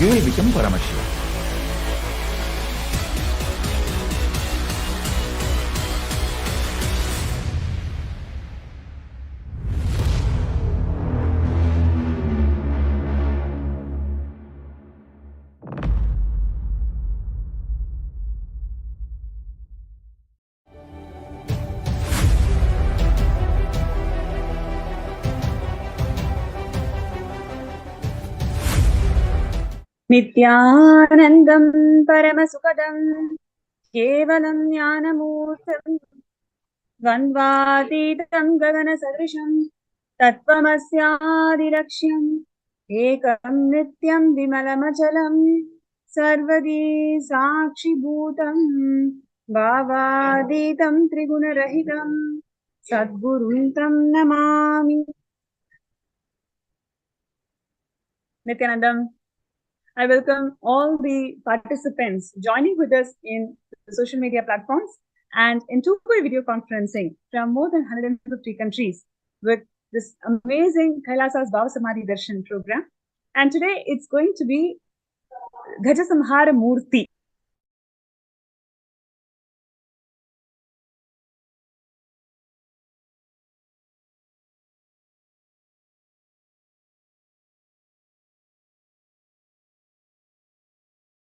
you will become Paramashiva. Nithyanandam Paramasukadam Kevalam Jnanamurtam Dvandvatitam Gagana Sadrisham Tattvamasyadiraksham Ekam Nityam Vimalamachalam Sarvadi Sakshi Bhutam Bhavaditam Trigunarahitam Sadguruntam Namami. Nithyanandam, I welcome all the participants joining with us in the social media platforms and in two-way video conferencing from more than 150 countries with this amazing Kailasa's Bhava Samadhi Darshan program. And today it's going to be Gajasamhara Murthy.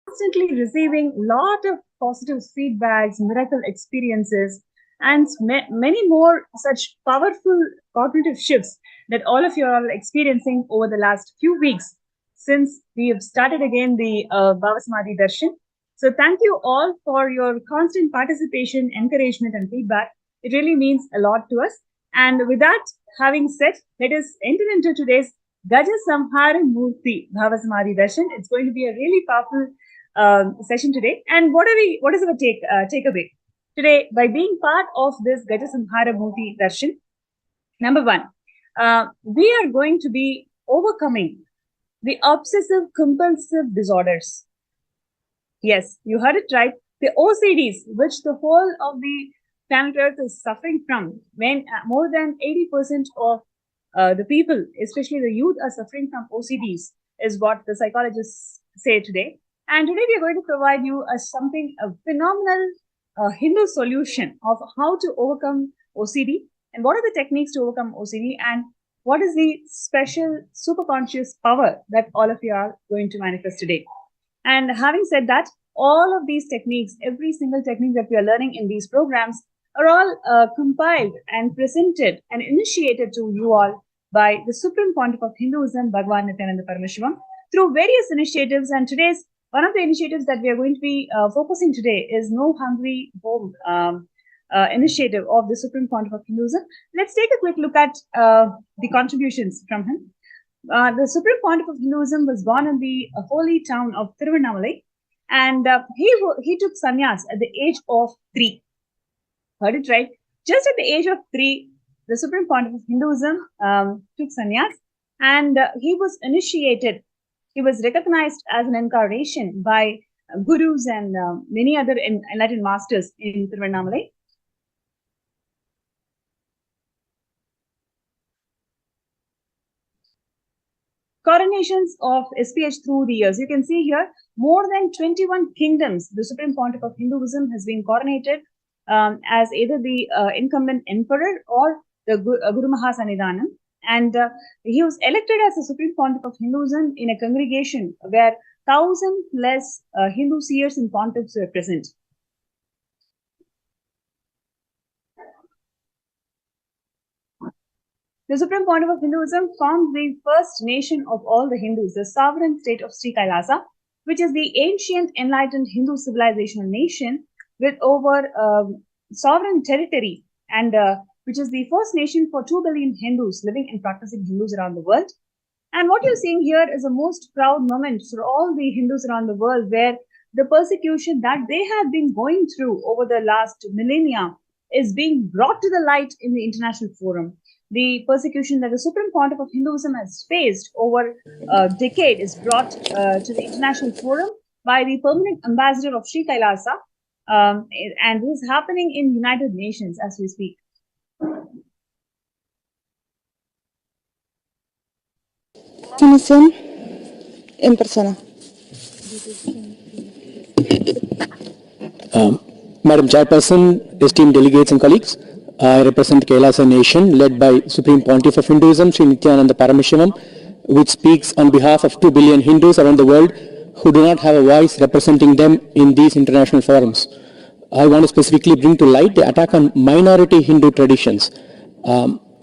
Constantly receiving a lot of positive feedbacks, miracle experiences, and many more such powerful cognitive shifts that all of you are experiencing over the last few weeks since we have started again the Bhava Samadhi Darshan. So thank you all for your constant participation, encouragement, and feedback. It really means a lot to us. And with that having said, let us enter into today's Gajasamhara Murthy Bhava Samadhi Darshan. It's going to be a really powerful session today. And what is our takeaway today by being part of this Gajasamhara Murthy Darshan? Number one, we are going to be overcoming the obsessive compulsive disorders. Yes, you heard it right. The OCDs, which the whole of the planet Earth is suffering from, when more than 80% of the people, especially the youth, are suffering from OCDs, is what the psychologists say today. And today we are going to provide you a phenomenal Hindu solution of how to overcome OCD and what are the techniques to overcome OCD and what is the special superconscious power that all of you are going to manifest today. And having said that, all of these techniques, every single technique that we are learning in these programs are all compiled and presented and initiated to you all by the Supreme Pontiff of Hinduism, Bhagavan Nithyananda Paramashivam, through various initiatives. And today's one of the initiatives that we are going to be focusing today is No Hungry Home initiative of the Supreme Pontiff of Hinduism. Let's take a quick look at the contributions from him. The Supreme Pontiff of Hinduism was born in the holy town of Tiruvannamalai, and he took sannyas at the age of 3. Heard it right? Just at the age of 3, the Supreme Pontiff of Hinduism took sannyas, and he was initiated. He was recognized as an incarnation by gurus and many other enlightened masters in Tiruvannamalai. Coronations of SPH through the years. You can see here more than 21 kingdoms. The Supreme Pontiff of Hinduism has been coronated as either the incumbent emperor or the Guru Mahasannidhanam. And he was elected as the Supreme Pontiff of Hinduism in a congregation where 1,000 plus Hindu seers and pontiffs were present. The Supreme Pontiff of Hinduism formed the first nation of all the Hindus, the sovereign state of Sri Kailasa, which is the ancient enlightened Hindu civilizational nation with over sovereign territory and which is the first nation for 2 billion Hindus living and practicing Hindus around the world. And what you're seeing here is a most proud moment for all the Hindus around the world where the persecution that they have been going through over the last millennia is being brought to the light in the international forum. The persecution that the Supreme Pontiff of Hinduism has faced over a decade is brought to the international forum by the permanent ambassador of Sri Kailasa. And this is happening in United Nations as we speak. Comisión en persona. Madam Chairperson, esteemed delegates and colleagues, I represent Kailasa Nation led by Supreme Pontiff of Hinduism, Sri Nithyananda Paramashivam, which speaks on behalf of 2 billion Hindus around the world who do not have a voice representing them in these international forums. I want to specifically bring to light the attack on minority Hindu traditions.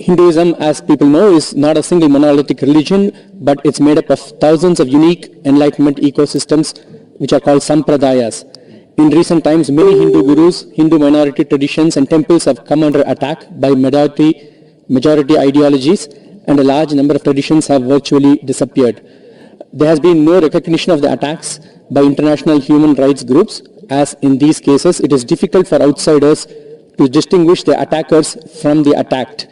Hinduism, as people know, is not a single monolithic religion, but it's made up of thousands of unique Enlightenment ecosystems, which are called sampradayas. In recent times, many Hindu gurus, Hindu minority traditions, and temples have come under attack by majority ideologies, and a large number of traditions have virtually disappeared. There has been no recognition of the attacks by international human rights groups, as in these cases it is difficult for outsiders to distinguish the attackers from the attacked.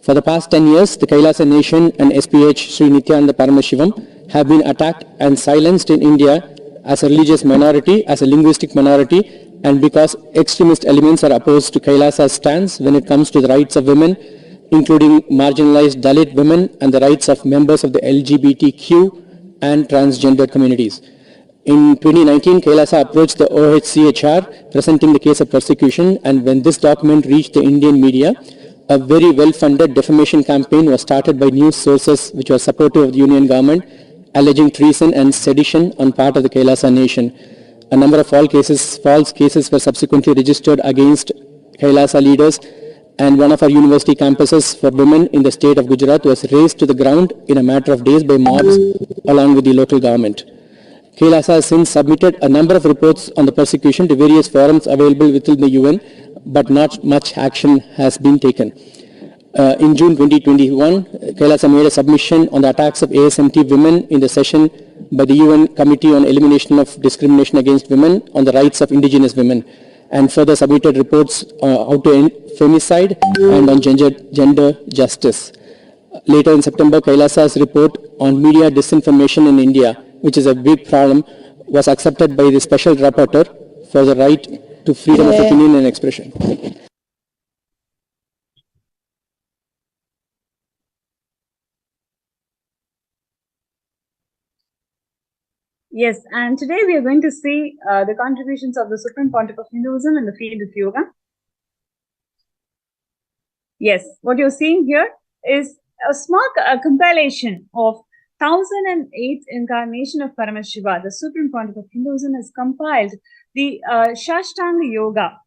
For the past 10 years, the Kailasa Nation and SPH Sri Nithyananda Paramashivam have been attacked and silenced in India as a religious minority, as a linguistic minority, and because extremist elements are opposed to Kailasa's stance when it comes to the rights of women, including marginalized Dalit women and the rights of members of the LGBTQ and transgender communities. In 2019, Kailasa approached the OHCHR presenting the case of persecution, and when this document reached the Indian media, a very well-funded defamation campaign was started by news sources which were supportive of the Union government, alleging treason and sedition on part of the Kailasa Nation. A number of false cases were subsequently registered against Kailasa leaders, and one of our university campuses for women in the state of Gujarat was razed to the ground in a matter of days by mobs along with the local government. Kailasa has since submitted a number of reports on the persecution to various forums available within the UN, but not much action has been taken. In June 2021, Kailasa made a submission on the attacks of ASMT women in the session by the UN Committee on Elimination of Discrimination Against Women on the Rights of Indigenous Women, and further submitted reports how to end femicide and on gender justice. Later in September, Kailasa's report on media disinformation in India, which is a big problem, was accepted by the Special Rapporteur for the right to freedom of opinion and expression. Yes, and today we are going to see the contributions of the Supreme Pontiff of Hinduism in the field of yoga. Yes, what you're seeing here is a small compilation of 1008th incarnation of Paramashiva. The Supreme Pontiff of Hinduism has compiled the Shashtanga Yoga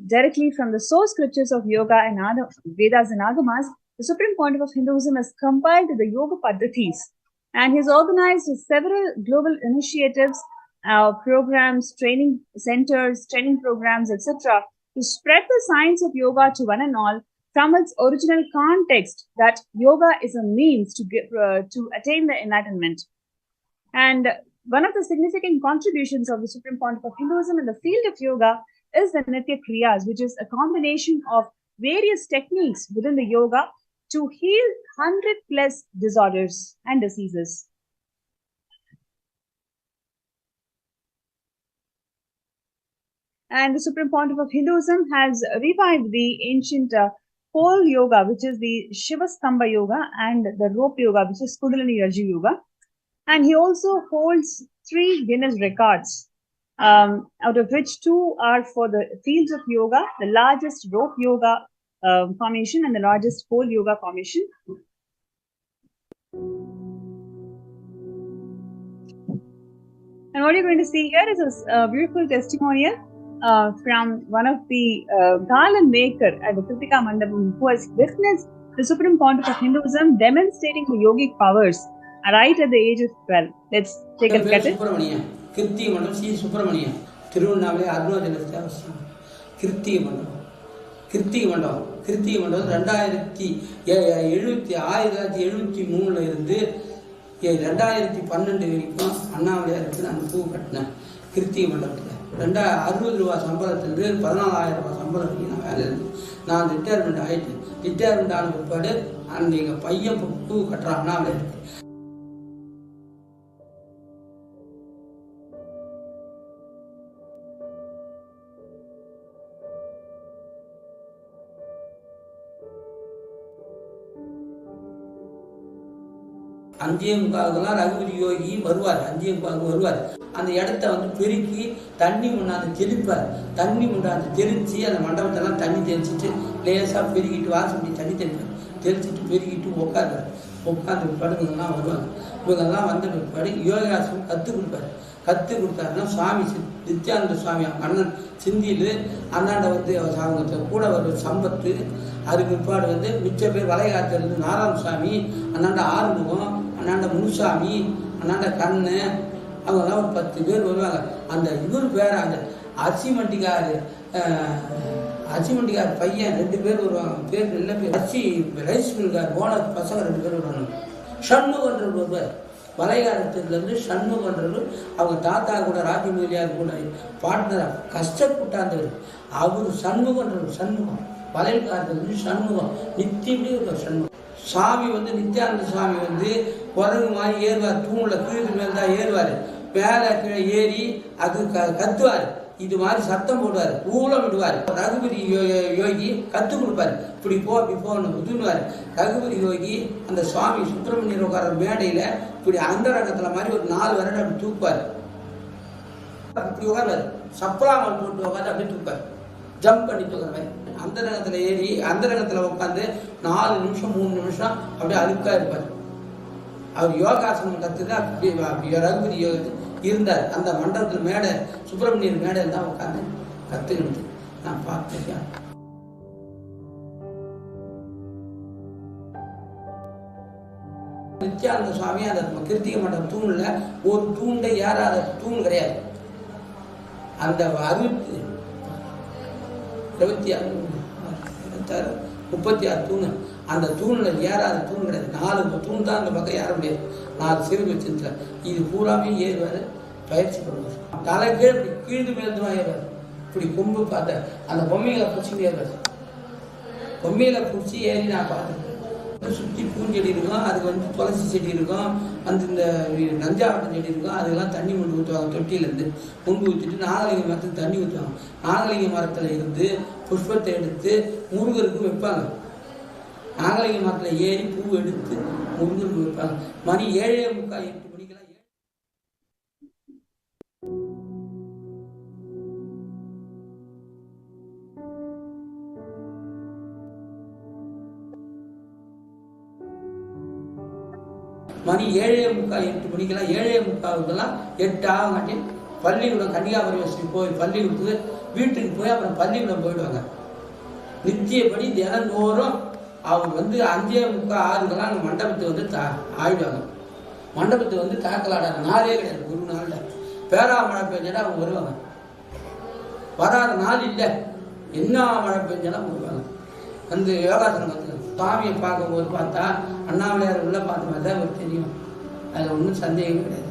directly from the source scriptures of yoga and Vedas and Agamas. The Supreme Pontiff of Hinduism has compiled the Yoga Paddhatis, and he's organized several global initiatives, programs, training centers, training programs, etc., to spread the science of yoga to one and all from its original context, that yoga is a means to attain the enlightenment. And one of the significant contributions of the Supreme Pontiff of Hinduism in the field of yoga is the Nitya Kriyas, which is a combination of various techniques within the yoga to heal 100 plus disorders and diseases. And the Supreme Pontiff of Hinduism has revived the ancient pole yoga, which is the Shiva Stamba yoga, and the rope yoga, which is Kundalini Raju yoga. And he also holds 3 Guinness records, out of which 2 are for the fields of yoga, the largest rope yoga formation and the largest pole yoga formation. And what you're going to see here is a beautiful testimonial from one of the garland maker at the Karthigai Mandapam, who has witnessed the Supreme Pontiff of Hinduism demonstrating the yogic powers right at the age of 12. Let's take a look at it. Krittika மண்டபம் 1973 இருந்து 2012 வரைக்கும் அண்ணாமலையாருக்கு நான் பூ கட்டினேன். கிருத்திகை மண்டபத்தில் 60 ரூபா சம்பளத்திலிருந்து 14,000 ரூபாய் சம்பளம் வரைக்கும் நான் வேலை இருந்தேன். நான் ரிட்டையர்மெண்ட் ஆகிட்டேன். ரிட்டையர்மெண்ட் ஆன பிற்பாடு அந்த எங்கள் பையன் பூ கட்டுறான் அண்ணாமலையாருக்கு. அஞ்சே முக்காவுக்கெல்லாம் ரகுபதி யோகி வருவார். 5:45 வருவார். அந்த இடத்த வந்து பெருக்கி தண்ணி முன்னாந்து தெளிப்பார். தண்ணி முன்னாந்து தெளித்து அந்த மண்டபத்தெல்லாம் தண்ணி தெளிச்சுட்டு லேசாக பெருக்கிட்டு வாசப்படி தண்ணி தெளிப்பார். தெளிச்சுட்டு பெருக்கிட்டு உட்காருவார். உட்காந்து பிற்பாடு இவங்கெல்லாம் வருவாங்க. இவங்கெல்லாம் வந்த பிற்பாடு யோகாசனம் கற்றுக் கொடுப்பாரு. கற்றுக் கொடுத்தாருன்னா சுவாமி நித்யானந்த சுவாமி அண்ணன் சிந்தியில் அண்ணாண்ட வந்து அவங்க கூட ஒரு சம்பத்து. அது பிற்பாடு வந்து மிச்ச பேர் வளைகாத்திலிருந்து நாராயணசாமி, அண்ணாண்ட ஆறுமுகம், அண்ணாண்ட முனுசாமி, அண்ணாண்ட கண்ணு, அவங்கெல்லாம் ஒரு 10 பேர் வருவாங்க. அந்த இவர் பேர் அந்த அரிசிமண்டிக்காரு பையன் 2 பேர் வருவாங்க. பேர் நல்ல பேர் ரைஸ் மில்கார் ஓனர் பசங்க 2 பேர் வருவாங்க. ஷண்முகன்றவர் வருவார். வளைகாலத்திலிருந்து ஷண்முகன்றவர் அவங்க தாத்தா கூட ராஜமௌலியார் கூட பார்ட்னராக கஷ்டப்பட்டாந்தவர். அவர் சண்முகம் வளைகாலத்திலிருந்து சண்முகம் நித்தியமே இருப்பார். சண்முகம் சாமி வந்து நித்யானந்த சாமி வந்து குரங்கு மாதிரி ஏறுவார். தூணில் கீழ் மேல் தான் ஏறுவார். மேலே கீழே ஏறி அது கத்துவார். இது மாதிரி சத்தம் போடுவார். ஊழம் விடுவார். ரகுபதி யோகி கற்றுக் கொடுப்பார். இப்படி போ அப்படி போன்னு உதுன்னுவார். ரகுபதி யோகி அந்த சுவாமி சுப்பிரமணியர் உட்கார மேடையில் இப்படி அந்த ரகத்தில் மாதிரி ஒரு 4 வருடம் அப்படி தூக்குவார். இப்படி உட்கார்வார். சப்பலாமல் போட்டு உட்காந்து அப்படி தூக்குவார். ஜம்ப் பண்ணி தூக்குற மாதிரி அந்த ரகத்தில் ஏறி அந்த ரகத்தில் உட்காந்து 4 நிமிஷம் 3 நிமிஷம் அப்படியே அழுக்கா இருப்பார். அவர் யோகாசனம் கற்றுதான் அப்படி ரகுபதி யோகத்து இருந்தார். அந்த மண்டபத்தில் மேடை சுப்பிரமணியர் மேடையில் தான் உட்காந்து கற்றுக்கிட்டு நான் பார்த்துருக்கேன். நித்யானந்த சுவாமி அந்த கிருத்திகை மண்டபம் தூண்ல ஒரு தூண்டை ஏறாத தூண் கிடையாது. அந்த 36 தூண், அந்த தூண்ல ஏறாத தூண் கிடையாது. 4 தூண் தான் அந்த பக்கம் ஏற முடியாது. 4 சிறு வச்சுல இது பூராமே ஏறுவார். பயிற்சி பண்ணுவார். தலை கீழ் இப்படி கீழ்ந்து மேல்தான் ஏறுவார். இப்படி கொம்பு பார்த்த அந்த பொம்மைகளை பிடிச்சிட்டு ஏறுவார். பொம்மையில பிடிச்சி ஏறி நான் பார்த்துருக்கேன். சுற்றி பூஞ்செடி இருக்கும். அதுக்கு வந்து துளசி செடி இருக்கும். அந்த இந்த நஞ்சாவட்டம் செடி இருக்கும். அதுக்கெல்லாம் தண்ணி கொண்டு ஊற்றுவாங்க. தொட்டியிலேருந்து கொண்டு ஊற்றிட்டு நாகலிங்க மரத்துக்கு தண்ணி ஊற்றுவாங்க. நாகலிங்க மரத்தில் இருந்து புஷ்பத்தை எடுத்து முருகருக்கு வைப்பாங்க. நாகலிங்க மரத்தில் ஏறி பூ எடுத்து முருகருக்கு வைப்பாங்க. மணி 7:45 8 மணிக்கெல்லாம் மணி 7:45 8 மணிக்கெல்லாம் 7:45க்கெல்லாம் 8 ஆகாட்டி பள்ளிக்கூடம் கன்னியாகுமரி போய் பள்ளிக்கூடத்துக்கு வீட்டுக்கு போய் அப்புறம் பள்ளிக்கூடம் போயிடுவாங்க. நித்தியப்படி தினந்தோறும் அவங்க வந்து 5:45 6க்கெல்லாம் அந்த மண்டபத்தை வந்து ஆயிடுவாங்க. மண்டபத்தை வந்து தாக்கலாடாத நாளே கிடையாது. ஒரு நாளில் பேரா மழை பெஞ்சாலும் அவங்க வருவாங்க. வராத நாள் இல்லை. என்ன மழை பெஞ்சாலும் அவங்க வருவாங்க. அந்த யோகாசனம் வந்து சுவாமியை பார்க்கும்போது பார்த்தா அண்ணாமலையார் உள்ள பார்த்த மாதிரி தான் அவருக்கு தெரியும். அதில் ஒன்றும் சந்தேகம் கிடையாது.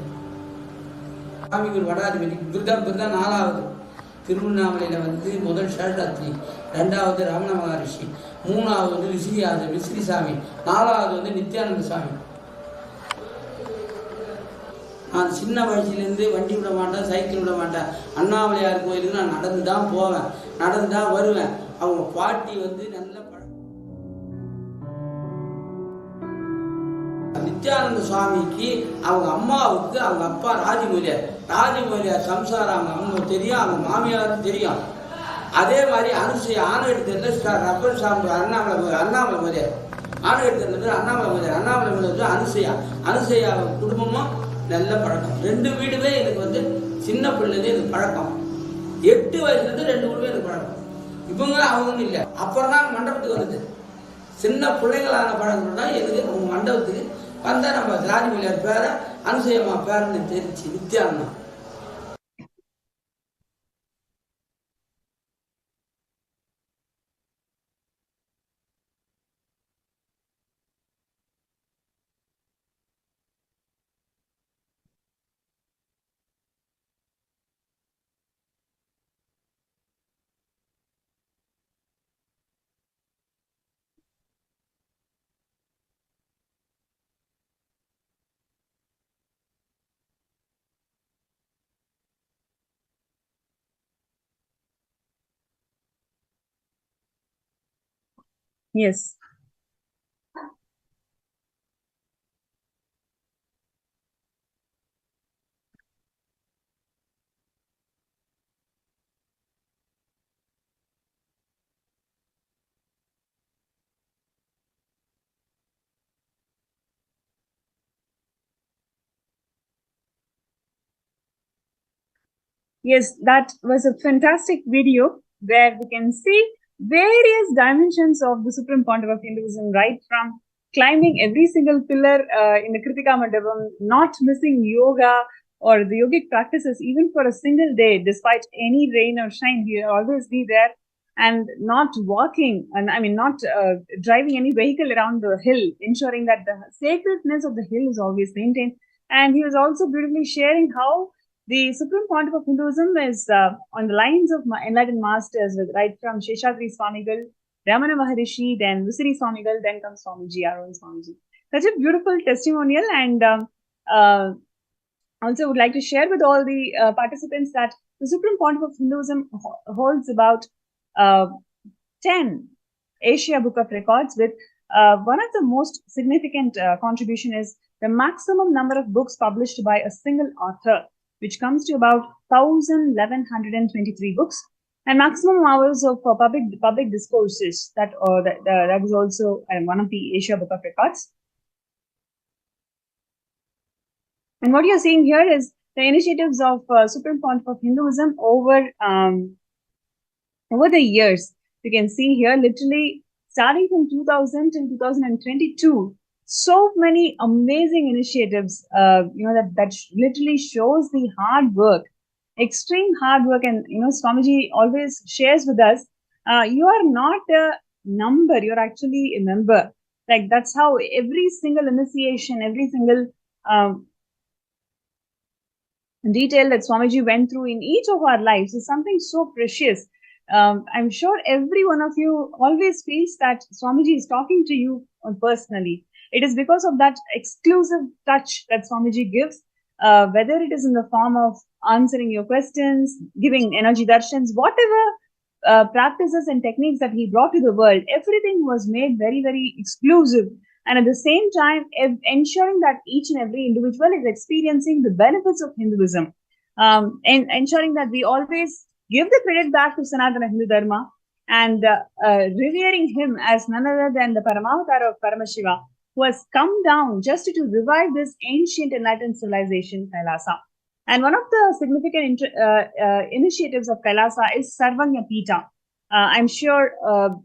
சுவாமிக்கு ஒரு வடாதிபதி விரதம் 4வது திருவண்ணாமலையில் வந்து முதல் சேஷாத்ரி, 2வது ரமண மகரிஷி, 3வது வந்து விசிறி சாமி, 4வது வந்து நித்யானந்த சாமி. நான் சின்ன வயசுலேருந்து வண்டி விட மாட்டேன், சைக்கிள் விட மாட்டேன். அண்ணாமலையார் கோயிலுக்கு நான் நடந்து தான் போவேன், நடந்து தான் வருவேன். அவங்க பாட்டி வந்து நல்ல நித்யானந்த சுவாமிக்கு அவங்க அம்மாவுக்கு அவங்க அப்பா ராஜமௌலியார் சம்சாரம் அவங்க அம்மா தெரியும், அவங்க மாமியாரும் தெரியும். அதே மாதிரி அனுசூயா ஆனகட்டி தெரியல ரப்பர் சாமி அண்ணாமலை மொழியார் ஆனகட்டி தெரியல அண்ணாமலை மொழியார் அனுசூயா குடும்பமும் நல்ல பழக்கம். 2 வீடுமே எனக்கு வந்து சின்ன பிள்ளைலேருந்து எனக்கு பழக்கம். 8 வயசுலேருந்து 2 வீடுமே எனக்கு பழக்கம். இவங்க அவங்க இல்லை. அப்புறம் தான் மண்டபத்துக்கு வருது. சின்ன பிள்ளைங்களான பழக்கம் தான் எனக்கு உங்க மண்டபத்துக்கு வந்தால் நம்ம ராஜமௌலியார் பேர அனுசூயம்மா பேரன்னு தெரிஞ்சு Nithyananda. Yes. Yes, that was a fantastic video where we can see various dimensions of the Supreme Pontiff of Hinduism, right from climbing every single pillar in the Kritika Mandapam, not missing yoga or the yogic practices even for a single day, despite any rain or shine. He will always be there, and not walking, and I mean not driving any vehicle around the hill, ensuring that the sacredness of the hill is always maintained. And he was also beautifully sharing how the Supreme Pontiff of Hinduism is on the lines of enlightened masters, with right from Sheshadri Swamigal, Ramana Maharishi, then Visiri Swamigal, then comes Swamiji, our own Swamiji. Such a beautiful testimonial, and also would like to share with all the participants that the Supreme Pontiff of Hinduism holds about 10 Asia Book of Records, with one of the most significant contribution is the maximum number of books published by a single author, which comes to about 1,123 books, and maximum hours of public discourses. That is also one of the Asia Book of Records. And what you're seeing here is the initiatives of Supreme Pontiff of Hinduism over the years. You can see here, literally starting from 2000 till 2022. So many amazing initiatives, that literally shows the hard work, extreme hard work. And, Swamiji always shares with us, you are not a number, you're actually a member. Like, that's how every single initiation, every single detail that Swamiji went through in each of our lives is something so precious. I'm sure every one of you always feels that Swamiji is talking to you personally. It is because of that exclusive touch that Swamiji gives, whether it is in the form of answering your questions, giving energy darshans, whatever practices and techniques that he brought to the world, everything was made very, very exclusive. And at the same time, ensuring that each and every individual is experiencing the benefits of Hinduism, and ensuring that we always give the credit back to Sanatana Hindu Dharma, and revering him as none other than the Paramavatara of Paramashiva, who has come down just to revive this ancient enlightened civilization, Kailasa. And one of the significant initiatives of Kailasa is Sarvanya Pita. I'm sure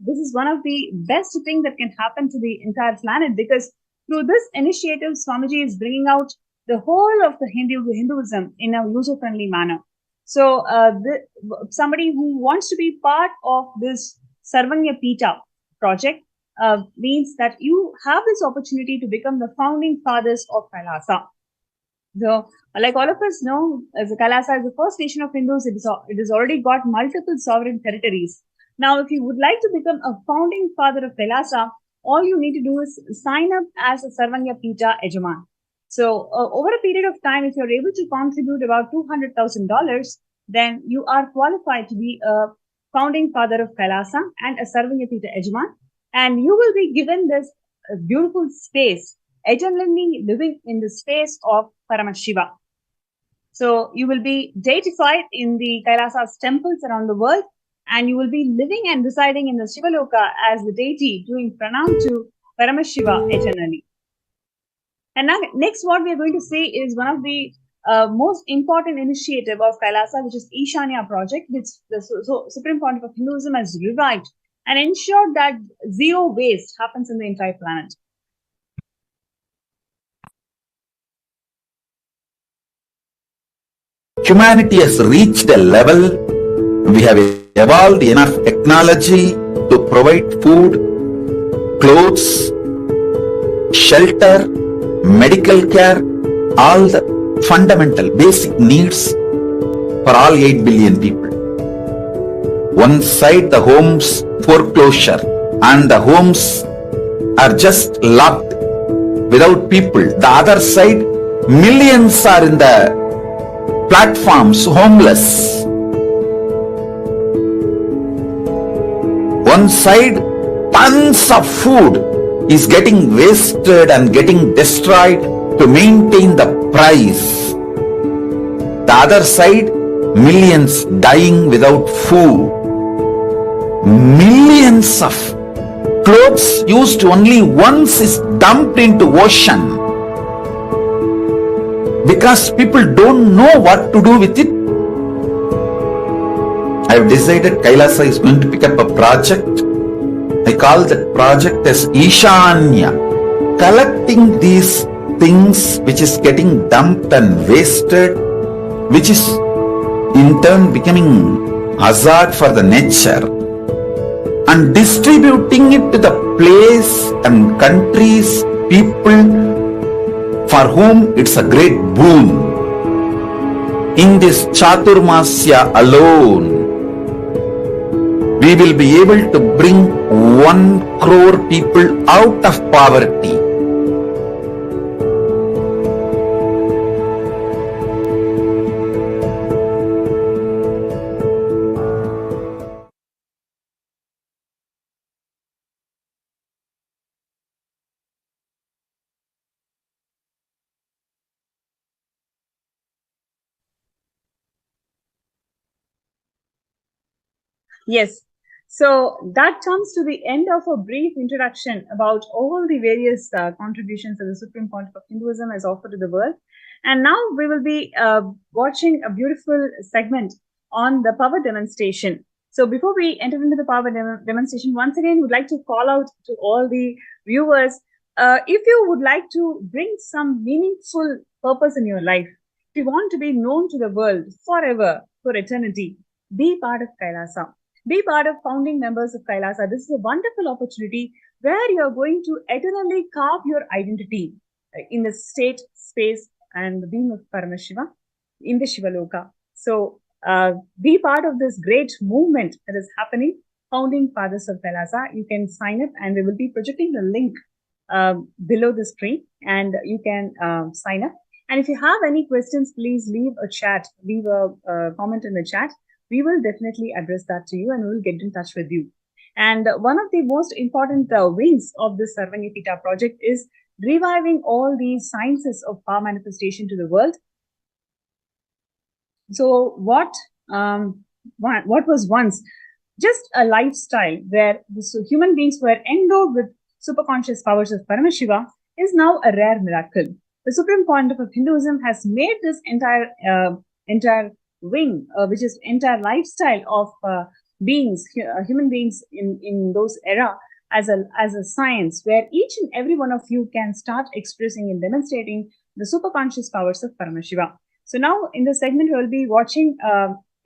this is one of the best things that can happen to the entire planet, because through this initiative, Swamiji is bringing out the whole of the Hinduism in a user-friendly manner. So somebody who wants to be part of this Sarvanya Pita project means that you have this opportunity to become the founding fathers of Kailasa. So, like all of us know, as Kailasa is the first nation of Hindus, it has already got multiple sovereign territories. Now, if you would like to become a founding father of Kailasa, all you need to do is sign up as a Sarvanya Pita Ejaman. So, over a period of time, if you're able to contribute about $200,000, then you are qualified to be a founding father of Kailasa and a Sarvanya Pita Ejaman. And you will be given this beautiful space, eternally living in the space of Paramashiva. So you will be deified in the Kailasa's temples around the world, and you will be living and residing in the Shivaloka as the deity, doing pranam to Paramashiva eternally. And now, next, what we are going to see is one of the most important initiative of Kailasa, which is Ishanya project, which the Supreme Pontiff of Hinduism has revived and ensured that zero waste happens in the entire planet. Humanity has reached a level, we have evolved enough technology to provide food, clothes, shelter, medical care, all the fundamental basic needs for all 8 billion people. One side the homes foreclosure and the homes are just locked without people. The other side, millions are in the platforms, homeless. One side, tons of food is getting wasted and getting destroyed to maintain the price. The other side, millions dying without food. Millions of clothes used only once is dumped into ocean because people don't know what to do with it. have decided Kailasa is going to pick up a project. I call that project as Ishanya. Collecting these things which is getting dumped and wasted, which is in turn becoming hazard for the nature, and distributing it to the place and countries, people for whom it's a great boon. In this Chaturmasya alone, we will be able to bring 1 crore people out of poverty. Yes. So that comes to the end of a brief introduction about all the various contributions that the Supreme Pontiff of Hinduism has offered to the world. And now we will be watching a beautiful segment on the power demonstration. So before we enter into the power demonstration, once again, we'd like to call out to all the viewers, if you would like to bring some meaningful purpose in your life, if you want to be known to the world forever, for eternity, be part of Kailasa. Be part of founding members of Kailasa. This is a wonderful opportunity where you are going to eternally carve your identity in the state, space, and the being of Paramashiva in the Shivaloka. So be part of this great movement that is happening, founding fathers of Kailasa. You can sign up, and we will be projecting the link below the screen, and you can sign up. And if you have any questions, please leave a comment in the chat. We will definitely address that to you, and we will get in touch with you. And one of the most important wings of this Sarvanyapita project is reviving all these sciences of power manifestation to the world. So what was once just a lifestyle where human beings were endowed with superconscious powers of Paramashiva is now a rare miracle. The Supreme Pontiff of Hinduism has made this entire wing, which is entire lifestyle of human beings in those era, as a science where each and every one of you can start expressing and demonstrating the superconscious powers of Paramashiva. So now in this segment, we will be watching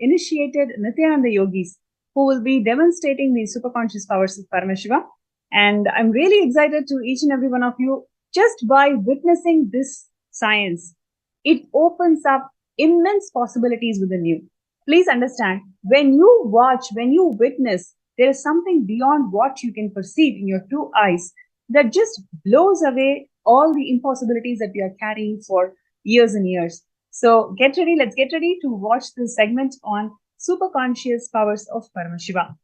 initiated Nithyananda yogis who will be demonstrating the superconscious powers of Paramashiva. And I'm really excited to each and every one of you, just by witnessing this science, it opens up immense possibilities within you. Please understand, when you watch, when you witness, there is something beyond what you can perceive in your two eyes that just blows away all the impossibilities that we are carrying for years and years. So get ready, let's get ready to watch this segment on superconscious powers of Paramashiva.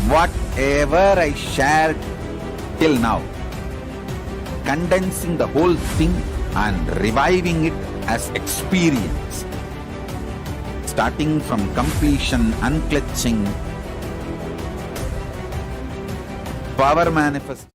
Whatever I shared till now, condensing the whole thing and reviving it as experience, starting from completion, unclutching, power manifest.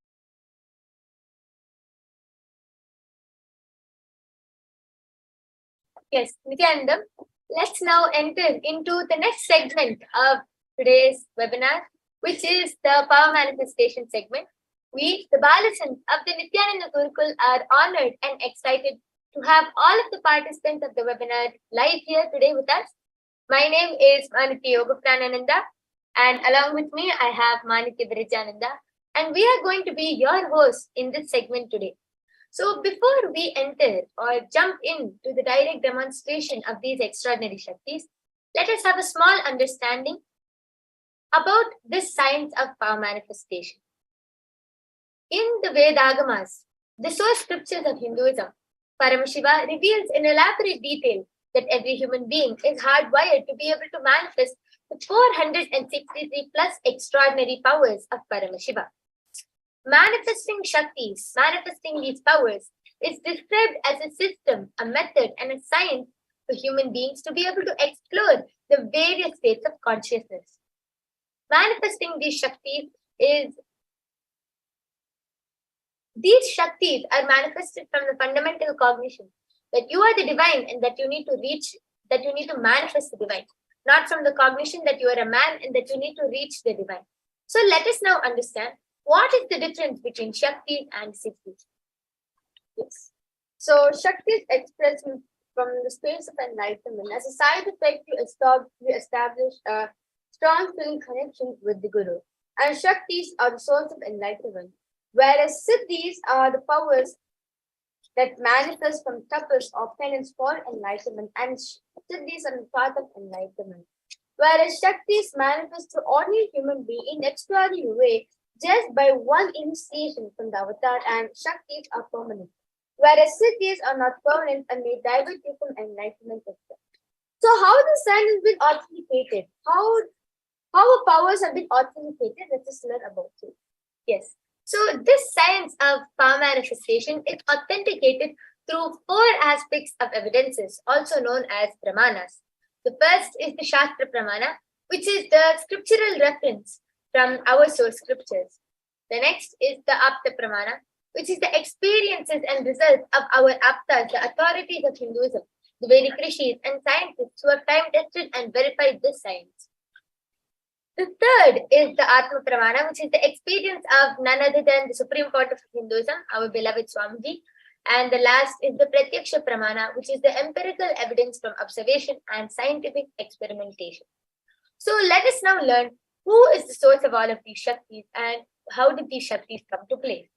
Yes, Nithyanandam, let's now enter into the next segment of today's webinar, which is the Power Manifestation segment. We, the Balasans of the Nithyananda Gurukul, are honored and excited to have all of the participants of the webinar live here today with us. My name is Murthy, and along with me, I have Manitya Bridjananda. and we are going to be your hosts in this segment today. So before we enter or jump into the direct demonstration of these extraordinary Shaktis, let us have a small understanding about this science of power manifestation. In the Vedagamas, the source scriptures of Hinduism, Paramashiva reveals in elaborate detail that every human being is hardwired to be able to manifest the 463 plus extraordinary powers of Paramashiva. Manifesting Shaktis, manifesting these powers, is described as a system, a method, and a science for human beings to be able to explore the various states of consciousness. Manifesting these Shaktis are manifested from the fundamental cognition that you are the divine and that you need to manifest the divine, not from the cognition that you are a man and that you need to reach the divine. So let us now understand what is the difference between Shaktis and Siddhis. Yes. So Shaktis express from the space of enlightenment. As a side effect, you establish a strong feeling connection with the Guru. And Shaktis are the source of enlightenment, whereas Siddhis are the powers that manifest from tapas or penance for enlightenment, and Siddhis are the path of enlightenment. Whereas Shaktis manifest to ordinary human being in extraordinary way just by one initiation from the avatar, and Shaktis are permanent. Whereas Siddhis are not permanent and may divert you from enlightenment itself. So how the science has been authenticated? How our powers have been authenticated? Let us learn about it. Yes. So this science of power manifestation is authenticated through 4 aspects of evidences, also known as pramanas. The first is the Shastra Pramana, which is the scriptural reference from our source scriptures. The next is the Apta Pramana, which is the experiences and results of our Aptas, the authorities of Hinduism, the Vedic rishis and scientists who have time-tested and verified this science. The third is the Atma Pramana, which is the experience of none other than the Supreme Court of Hinduism, our beloved Swamiji. And the last is the Pratyaksha Pramana, which is the empirical evidence from observation and scientific experimentation. So let us now learn who is the source of all of these Shaktis and how did these Shaktis come to play.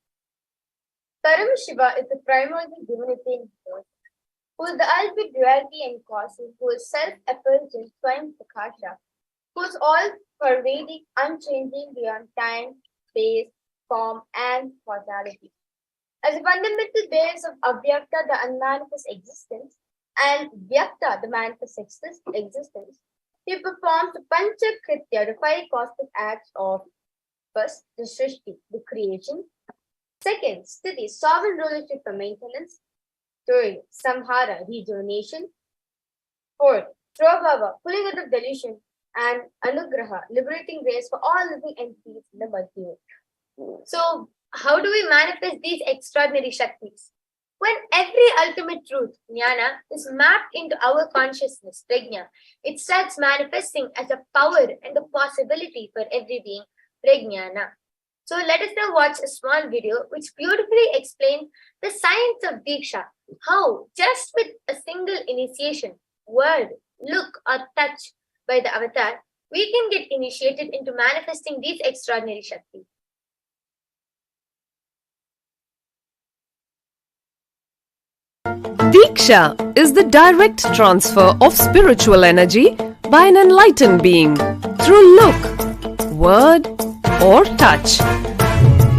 Paramashiva is the primary divinity in force, who is the ultimate duality and causes, who is self-effulgent Swayam Prakasha, who is all-pervading, unchanging beyond time, space, form, and causality. As a fundamental base of Avyakta, the unmanifest existence, and Vyakta, the manifest existence, he performs the Pancha Kritya, the 5 cosmic acts of first, the Srishti, the creation. Second, Sthiti, sovereign rulership for maintenance. Third, Samhara, rejuvenation. Fourth, Prabhava, pulling out of delusion. And Anugraha, liberating grace for all living entities in the multiverse. So, how do we manifest these extraordinary Shaktis? When every ultimate truth, Jnana, is mapped into our consciousness, Prajna, it starts manifesting as a power and a possibility for every being, Prajnana. So let us now watch a small video which beautifully explains the science of Diksha, how just with a single initiation, word, look or touch by the avatar, we can get initiated into manifesting these extraordinary Shaktis. Diksha is the direct transfer of spiritual energy by an enlightened being through look, word, or touch.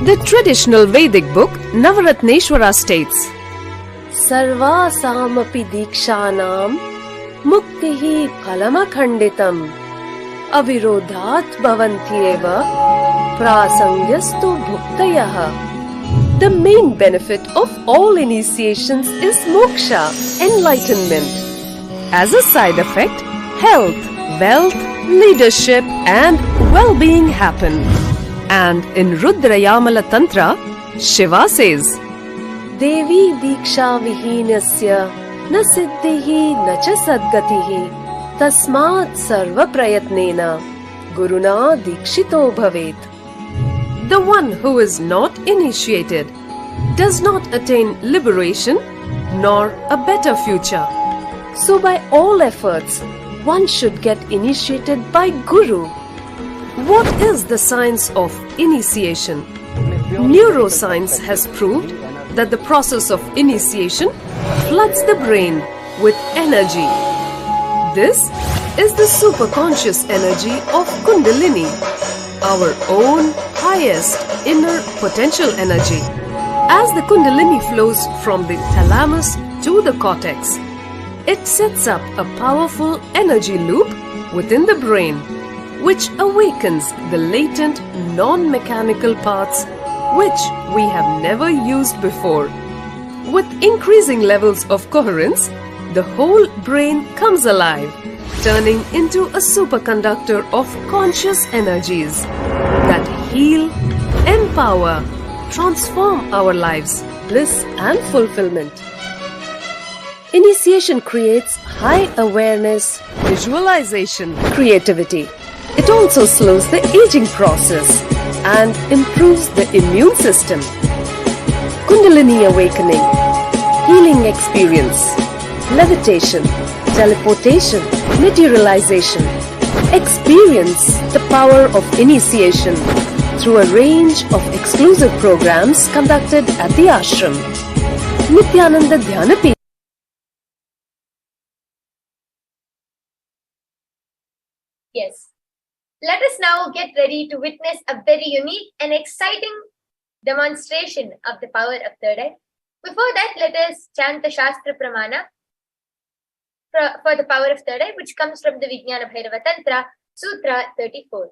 The traditional Vedic book Navaratneshwara states, Sarvasamapi Dikshanam Muktihi Phalamakhanditam Avirodhat Bhavantyeva Prasangyastu Bhuktayah. The main benefit of all initiations is moksha, enlightenment. As a side effect, health, wealth, leadership and well-being happen. And in Rudrayamala Tantra, Shiva says, Devi Diksha Vihinasya Na Siddhihi Na Cha Sadgatihi Tasmat Sarva Prayatnena Guruna Dikshito Bhavet. The one who is not initiated does not attain liberation nor a better future. So by all efforts, one should get initiated by Guru. What is the science of initiation? Neuroscience has proved that the process of initiation floods the brain with energy. This is the superconscious energy of Kundalini, our own highest inner potential energy. As the Kundalini flows from the thalamus to the cortex, it sets up a powerful energy loop within the brain, which awakens the latent non-mechanical parts which we have never used before. With increasing levels of coherence, the whole brain comes alive, turning into a superconductor of conscious energies that heal, empower, transform our lives, bliss and fulfillment. Initiation creates high awareness, visualization, creativity. It also slows the aging process and improves the immune system. Kundalini awakening, healing experience, levitation, teleportation, materialization. Experience the power of initiation through a range of exclusive programs conducted at the ashram. Nithyananda Dhyanapeeth. Yes. Let us now get ready to witness a very unique and exciting demonstration of the power of third eye. Before that, let us chant the Shastra Pramana for the power of third eye, which comes from the Vijnana Bhairava Tantra, Sutra 34.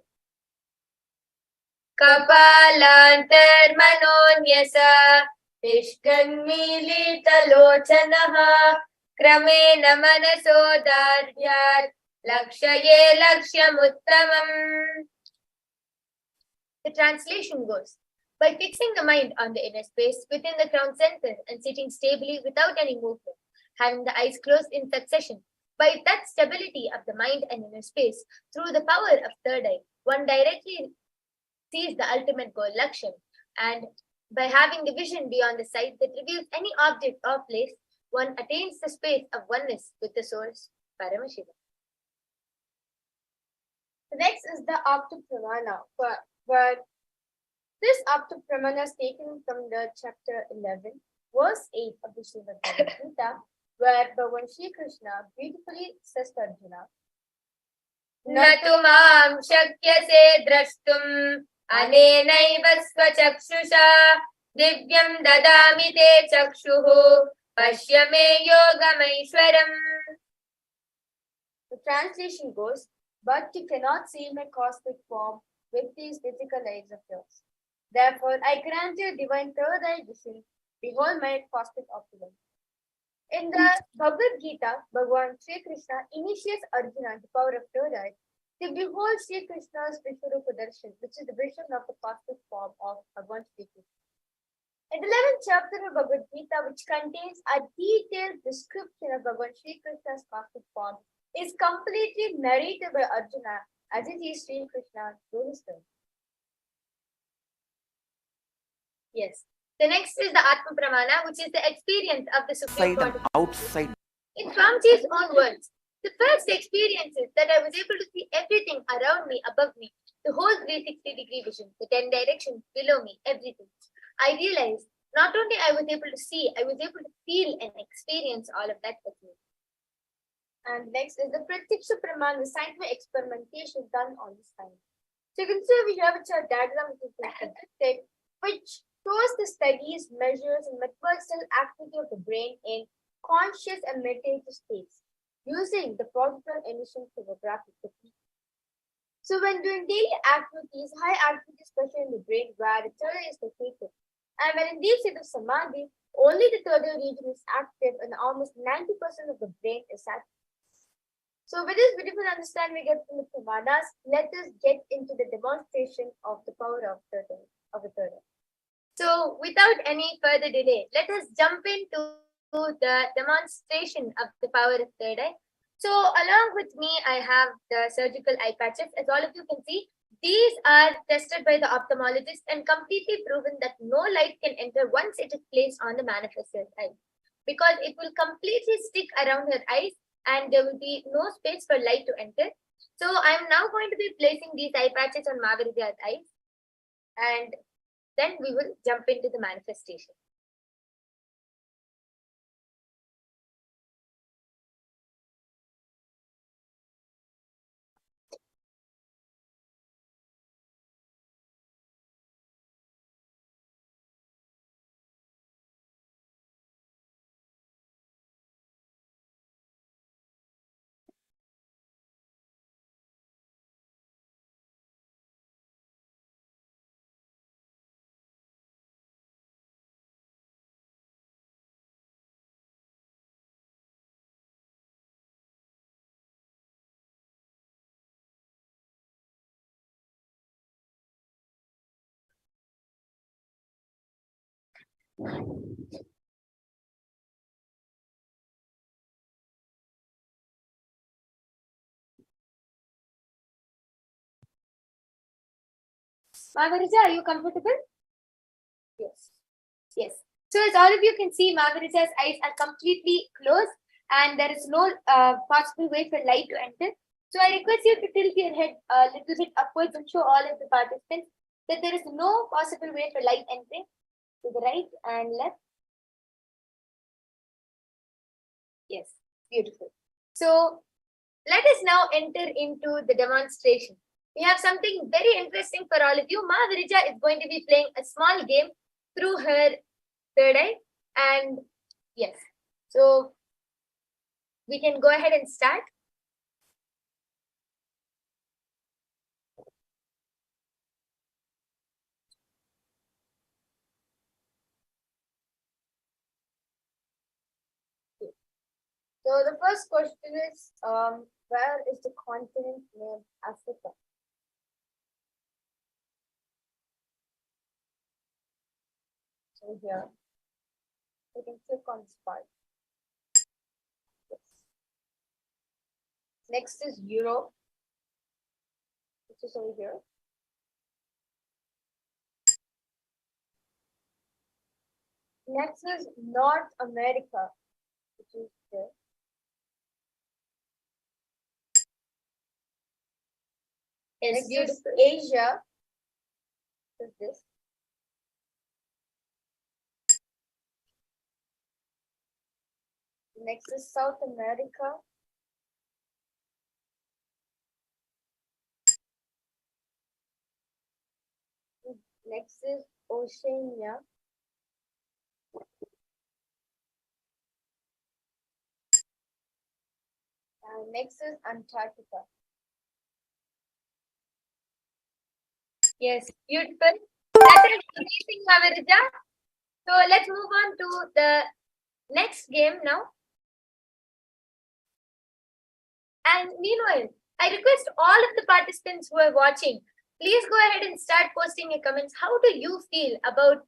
Kapalantar manonyasa Tishkanmilita lochanaha Kramena manasodaryat Lakshaye lakshyamuttamam. The translation goes, by fixing the mind on the inner space within the crown center and sitting stably without any movement, having the eyes closed in succession, by that stability of the mind and inner space, through the power of third eye, one directly sees the ultimate goal, Laksham, and by having the vision beyond the sight that reveals any object or place, one attains the space of oneness with the source, Paramashivoham. Next is the Apta Pramana, but this Apta Pramana is taken from the chapter 11, verse 8 of the Srimad Bhagavad Gita, where Bhagavan Shri Krishna beautifully says to Arjuna, Natu mam shakyase drashtum anenaiva svachakshusha divyam dadami te chakshuhu pashyame yogamaishwaram. The translation goes, but you cannot see my cosmic form with these physical eyes of yours. Therefore, I grant you divine third eye vision. Behold my cosmic opulence. In the Bhagavad Gita, Bhagavan Shri Krishna initiates Arjuna the power of third eye to behold Shri Krishna's Vishwarupa Darshan, which is the vision of the cosmic form of Bhagavan Shri Krishna. In the 11th chapter of Bhagavad Gita, which contains a detailed description of Bhagavan Shri Krishna's cosmic form, is completely narrated by Arjuna as it is Sri Krishna through his tongue. Yes. The next is the Atma Pramana, which is the experience of the Supreme God. Outside. In Swamiji's own words, the first experience is that I was able to see everything around me, above me, the whole 360-degree vision, the 10 directions below me, everything. I realized not only I was able to see, I was able to feel and experience all of that with me. And next is the Pratyaksha Pramana, the scientific experimentation done on this time. So you can see we have a diagram which shows the studies, measures, and metaphysical activity of the brain in conscious and meditative states using the positron emission tomography technique. So when doing daily activities, high activity, especially in the brain where the third eye is located, and when in deep state of Samadhi, only the third eye region is active and almost 90% of the brain is active. So with this beautiful understanding we get from the Pramanas, let us get into the demonstration of the power of the third eye. So without any further delay, let us jump into the demonstration of the power of third eye. So along with me, I have the surgical eye patches. As all of you can see, these are tested by the ophthalmologist and completely proven that no light can enter once it is placed on the manifested eye, because it will completely stick around her eyes and there will be no space for light to enter. So I'm now going to be placing these eye patches on Mahaviridya's eyes, and then we will jump into the manifestation. Margarita, are you comfortable? Yes. Yes. So as all of you can see, Margarita's eyes are completely closed and there is no possible way for light to enter. So I request you to tilt your head a little bit upwards and show all of the participants that there is no possible way for light entering to the right and left. Yes, beautiful. So let us now enter into the demonstration. We have something very interesting for all of you. Margarita is going to be playing a small game through her third eye. And yes, so we can go ahead and start. So the first question is, where is the continent named Africa? So here, you can click on this part. Yes. Next is Europe, which is over here. Next is North America, which is there. Next is Asia, which is this. Next is South America. Next is Oceania. And next is Antarctica. Yes, beautiful. That is amazing, Margarita. So let's move on to the next game now. And meanwhile, I request all of the participants who are watching, please go ahead and start posting your comments. How do you feel about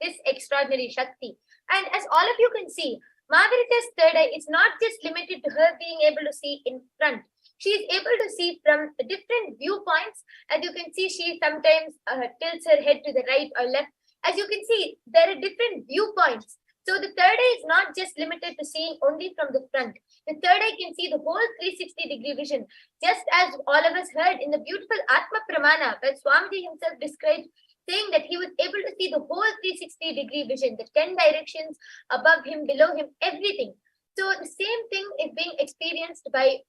this extraordinary Shakti? And as all of you can see, Margarita's third eye is not just limited to her being able to see in front. She is able to see from different viewpoints. As you can see, she sometimes tilts her head to the right or left. As you can see, there are different viewpoints. So the third eye is not just limited to seeing only from the front. The third eye can see the whole 360-degree vision, just as all of us heard in the beautiful Atma Pramana, where Swamiji himself described, saying that he was able to see the whole 360-degree vision, the 10 directions above him, below him, everything. So the same thing is being experienced by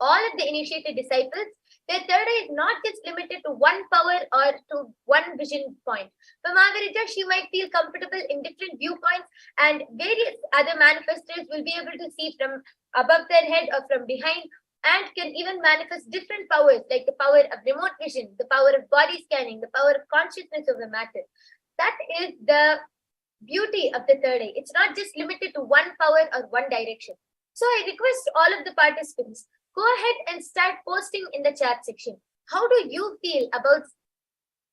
all of the initiated disciples. Their third eye is not just limited to one power or to one vision point. For Margarita, she might feel comfortable in different viewpoints, and various other manifestors will be able to see from above their head or from behind, and can even manifest different powers, like the power of remote vision, the power of body scanning, the power of consciousness of the matter. That is the beauty of the third eye. It's not just limited to one power or one direction. So I request all of the participants, go ahead and start posting in the chat section. How do you feel about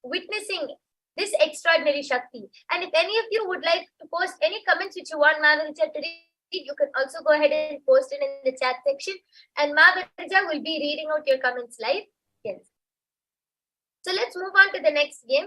witnessing this extraordinary Shakti? And if any of you would like to post any comments which you want Margarita to read, you can also go ahead and post it in the chat section. And Margarita will be reading out your comments live. Yes. So let's move on to the next game.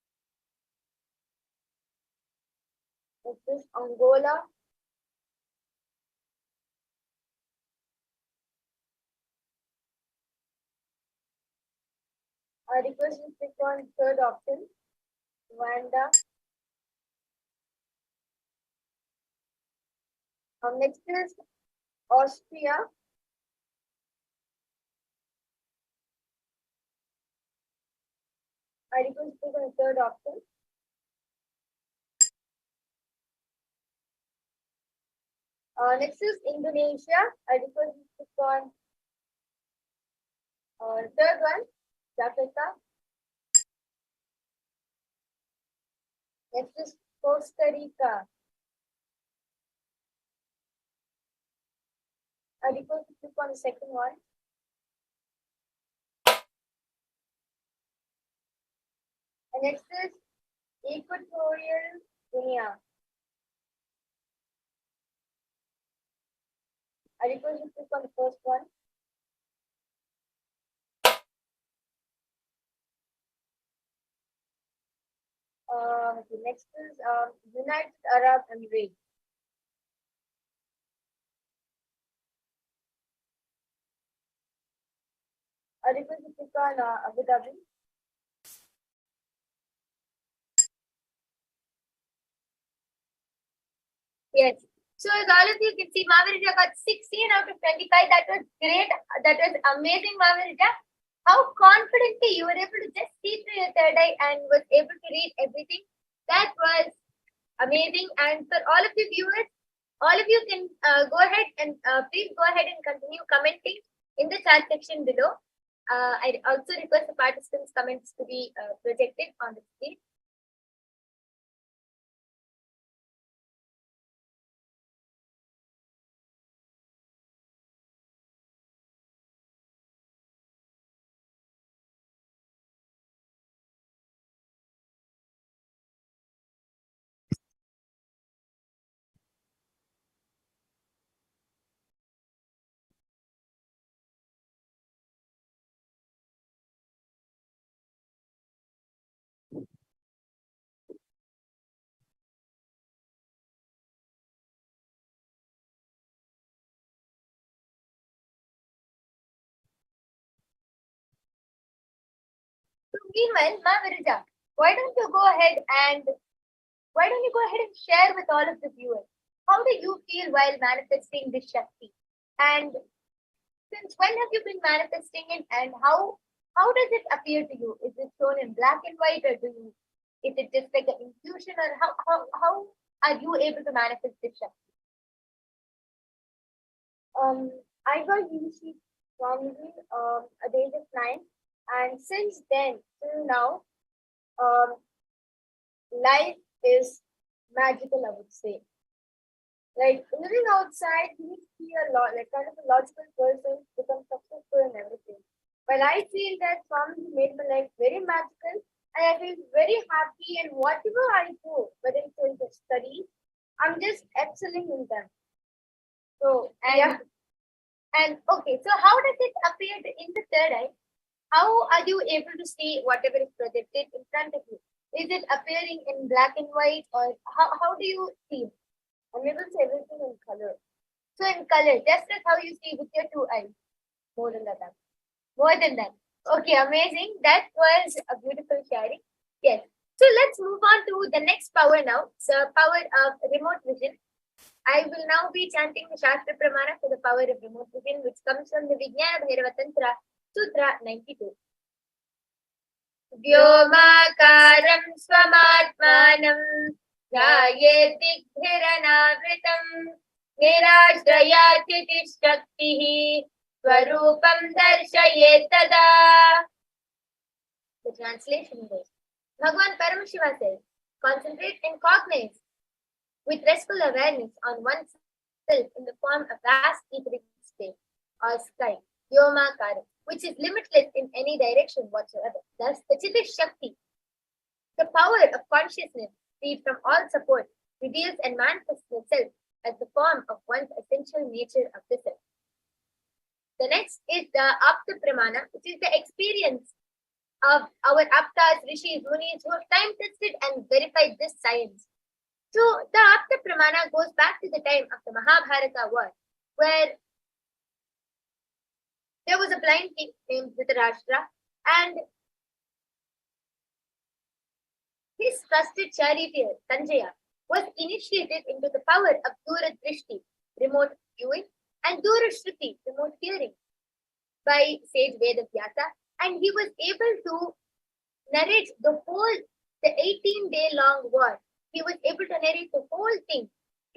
Next is Angola. I request you to click on third option, Rwanda. Next is Austria. I request you to click on third option. Next is Indonesia. I request you to click on third one, Jakarta. Next is Costa Rica. I request you to click on the second one. And next is Equatorial Guinea. I request you to click on the first one. The next is United Arab Emirates. I request you to click on Abu Dhabi. Yes. So as all of you can see, Mavarija got 16 out of 25. That was great. That was amazing, Mavarija. How confidently you were able to just see through your third eye and was able to read everything. That was amazing. And for all of you viewers, all of you can go ahead and please go ahead and continue commenting in the chat section below. I also request the participants' comments to be projected on the screen. So meanwhile, Mavarija, why don't you go ahead and share with all of the viewers? How do you feel while manifesting this Shakti? And since when have you been manifesting it, and how does it appear to you? Is it shown in black and white, or is it just like an intuition, or how are you able to manifest this Shakti? I got UC from at the age of 9, and since then till now, life is magical, I would say. Like living outside, you see a lot, like kind of a logical person, become successful and everything. But I feel that Swami made my life very magical, and I feel very happy. And whatever I do, whether it's in the studies, I'm just excelling in them. So and okay, so how does it appear in the third eye? How are you able to see whatever is projected in front of you? Is it appearing in black and white, or how do you see it? I'm able to see everything in color. So in color, just as how you see with your 2 eyes. More than that. More than that. Okay, amazing. That was a beautiful sharing. Yes. So let's move on to the next power now. The power of remote vision. I will now be chanting the Shastra Pramana for the power of remote vision, which comes from the Vijnana Bhairava Tantra, Sutra 92. Vyomakaram swamatmanam ध्यायेत् दिग्भिरनावृतं निराश्रयातिथि शक्तिः स्वरूपं दर्शयेत् तदा. The translation goes, Bhagavan Paramashiva says, concentrate and cognize with restful awareness on oneself in the form of vast etheric space or sky, Vyomakara, which is limitless in any direction whatsoever. Thus, the Chitta Shakti, the power of consciousness, freed from all support, reveals and manifests itself as the form of one's essential nature of the self. The next is the Apta Pramana, which is the experience of our Aptas, Rishis, Munis who have time tested and verified this science. So the Apta Pramana goes back to the time of the Mahabharata war, where there was a blind king named Dhritarashtra, and his trusted charioteer Sanjaya was initiated into the power of Dura Drishti, remote viewing, and Dura Shruti, remote hearing, by sage Vedavyasa, and he was able to narrate the 18-day long war. He was able to narrate the whole thing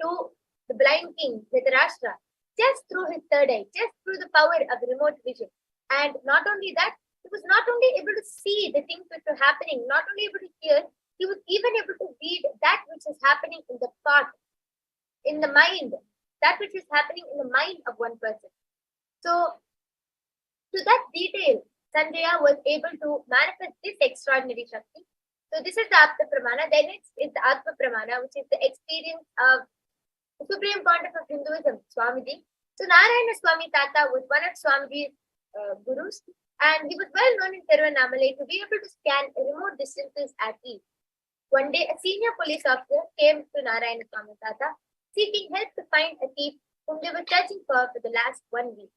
to the blind king Dhritarashtra just through his third eye, just through the power of remote vision. And not only that, he was not only able to see the things which were happening, not only able to hear, he was even able to read that which is happening in the thought, in the mind, that which is happening in the mind of one person. So, to that detail, Sanjaya was able to manifest this extraordinary Shakti. So this is the Apta Pramana. Then it's the Atma Pramana, which is the experience of the Supreme Pontiff of Hinduism, Swamiji. So Narayana Swami Tata was one of Swamiji's gurus, and he was well known in Tiruvannamalai to be able to scan remote distances at ease. One day, a senior police officer came to Narayana Swami Tata seeking help to find a thief whom they were searching for the last 1 week.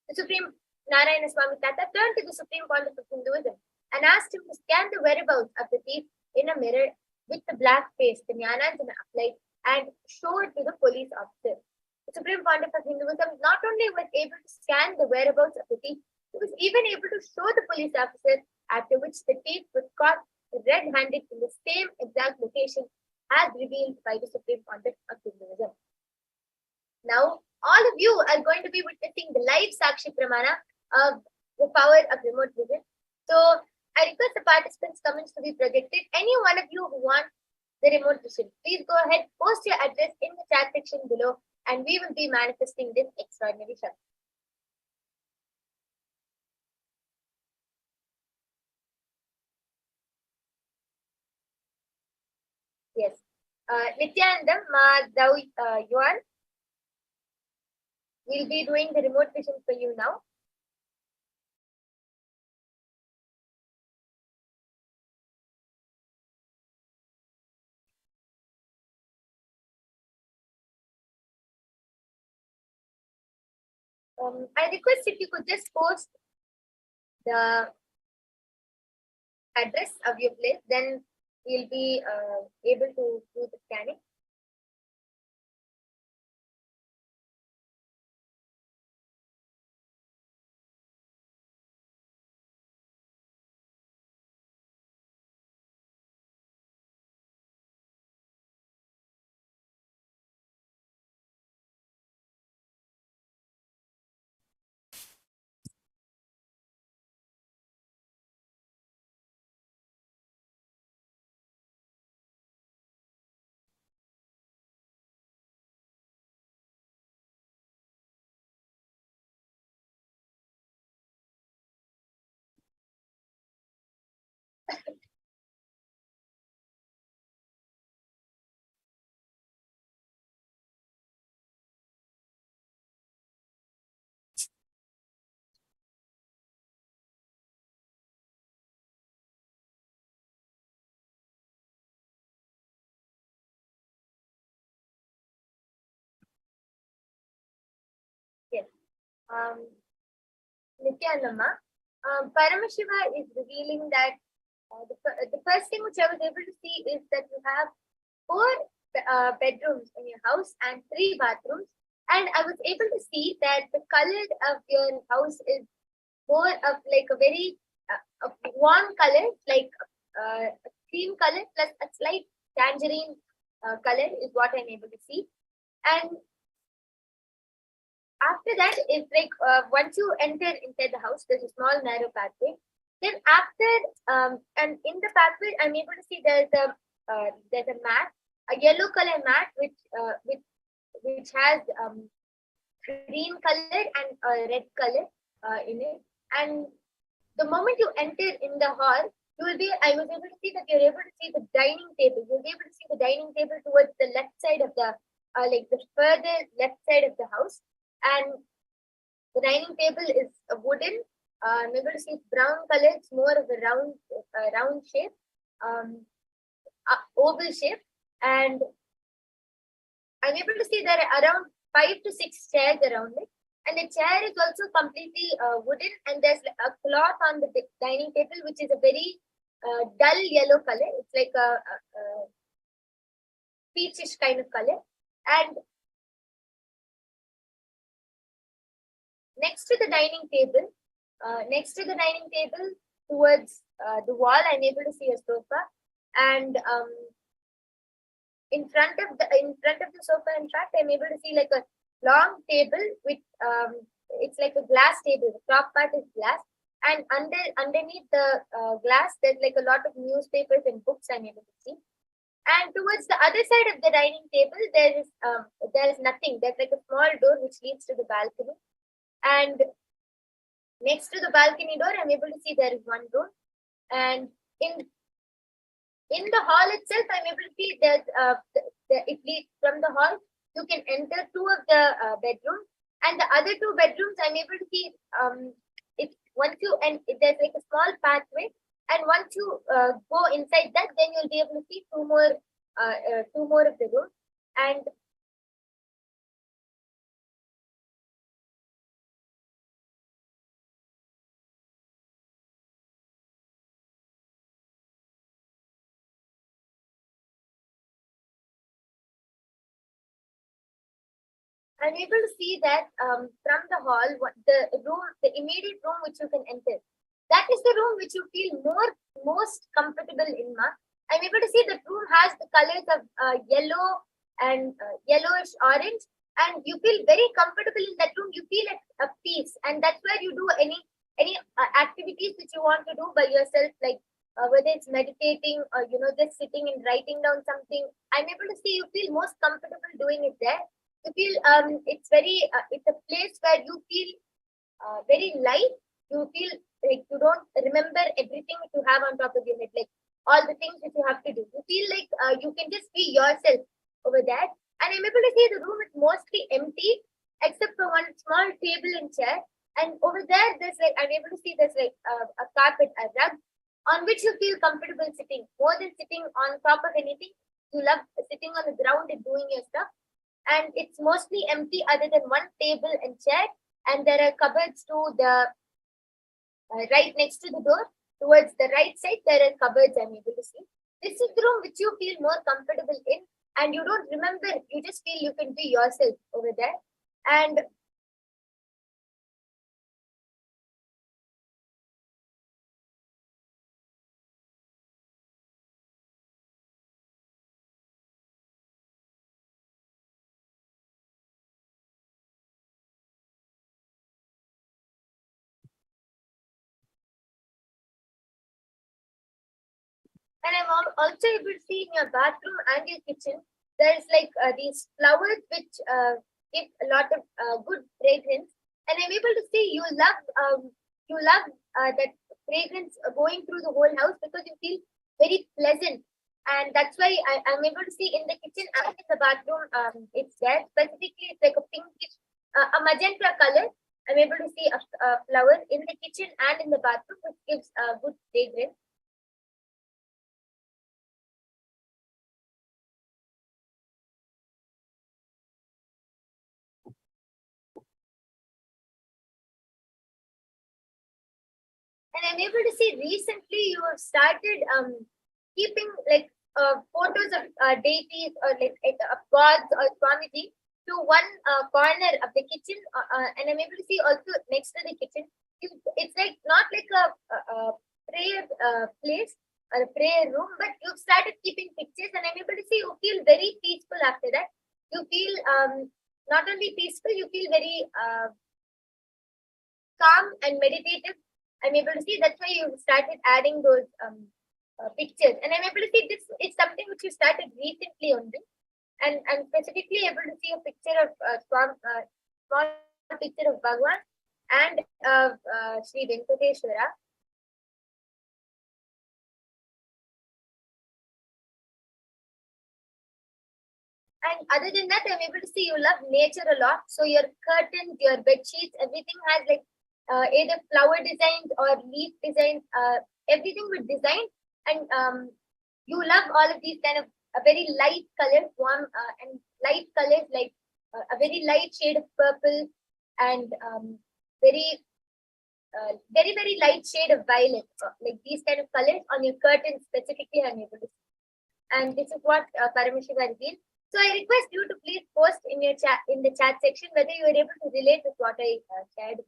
The Supreme Narayana Swami Tata turned to the Supreme Pontiff of Hinduism and asked him to scan the whereabouts of the thief in a mirror with the black face, the Jnananjana applied, and show it to the police officer. The Supreme Pontiff of Hinduism not only was able to scan the whereabouts of the thief, he was even able to show the police officer, after which the thief was caught red-handed in the same exact location as revealed by the Supreme Pontiff of Hinduism. Now, all of you are going to be witnessing the live Sakshi Pramana of the power of remote vision. So, I request the participants' comments to be projected. Any one of you who want the remote vision, please go ahead, post your address in the chat section below, and we will be manifesting this extraordinary Shakti. Yes. Nithyananda, Yuan will be doing the remote vision for you now. I request if you could just post the address of your place, then we'll be able to do the scanning. Yes. Nithyananda, Paramashiva is revealing that the first thing which I was able to see is that you have 4 bedrooms in your house and 3 bathrooms. And I was able to see that the color of your house is more of like a very a warm color, like a cream color plus a slight tangerine color is what I'm able to see. And after that, it's like once you enter inside the house, there's a small narrow pathway. Then after and in the pathway, I'm able to see there's a mat, a yellow color mat which has green color and a red color in it. And the moment you enter in the hall, I was able to see that you're able to see the dining table. You'll be able to see the dining table towards the left side of the like the further left side of the house. And the dining table is wooden. I'm able to see it's brown color. It's more of a round shape, oval shape. And I'm able to see there are around 5 to 6 chairs around it. And the chair is also completely wooden, and there's a cloth on the dining table, which is a very dull yellow color. It's like a peachish kind of color. And next to the dining table, towards the wall, I'm able to see a sofa, and in front of the sofa, in fact, I'm able to see like a long table with it's like a glass table. The top part is glass, and underneath the glass, there's like a lot of newspapers and books I'm able to see. And towards the other side of the dining table, there's nothing. There's like a small door which leads to the balcony, and next to the balcony door, I'm able to see there is one door, and in the hall itself, I'm able to see there's it leads from the hall. You can enter 2 of the bedrooms, and the other 2 bedrooms, I'm able to see there's like a small pathway, and once you go inside that, then you'll be able to see 2 more of the rooms. And I'm able to see that from the hall, the immediate room which you can enter, that is the room which you feel most comfortable in, ma. I'm able to see the room has the colors of yellow and yellowish orange, and you feel very comfortable in that room. You feel at peace, and that's where you do any activities which you want to do by yourself, like whether it's meditating or just sitting and writing down something. I'm able to see you feel most comfortable doing it there. You feel it's a place where you feel very light. You feel like you don't remember everything that you have on top of your head, like all the things that you have to do. You feel like you can just be yourself over there. And I'm able to see the room is mostly empty except for one small table and chair. And over there, I'm able to see there's like a carpet, a rug, on which you feel comfortable sitting. More than sitting on top of anything, you love sitting on the ground and doing your stuff. And it's mostly empty other than one table and chair, and there are cupboards to the right next to the door. Towards the right side, there are cupboards I'm able to see. This is the room which you feel more comfortable in, and you don't remember, you just feel you can be yourself over there. And I'm also able to see in your bathroom and your kitchen, there's like these flowers which give a lot of good fragrance. And I'm able to see you love that fragrance going through the whole house because you feel very pleasant. And that's why I'm able to see in the kitchen and in the bathroom, it's there. Specifically, it's like a pinkish, a magenta color. I'm able to see a flower in the kitchen and in the bathroom, which gives a good fragrance. And I'm able to see recently you have started keeping like photos of deities or like of gods or Swamiji to one corner of the kitchen. And I'm able to see also next to the kitchen. It's like not like a prayer place or a prayer room, but you've started keeping pictures, and I'm able to see you feel very peaceful after that. You feel not only peaceful, you feel very calm and meditative. I'm able to see that's why you started adding those pictures, and I'm able to see this is something which you started recently only, and I'm specifically able to see a picture of small picture of Bhagwan and of Sri Venkateshwara. And other than that, I'm able to see you love nature a lot. So your curtains, your bed sheets, everything has like either flower designs or leaf designs, everything with design. And you love all of these kind of a very light color, warm and light colors like a very light shade of purple and very light shade of violet, like these kind of colors on your curtains specifically are able to see. And this is what Paramashiva revealed. So I request you to please post in your chat, in the chat section, whether you are able to relate with what I shared.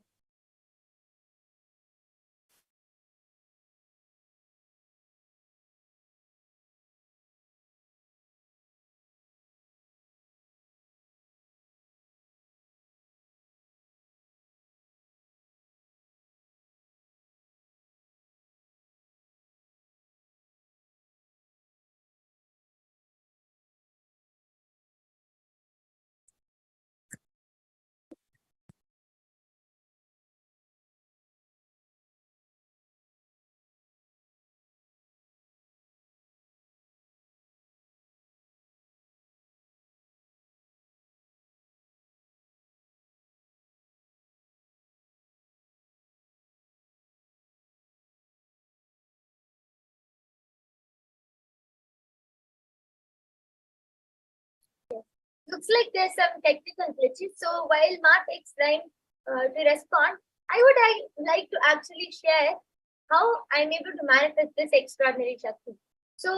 Looks like there's some technical glitches. So while Mark is trying to respond, I would like to actually share how I'm able to manifest this extraordinary Shakti. So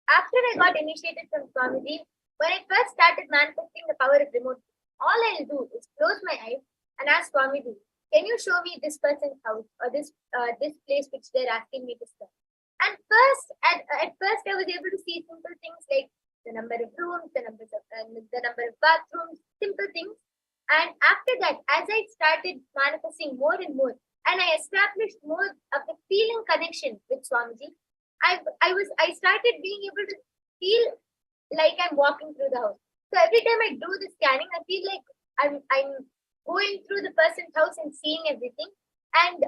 after I got initiated from Swamiji, when I first started manifesting the power of remote, all I'll do is close my eyes and ask Swamiji, can you show me this person's house or this place which they're asking me to start? And at first I was able to see simple things like the number of rooms, the number of bathrooms, simple things. And after that, as I started manifesting more and more, and I established more of the feeling connection with Swamiji, I started being able to feel like I'm walking through the house. So every time I do the scanning, I feel like I'm going through the person's house and seeing everything. And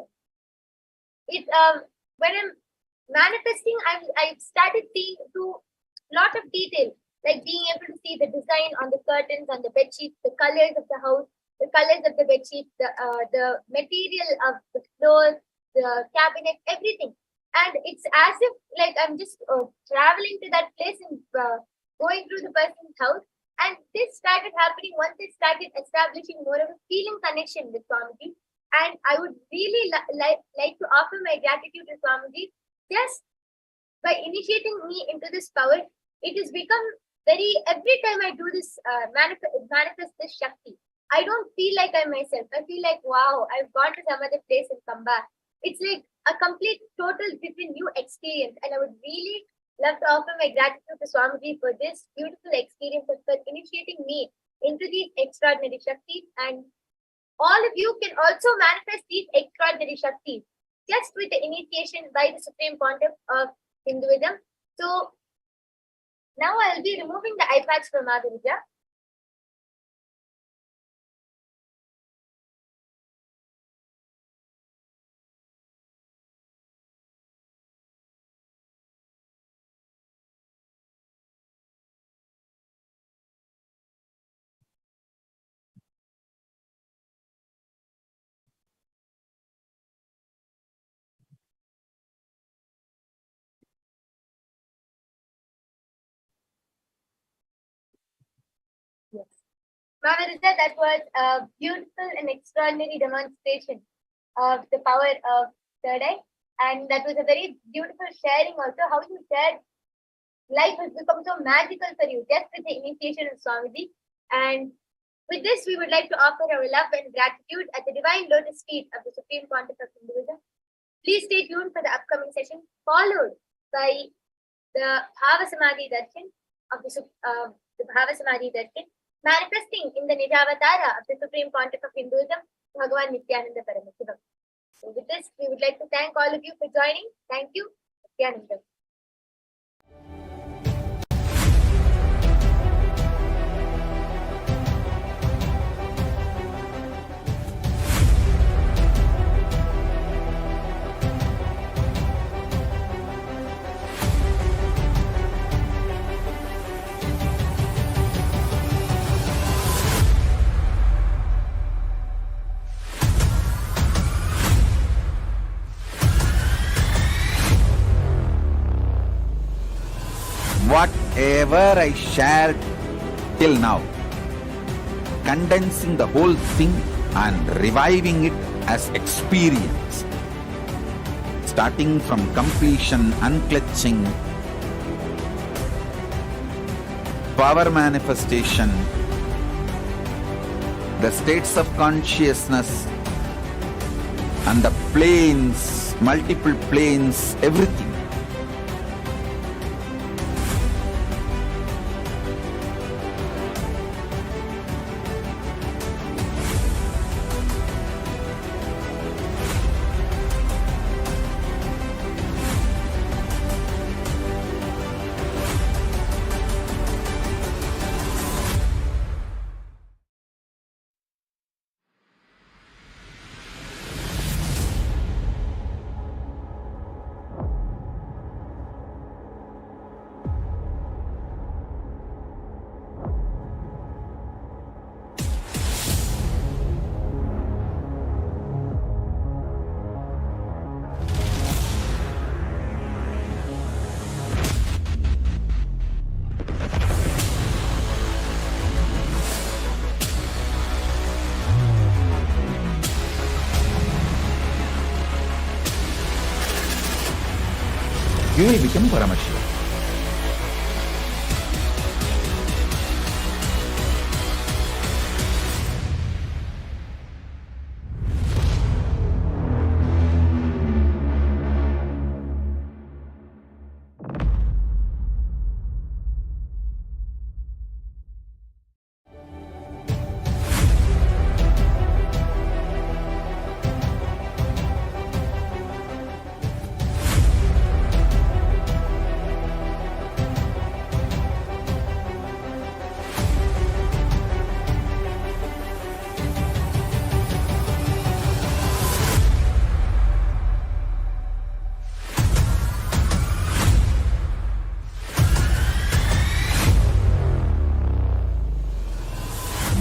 it when I'm manifesting, I've started seeing through lot of detail, like being able to see the design on the curtains, on the bed sheets, the colors of the house, the colors of the bed sheets, the material of the floors, the cabinet, everything. And it's as if like I'm just traveling to that place and going through the person's house. And this started happening once I started establishing more of a feeling connection with Swamiji. And I would really like to offer my gratitude to Swamiji just by initiating me into this power. It has become every time I do this, manifest this Shakti, I don't feel like I'm myself. I feel like, wow, I've gone to some other place and come back. It's like a complete, total different new experience. And I would really love to offer my gratitude to Swamiji for this beautiful experience and for initiating me into these extraordinary Shaktis. And all of you can also manifest these extraordinary Shaktis just with the initiation by the Supreme Pontiff of Hinduism. So now I'll be removing the iPads from Madhurija. Yes. Madhurija, that was a beautiful and extraordinary demonstration of the power of third eye. And that was a very beautiful sharing also, how you shared life has become so magical for you just with the initiation of Swamiji. And with this, we would like to offer our love and gratitude at the divine lotus feet of the Supreme Pontiff of Hinduism. Please stay tuned for the upcoming session, followed by the Bhava Samadhi Darshan of the Bhava Samadhi Darshan, manifesting in the Nijavatara of the Supreme Pontiff of Hinduism, Bhagavan Nithyananda Paramashivam. So with this, we would like to thank all of you for joining. Thank you. Nithyananda. whatever I shared till now, condensing the whole thing and reviving it as experience, starting from completion, unclutching, power manifestation, the states of consciousness and the planes, multiple planes, everything. You will become Paramashivoham.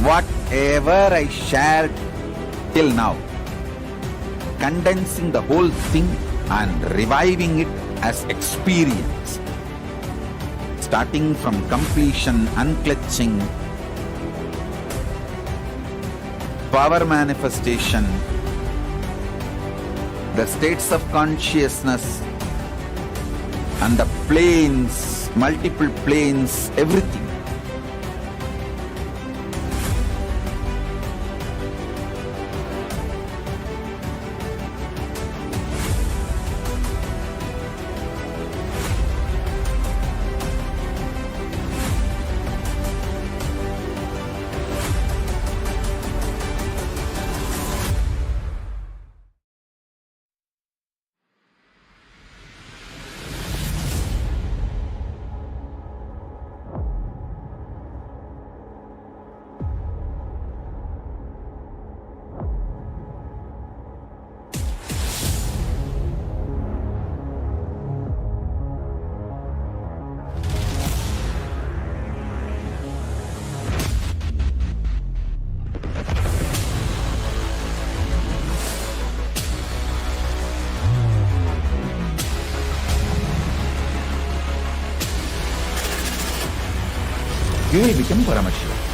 Whatever I shared till now, condensing the whole thing and reviving it as experience, starting from completion, unclutching, power manifestation, the states of consciousness and the planes, multiple planes, everything. You will become Paramashivoham.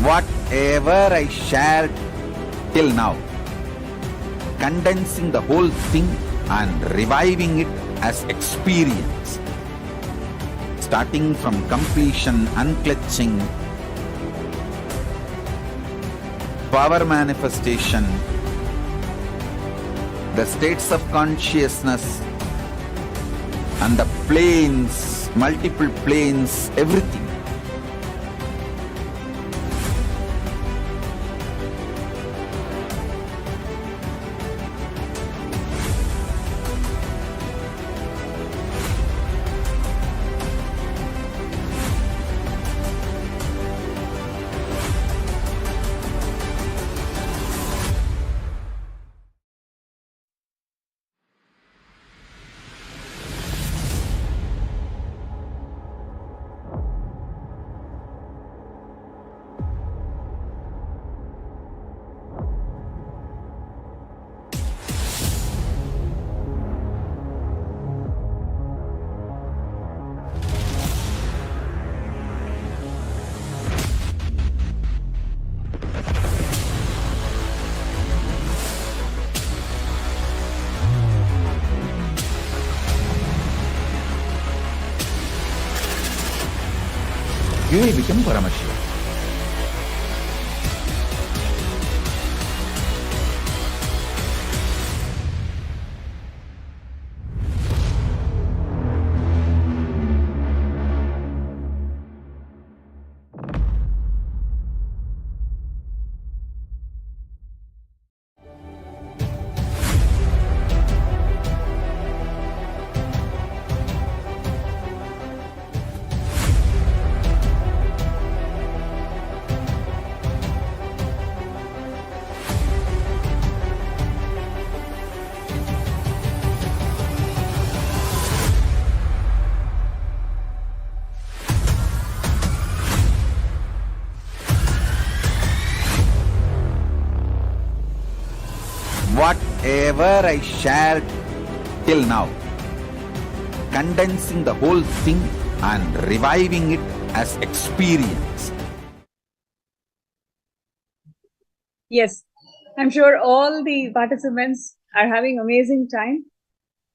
Whatever I shared till now, condensing the whole thing and reviving it as experience, starting from completion, unclutching, power manifestation, the states of consciousness and the planes, multiple planes, everything. You will become Paramashiva. Whatever I shared till now, condensing the whole thing and reviving it as experience. Yes, I'm sure all the participants are having amazing time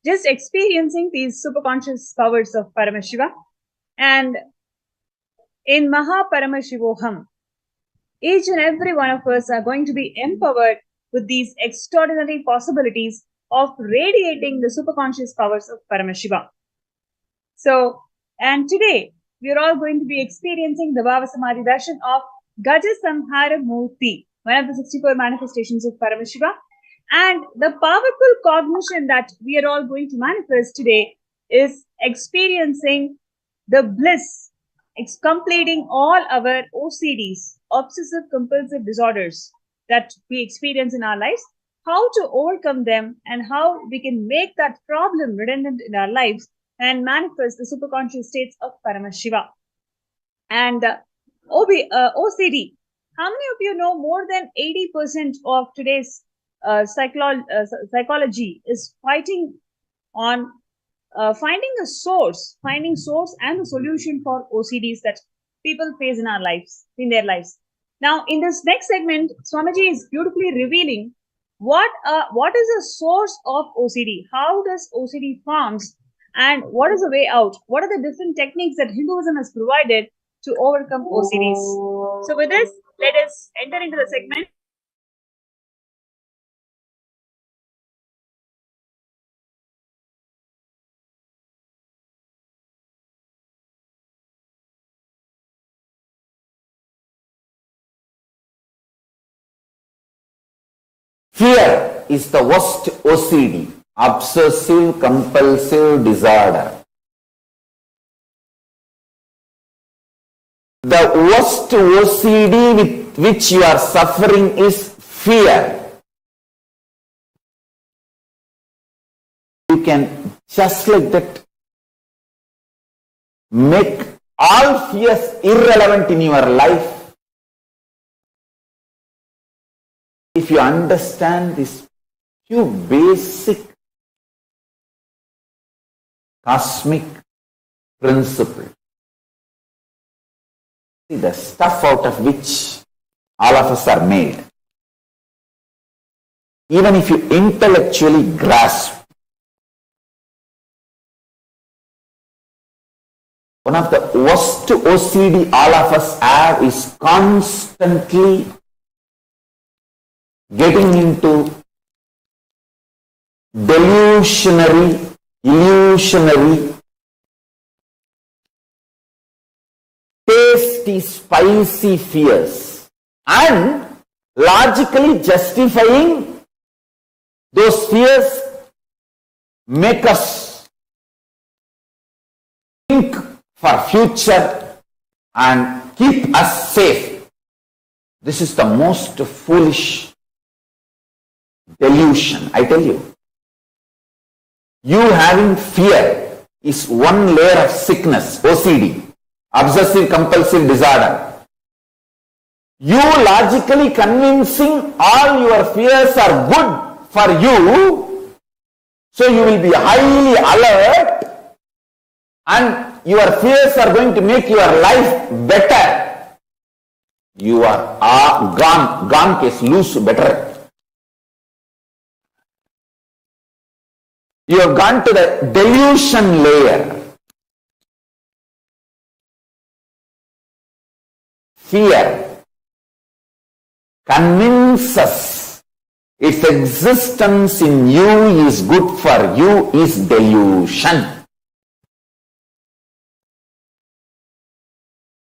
just experiencing these superconscious powers of Paramashiva. And in Maha Paramashivoham, each and every one of us are going to be empowered with these extraordinary possibilities of radiating the superconscious powers of Paramashiva. So, and today we are all going to be experiencing the Bhava Samadhi Darshan of Gajasamhara Murthy, one of the 64 manifestations of Paramashiva. And the powerful cognition that we are all going to manifest today is experiencing the bliss, it's completing all our OCDs, obsessive compulsive disorders that we experience in our lives, how to overcome them and how we can make that problem redundant in our lives and manifest the superconscious states of Paramashiva. And OCD, how many of you know more than 80% of today's psychology is fighting on finding source and the solution for OCDs that people face in our lives, in their lives. Now, in this next segment, Swamiji is beautifully revealing what is the source of OCD, how does OCD forms, and what is the way out? What are the different techniques that Hinduism has provided to overcome OCDs? So with this, let us enter into the segment. Fear is the worst OCD, obsessive compulsive disorder. The worst OCD with which you are suffering is fear. You can just like that make all fears irrelevant in your life if you understand this few basic cosmic principle. See, the stuff out of which all of us are made. Even if you intellectually grasp, one of the worst OCD all of us have is constantly getting into delusionary, illusionary very spicy fears and logically justifying those fears make us think for future and keep us safe. This is the most foolish delusion, I tell you. You having fear is one layer of sickness, OCD, obsessive compulsive disorder. You logically convincing all your fears are good for you, so you will be highly alert and your fears are going to make your life better. You are gone case, loose better. You have gone to the delusion layer. Fear convinces its existence in you is good for you is delusion.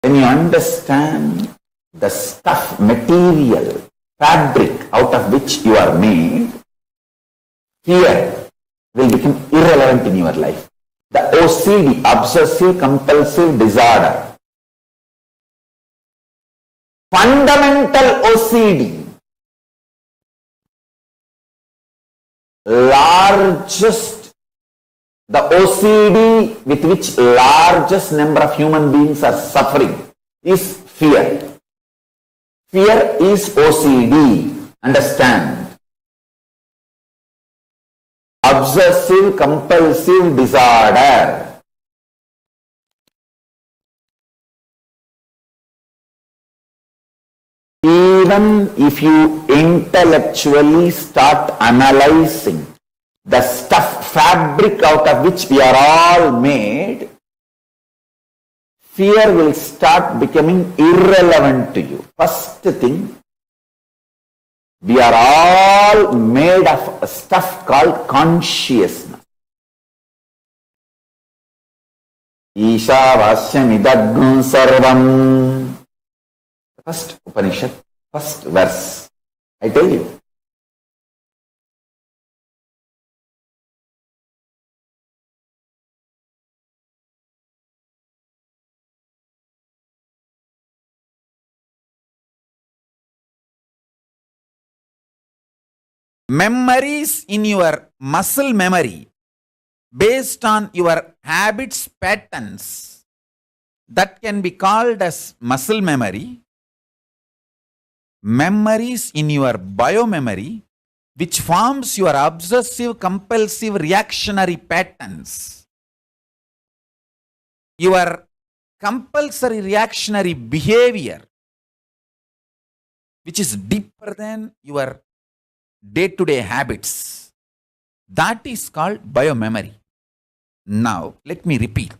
When you understand the stuff, material, fabric out of which you are made, fear will become irrelevant in your life. The OCD, obsessive compulsive disorder, fundamental OCD, the OCD with which largest number of human beings are suffering is fear. Fear is OCD. Understand? Obsessive compulsive disorder. Even if you intellectually start analyzing the stuff, fabric out of which we are all made, fear will start becoming irrelevant to you. First thing, we are all made of a stuff called consciousness. Ishavasya idagum sarvam. First Upanishad, first verse. I tell you. Memories in your muscle memory based on your habits patterns that can be called as muscle memory. Memories in your biomemory which forms your obsessive compulsive reactionary patterns. Your compulsory reactionary behavior which is deeper than your day-to-day habits. That is called biomemory. Now, let me repeat.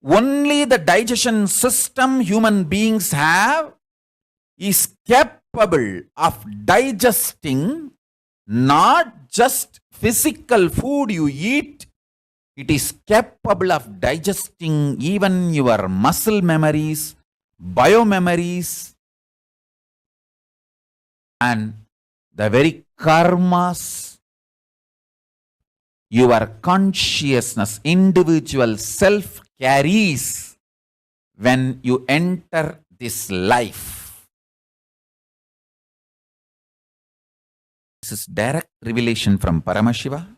Only the digestion system human beings have is capable of digesting not just physical food you eat, it is capable of digesting even your muscle memories, biomemories, and the very karmas your consciousness, individual self carries when you enter this life. This is direct revelation from Paramashiva.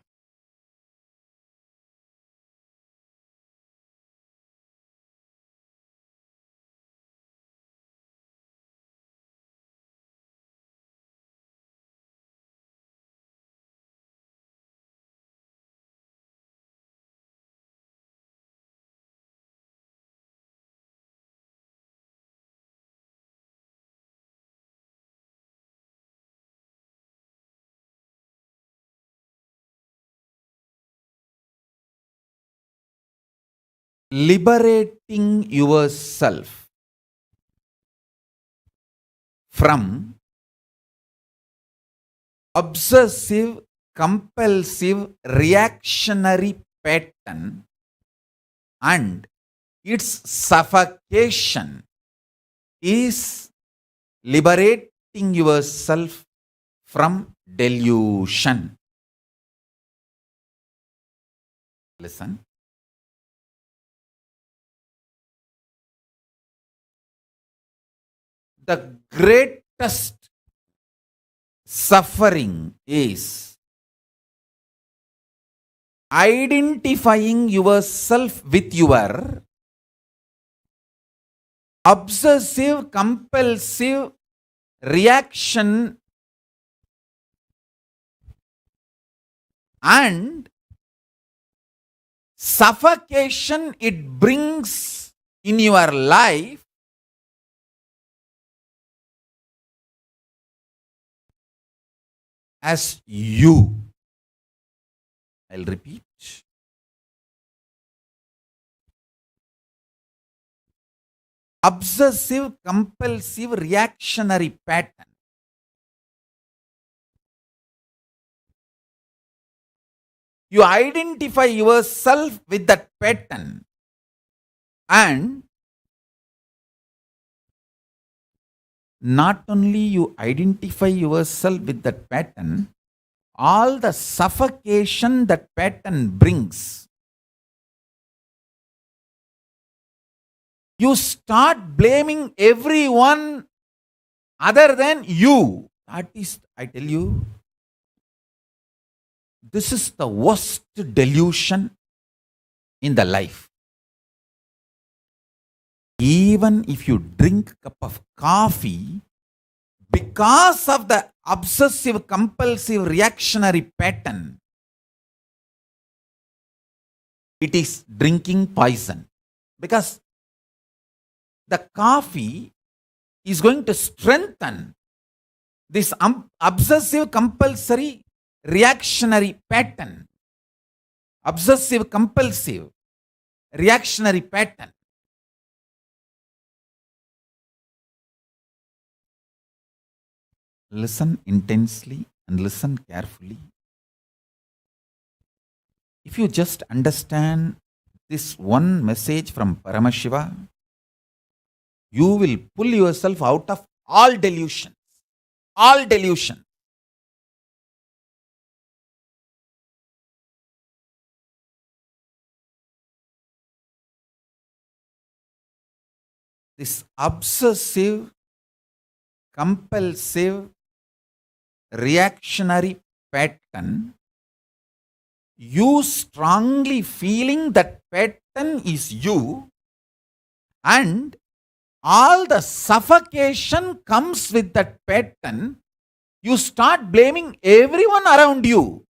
Liberating yourself from obsessive compulsive reactionary pattern and its suffocation is liberating yourself from delusion. Listen. The greatest suffering is identifying yourself with your obsessive compulsive reaction and suffocation it brings in your life as you. I'll repeat. Obsessive compulsive reactionary pattern. You identify yourself with that pattern and not only you identify yourself with that pattern, all the suffocation that pattern brings, you start blaming everyone other than you. That is, I tell you, this is the worst delusion in the life. Even if you drink a cup of coffee, because of the obsessive compulsive reactionary pattern, it is drinking poison. Because the coffee is going to strengthen this obsessive compulsory reactionary pattern. Obsessive compulsive reactionary pattern. Listen intensely and listen carefully. If you just understand this one message from Paramashiva, you will pull yourself out of all delusions. All delusion. This obsessive, compulsive, reactionary pattern, you strongly feeling that pattern is you, and all the suffocation comes with that pattern, you start blaming everyone around you,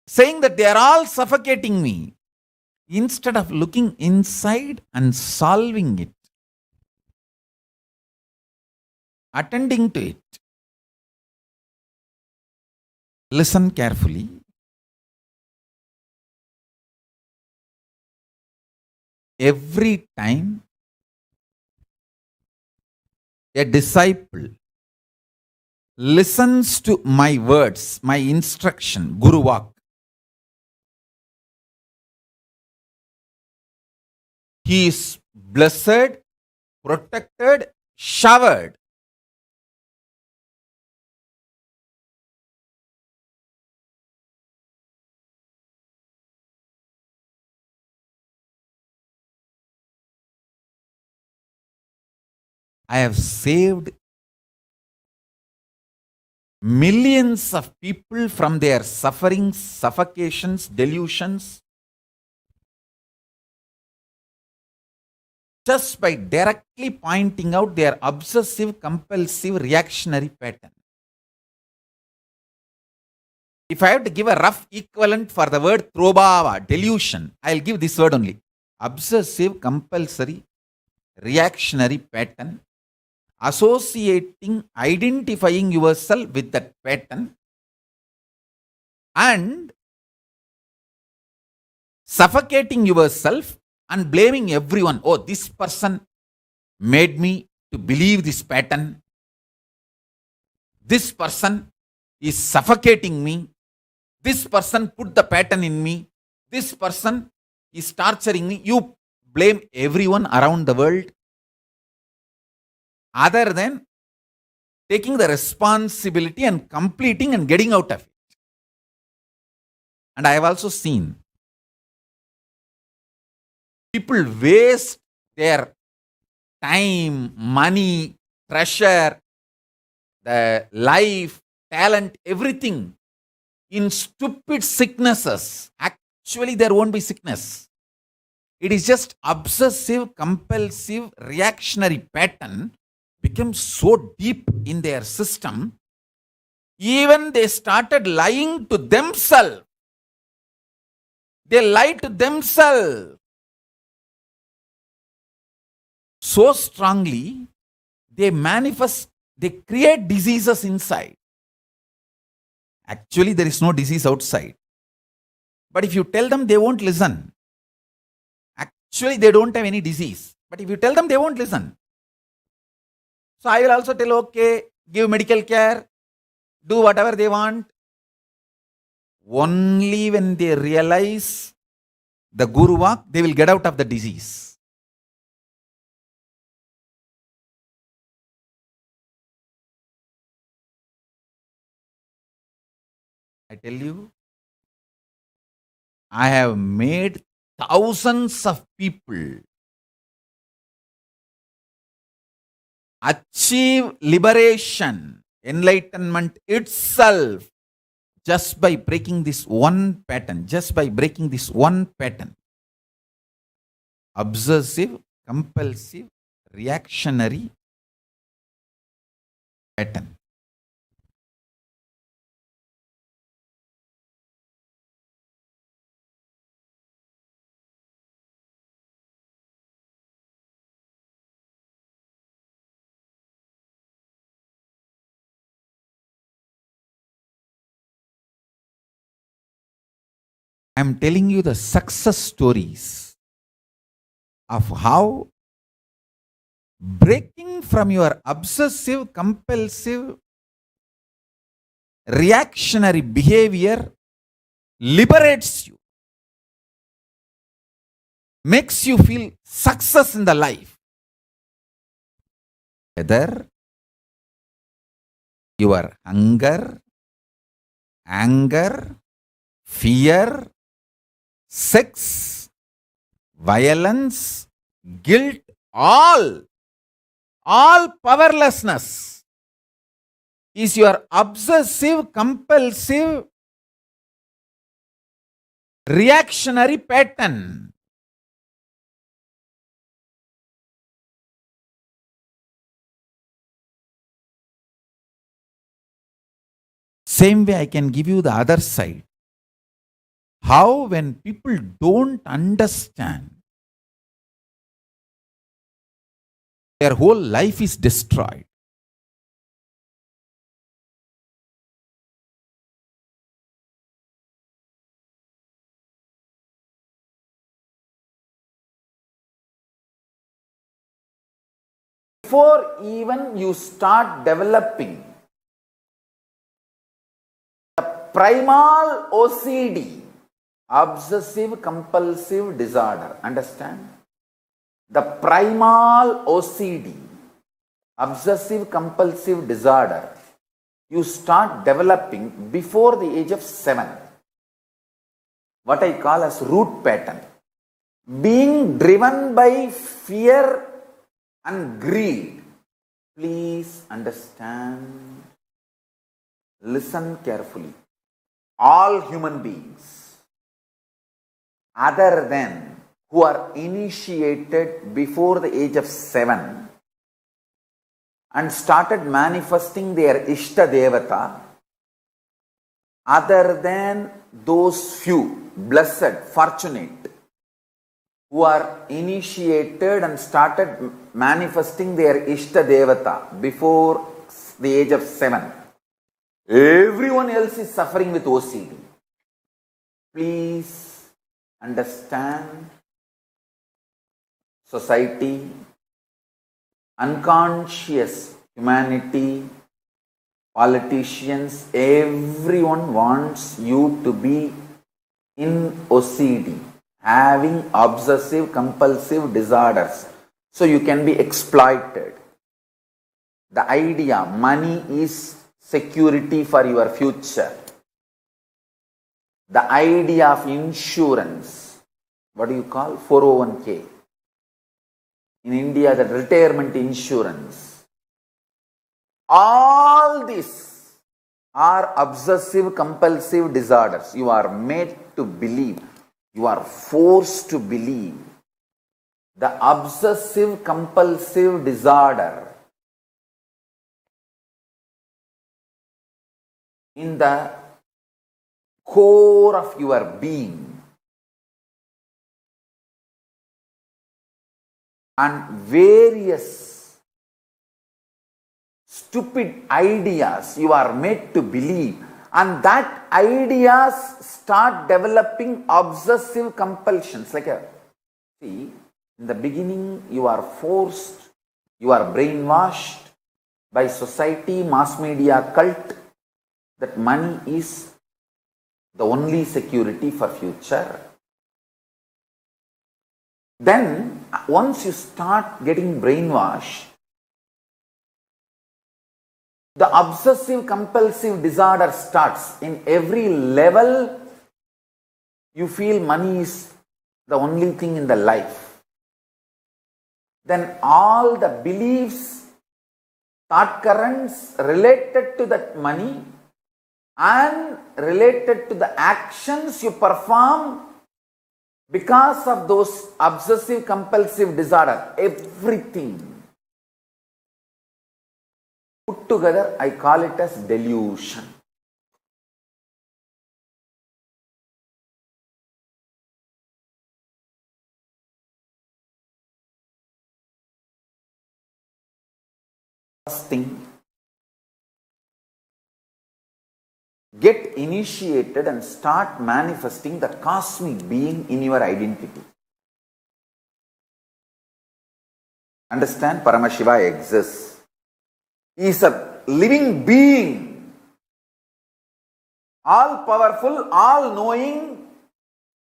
saying that they are all suffocating me, instead of looking inside and solving it, attending to it. Listen carefully. Every time a disciple listens to my words, my instruction, Guru Vak, he is blessed, protected, showered. I have saved millions of people from their sufferings, suffocations, delusions, just by directly pointing out their obsessive, compulsive, reactionary pattern. If I have to give a rough equivalent for the word Trobhava, delusion, I will give this word only. Obsessive, compulsory, reactionary pattern, associating, identifying yourself with that pattern, and suffocating yourself and blaming everyone. Oh, this person made me to believe this pattern. This person is suffocating me. This person put the pattern in me. This person is torturing me, you blame everyone around the world other than taking the responsibility and completing and getting out of it. And I have also seen people waste their time, money, treasure, the life, talent, everything in stupid sicknesses. Actually, there won't be sickness. It is just obsessive, compulsive, reactionary pattern becomes so deep in their system. Even they started lying to themselves. They lie to themselves so strongly, they manifest, they create diseases inside. Actually, there is no disease outside. But if you tell them, they won't listen. Actually, they don't have any disease. But if you tell them, they won't listen. So I will also tell, okay, give medical care, do whatever they want. Only when they realize the Guru Vak, they will get out of the disease. I tell you, I have made thousands of people achieve liberation, enlightenment itself, just by breaking this one pattern, obsessive, compulsive, reactionary pattern. I am telling you the success stories of how breaking from your obsessive, compulsive, reactionary behavior liberates you, makes you feel success in the life. Whether your hunger, anger, fear, sex, violence, guilt, all powerlessness is your obsessive, compulsive, reactionary pattern. Same way I can give you the other side. How when people don't understand, their whole life is destroyed. Before even you start developing the primal OCD, obsessive compulsive disorder, understand? The primal OCD, obsessive compulsive disorder, you start developing before the age of 7. What I call as root pattern. Being driven by fear and greed. Please understand, listen carefully. All human beings, other than who are initiated before the age of 7 and started manifesting their Ishta Devata, other than those few, blessed, fortunate, who are initiated and started manifesting their Ishta Devata before the age of 7, everyone else is suffering with OCD. Please understand, society, unconscious humanity, politicians, everyone wants you to be in OCD, having obsessive compulsive disorders. So you can be exploited. The idea money is security for your future. The idea of insurance, what do you call? 401k. In India, the retirement insurance. All these are obsessive compulsive disorders. You are made to believe. You are forced to believe. The obsessive compulsive disorder in the core of your being, and various stupid ideas you are made to believe, and that ideas start developing obsessive compulsions. See, in the beginning you are forced, you are brainwashed by society, mass media, cult, that money is the only security for future. Then, once you start getting brainwashed, the obsessive compulsive disorder starts. In every level, you feel money is the only thing in the life. Then all the beliefs, thought currents related to that money and related to the actions you perform because of those obsessive compulsive disorder, everything put together, I call it as delusion. First thing, get initiated and start manifesting the cosmic being in your identity. Understand, Paramashiva exists. He is a living being, all powerful, all knowing,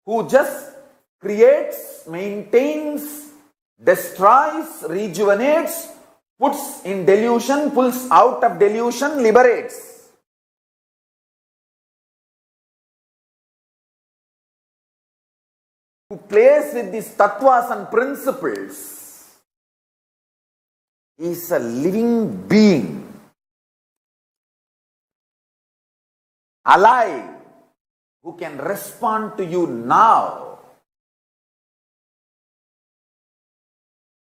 who just creates, maintains, destroys, rejuvenates, puts in delusion, pulls out of delusion, liberates. Who plays with these tattvas and principles, is a living being, alive, who can respond to you now.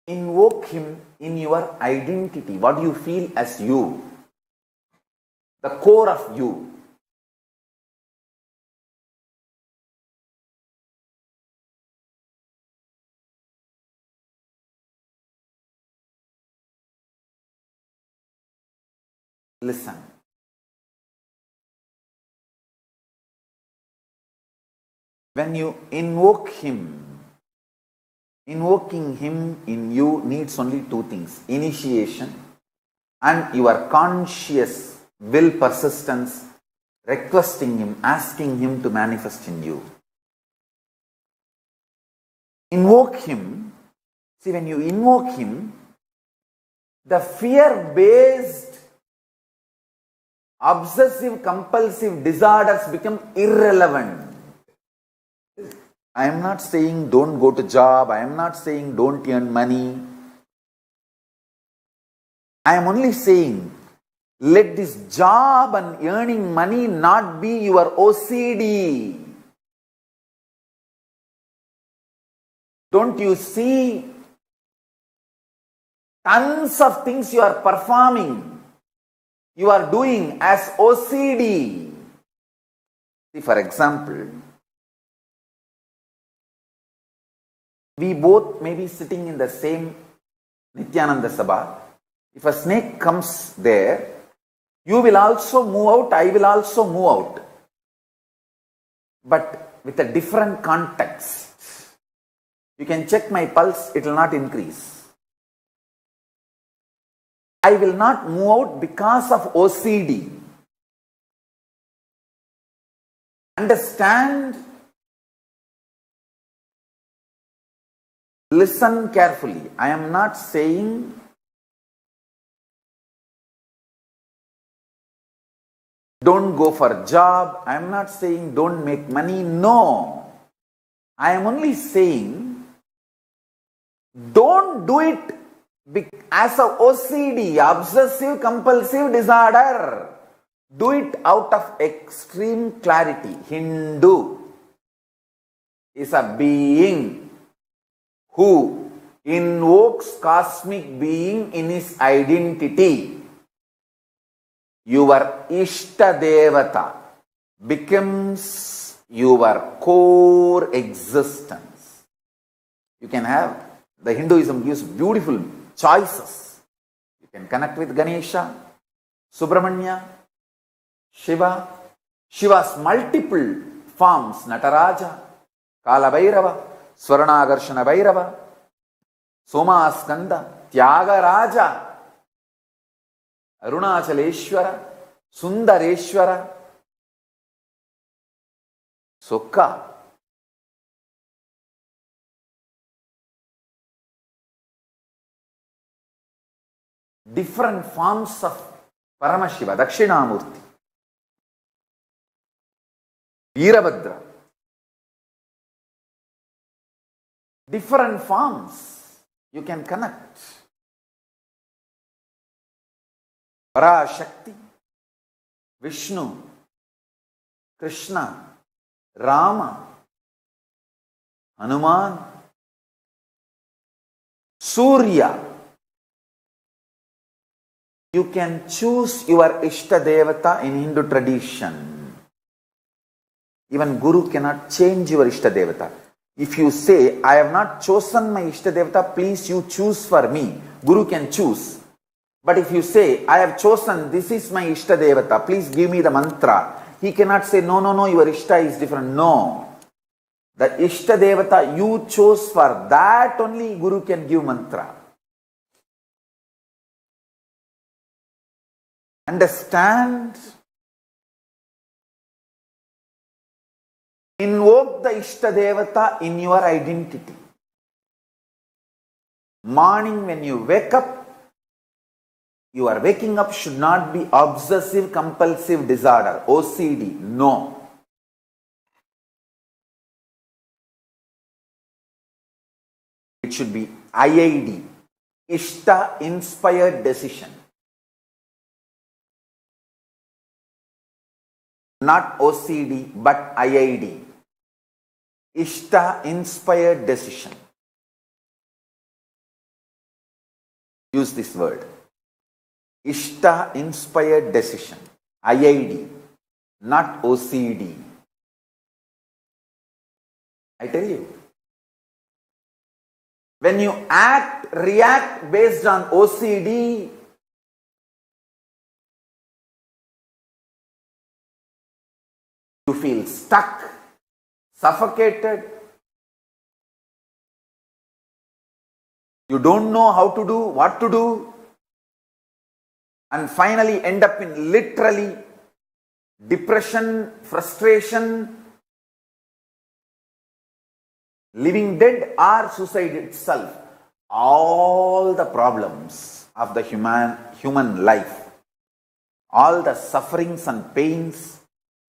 Invoke him in your identity. What do you feel as you? The core of you. Listen. When you invoke him, invoking him in you needs only two things: initiation and your conscious will persistence, requesting him, asking him to manifest in you. Invoke him. See, when you invoke him, the fear-based obsessive compulsive disorders become irrelevant. I am not saying don't go to job. I am not saying don't earn money. I am only saying let this job and earning money not be your OCD. Don't you see tons of things you are performing, you are doing as OCD? See, for example, we both may be sitting in the same Nithyananda Sabha. If a snake comes there, you will also move out, I will also move out. But with a different context. You can check my pulse, it will not increase. I will not move out because of OCD. Understand Listen carefully. I am not saying don't go for a job. I am not saying don't make money. No. I am only saying don't do it as a OCD, obsessive compulsive disorder. Do it out of extreme clarity. Hindu is a being who invokes cosmic being in his identity. Your Ishta Devata becomes your core existence. You can have, the Hinduism gives beautiful choices. You can connect with Ganesha, Subramanya, Shiva, Shiva's multiple forms, Nataraja, Kala Bhairava, Swaranagarshana Bhairava, Somaskanda, Tyagaraja, Arunachaleshwara, Sundareshwara, Sokka. Different forms of Paramashiva, Dakshinamurti, Veerabhadra. Different forms you can connect. Parashakti, Vishnu, Krishna, Rama, Hanuman, Surya. You can choose your Ishta Devata in Hindu tradition. Even Guru cannot change your Ishta Devata. If you say, I have not chosen my Ishta Devata, please you choose for me. Guru can choose. But if you say, I have chosen, this is my Ishta Devata, please give me the mantra. He cannot say, no, your Ishta is different. No. The Ishta Devata you chose, for that only Guru can give mantra. Understand? Invoke the Ishta Devata in your identity. Morning when you wake up, your waking up should not be obsessive compulsive disorder, OCD. No. It should be IID, Ishta inspired decision. Not OCD, but IID. Ishta inspired decision. Use this word. Ishta inspired decision. IID, not OCD. I tell you. When you react based on OCD, you feel stuck, suffocated. You don't know how to do, what to do, and finally end up in literally depression, frustration, living dead, or suicide itself. All the problems of the human life, all the sufferings and pains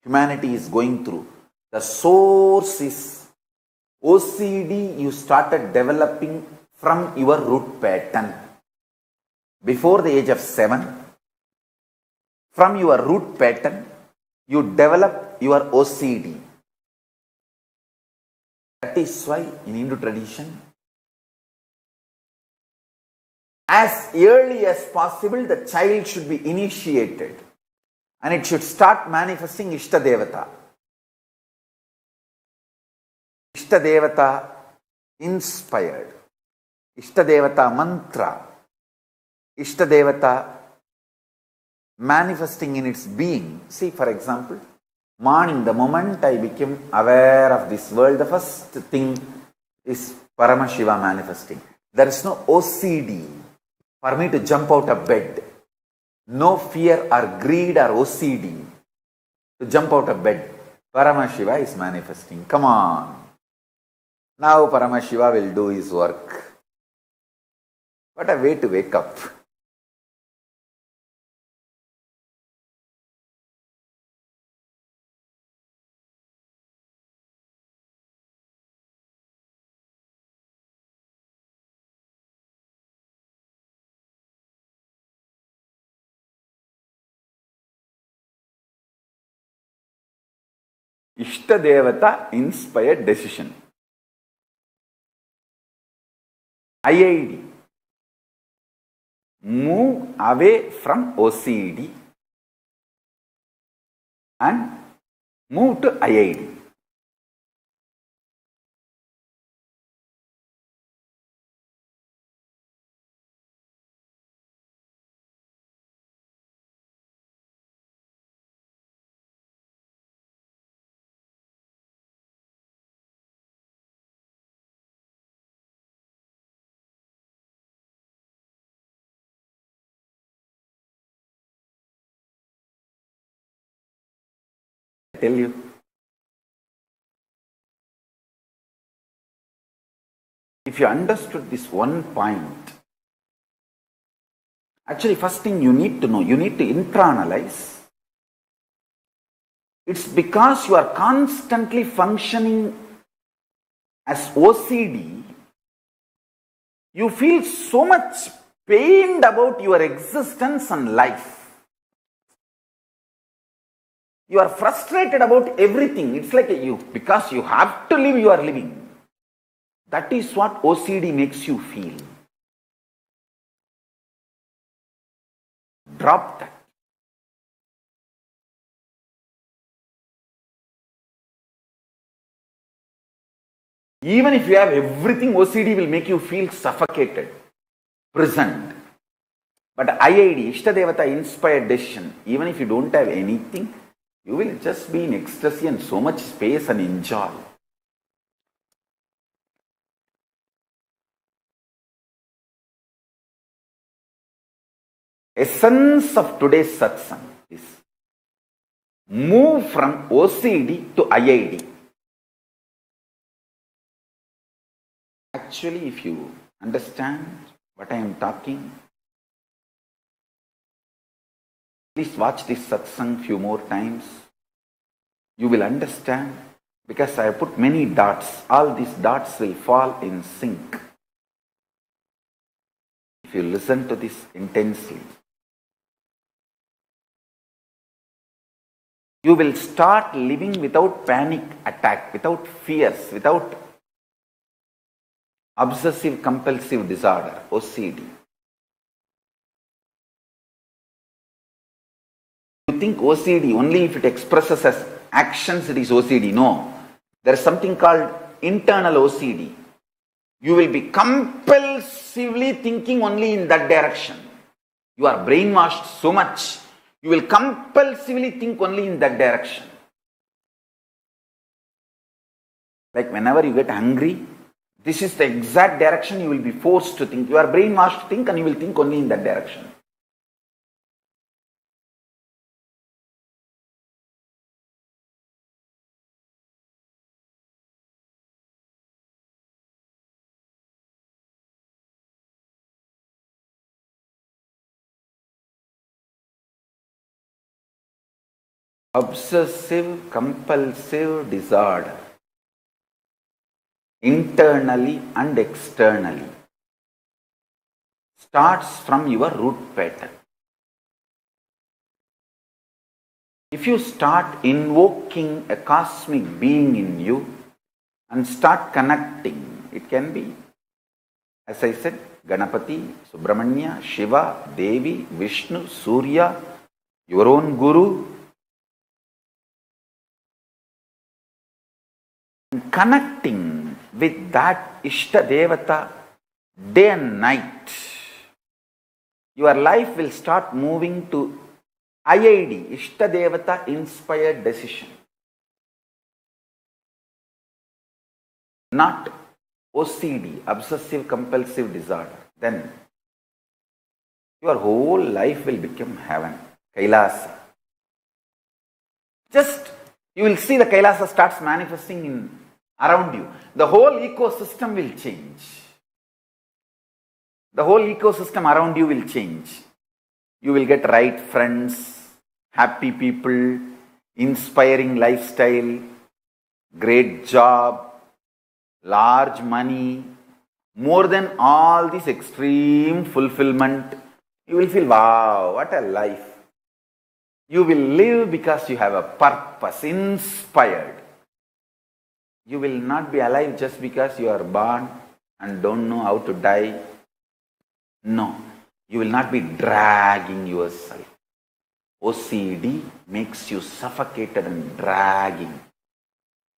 humanity is going through, the source is OCD you started developing from your root pattern. Before the age of 7, from your root pattern, you develop your OCD. That is why in Hindu tradition, as early as possible, the child should be initiated and it should start manifesting Ishta Devata. Ishta Devata inspired, Ishta Devata mantra, Ishta Devata manifesting in its being. See, for example, morning, the moment I became aware of this world, the first thing is Paramashiva manifesting. There is no OCD for me to jump out of bed. No fear or greed or OCD to jump out of bed. Paramashiva is manifesting. Come on. Now Paramashiva will do his work. What a way to wake up. Ishtadevata inspired decision. IID. Move away from OCD and move to IID. Tell you. If you understood this one point, actually first thing you need to know, you need to internalize. It's because you are constantly functioning as OCD, you feel so much pained about your existence and life. You are frustrated about everything. It's like because you have to live, you are living. That is what OCD makes you feel. Drop that. Even if you have everything, OCD will make you feel suffocated, prisoned. But IID, Ishtadevata inspired decision, even if you don't have anything, you will just be in ecstasy and so much space and enjoy. Essence of today's satsang is move from OCD to IID. Actually, if you understand what I am talking, please watch this satsang few more times. You will understand, because I have put many dots. All these dots will fall in sync if you listen to this intensely. You will start living without panic attack, without fears, without obsessive compulsive disorder, OCD. You think OCD only if it expresses as actions it is OCD. No. There is something called internal OCD. You will be compulsively thinking only in that direction. You are brainwashed so much. You will compulsively think only in that direction. Like whenever you get hungry, this is the exact direction you will be forced to think. You are brainwashed to think and you will think only in that direction. Obsessive compulsive disorder, internally and externally, starts from your root pattern. If you start invoking a cosmic being in you and start connecting, it can be, as I said, Ganapati, Subramanya, Shiva, Devi, Vishnu, Surya, your own Guru. Connecting with that Ishtadevata day and night, your life will start moving to IID, Ishtadevata inspired decision. Not OCD, obsessive compulsive disorder. Then your whole life will become heaven, Kailasa. Just you will see the Kailasa starts manifesting in around you. The whole ecosystem will change. The whole ecosystem around you will change. You will get right friends, happy people, inspiring lifestyle, great job, large money, more than all this extreme fulfillment. You will feel, wow, what a life. You will live because you have a purpose, inspired. You will not be alive just because you are born and don't know how to die. No, you will not be dragging yourself. OCD makes you suffocated and dragging.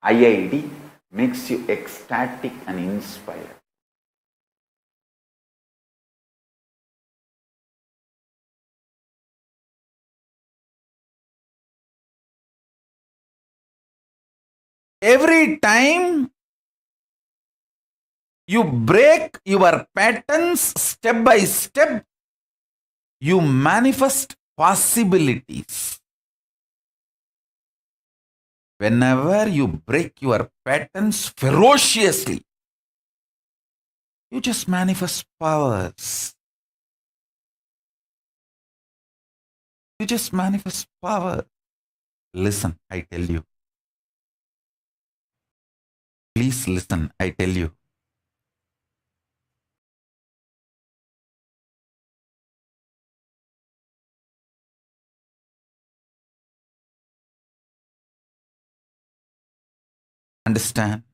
IID makes you ecstatic and inspired. Every time you break your patterns step by step, you manifest possibilities. Whenever you break your patterns ferociously, you just manifest powers. You just manifest power. Listen, I tell you. Please listen, I tell you. Understand?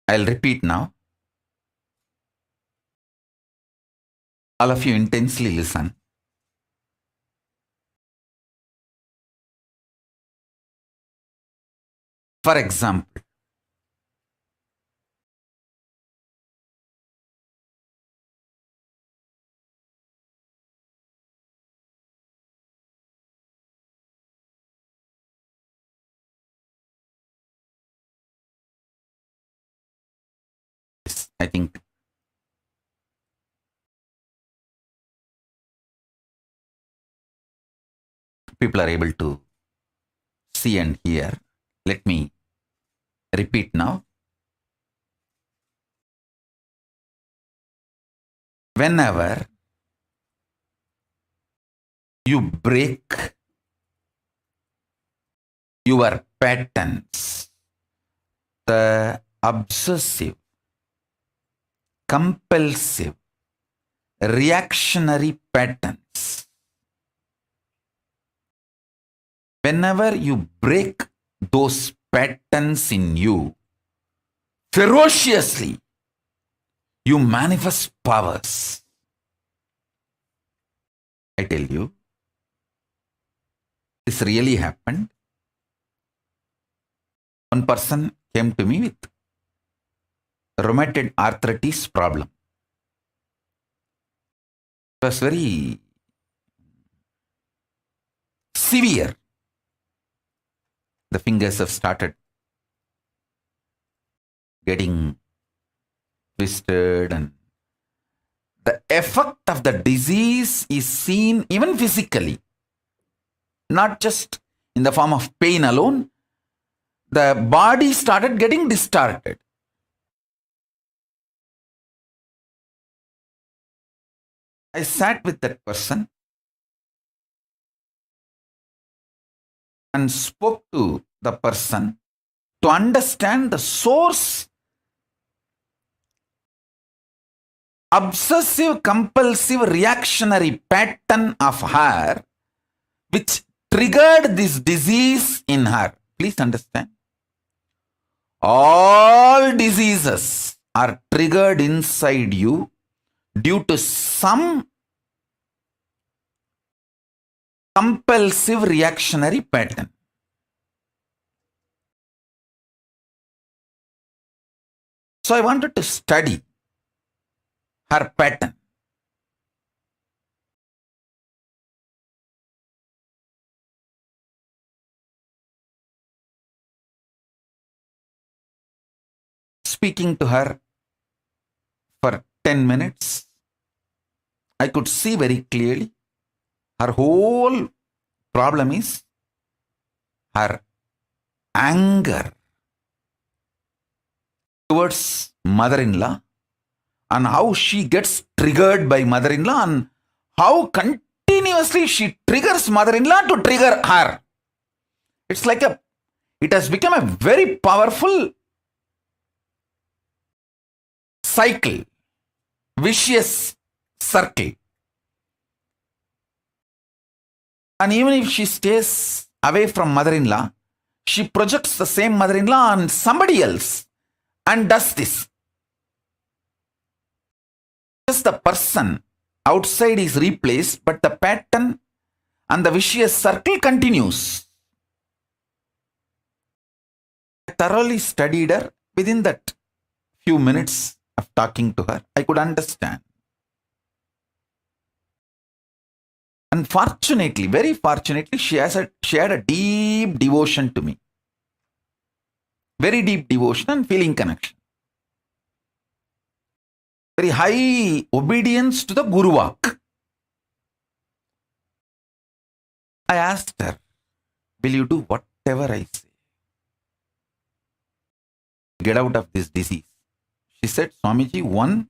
I'll repeat now. All of you intensely listen. For example, I think people are able to see and hear. Let me repeat now. Whenever you break your patterns, the obsessive, compulsive, reactionary patterns, whenever you break those patterns in you ferociously, you manifest powers. I tell you, this really happened. One person came to me with rheumatoid arthritis problem. It was very severe. The fingers have started getting twisted, and the effect of the disease is seen even physically, not just in the form of pain alone. The body started getting distorted. I sat with that person and spoke to the person to understand the source. Obsessive compulsive reactionary pattern of her which triggered this disease in her. Please understand. All diseases are triggered inside you due to some compulsive reactionary pattern. So I wanted to study her pattern. speaking to her for 10 minutes, I could see very clearly her whole problem is her anger towards mother-in-law, and how she gets triggered by mother-in-law, and how continuously she triggers mother-in-law to trigger her. It's like it has become a very powerful cycle, vicious circle. And even if she stays away from mother-in-law, she projects the same mother-in-law on somebody else and does this. Just the person outside is replaced, but the pattern and the vicious circle continues. I thoroughly studied her. Within that few minutes of talking to her, I could understand. Unfortunately, very fortunately, she had a deep devotion to me. Very deep devotion and feeling connection. Very high obedience to the Guru Vak. I asked her, will you do whatever I say? Get out of this disease. She said, Swamiji, one,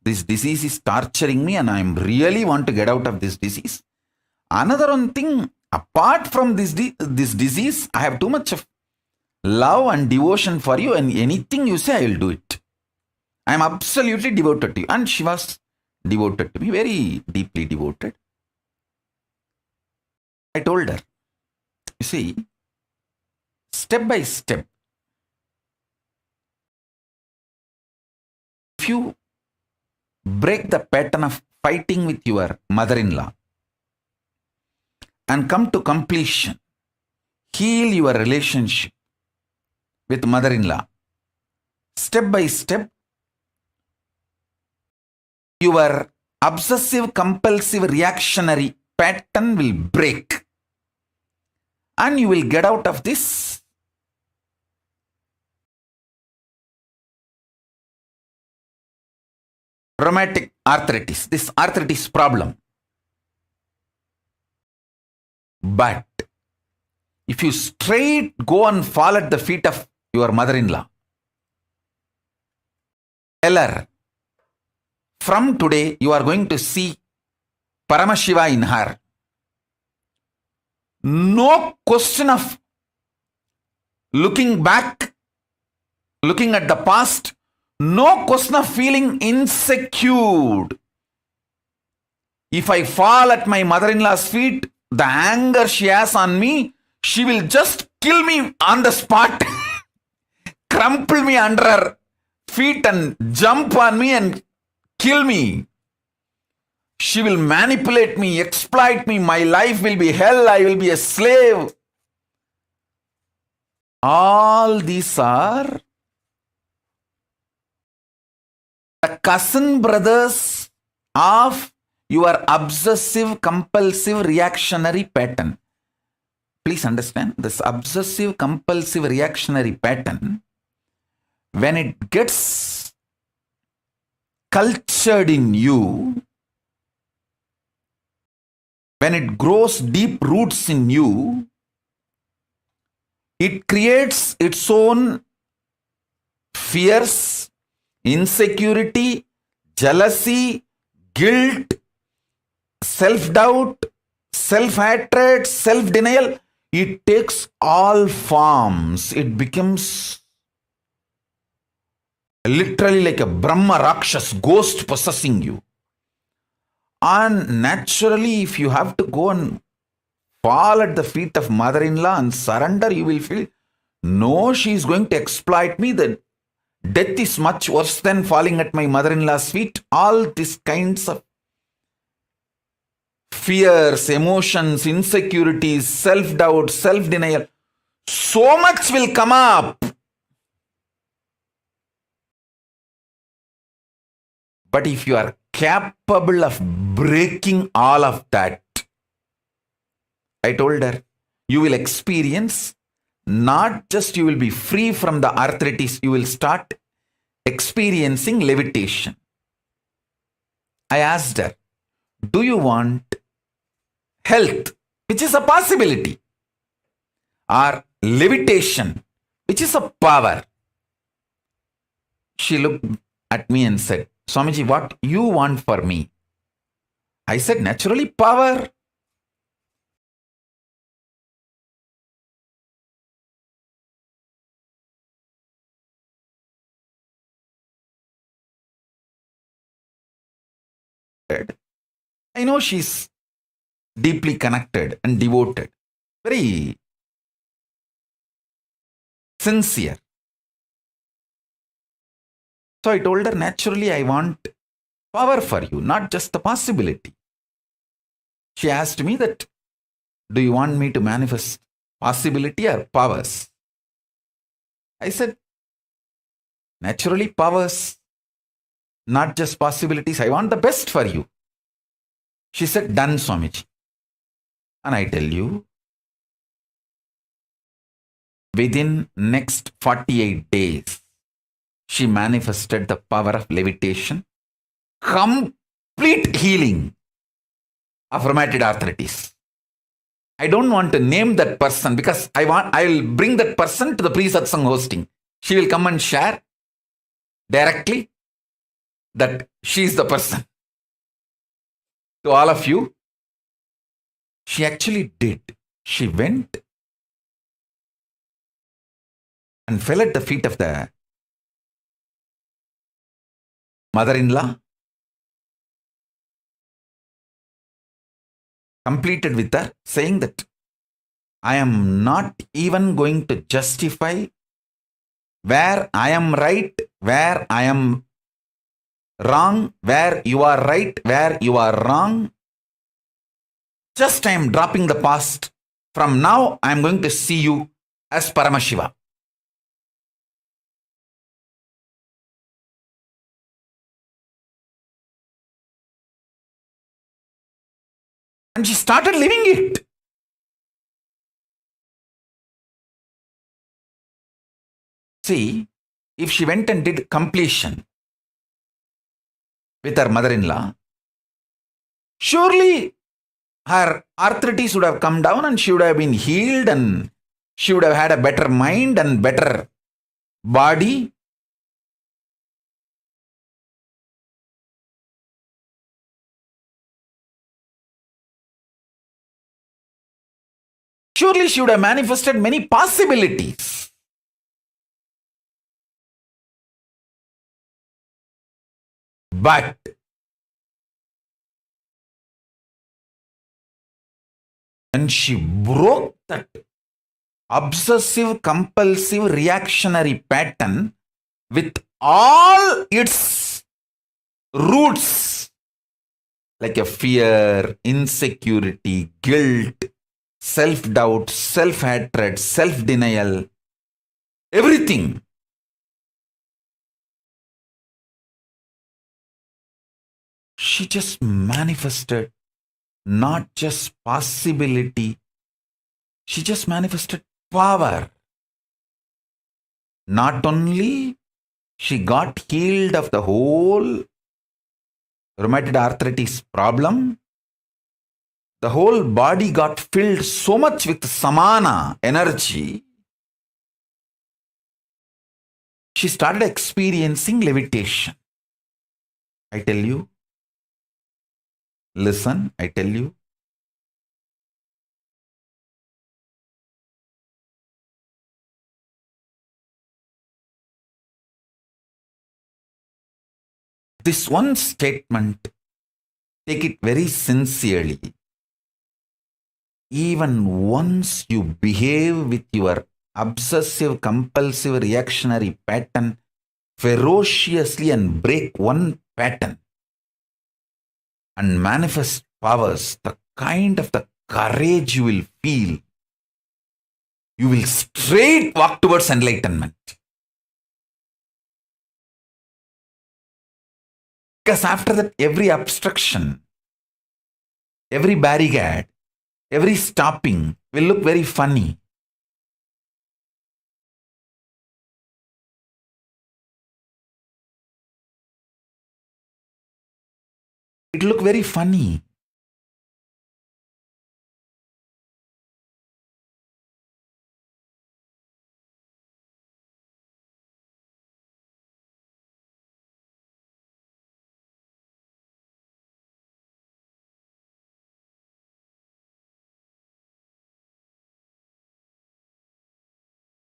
this disease is torturing me and I really want to get out of this disease. Another one thing, apart from this disease, I have too much of love and devotion for you, and anything you say, I will do it. I am absolutely devoted to you. And she was devoted to me, very deeply devoted. I told her, you see, step by step, if you break the pattern of fighting with your mother-in-law and come to completion, heal your relationship with mother-in-law, step by step, your obsessive compulsive reactionary pattern will break and you will get out of this rheumatic arthritis, this arthritis problem. But if you straight go and fall at the feet of your mother-in-law, tell her, from today you are going to see Paramashiva in her. No question of looking back, looking at the past, no question of feeling insecure. If I fall at my mother-in-law's feet, the anger she has on me, she will just kill me on the spot, crumple me under her feet and jump on me and kill me. She will manipulate me, exploit me. My life will be hell. I will be a slave. All these are the cousin brothers of your obsessive compulsive reactionary pattern. Please understand, this obsessive compulsive reactionary pattern, when it gets cultured in you, when it grows deep roots in you, it creates its own fears, insecurity, jealousy, guilt, self-doubt, self-hatred, self-denial. It takes all forms. It becomes literally like a Brahma Rakshas, ghost possessing you. And naturally, if you have to go and fall at the feet of mother-in-law and surrender, you will feel, no, she is going to exploit me. The death is much worse than falling at my mother-in-law's feet. All these kinds of fears, emotions, insecurities, self-doubt, self-denial, so much will come up. But if you are capable of breaking all of that, I told her, you will experience, not just you will be free from the arthritis, you will start experiencing levitation. I asked her, do you want health, which is a possibility, or levitation, which is a power? She looked at me and said, Swamiji, what you want for me? I said, naturally, power. I know she's deeply connected and devoted, very sincere. So I told her, naturally, I want power for you, not just the possibility. She asked me that, do you want me to manifest possibility or powers? I said, naturally, powers, not just possibilities. I want the best for you. She said, done, Swamiji. And I tell you, within next 48 days, she manifested the power of levitation, complete healing of rheumatoid arthritis. I don't want to name that person because I will bring that person to the pre-satsang hosting. She will come and share directly that she is the person. To all of you, she actually did. She went and fell at the feet of the mother-in-law, completed with her, saying that I am not even going to justify where I am right, where I am wrong, where you are right, where you are wrong. Just I am dropping the past. From now, I am going to see you as Paramashiva. And she started living it. See, if she went and did completion with her mother-in-law, surely her arthritis would have come down and she would have been healed and she would have had a better mind and better body. Surely she would have manifested many possibilities. But when she broke that obsessive, compulsive, reactionary pattern with all its roots, like a fear, insecurity, guilt, self-doubt, self-hatred, self-denial, everything. She just manifested not just possibility, she just manifested power. Not only she got healed of the whole rheumatoid arthritis problem, the whole body got filled so much with samana energy. She started experiencing levitation. I tell you, listen, I tell you, this one statement, take it very sincerely. Even once you behave with your obsessive, compulsive, reactionary pattern ferociously and break one pattern and manifest powers, the kind of the courage you will feel, you will straight walk towards enlightenment. Because after that, every obstruction, every barricade, every stopping will look very funny. It look very funny.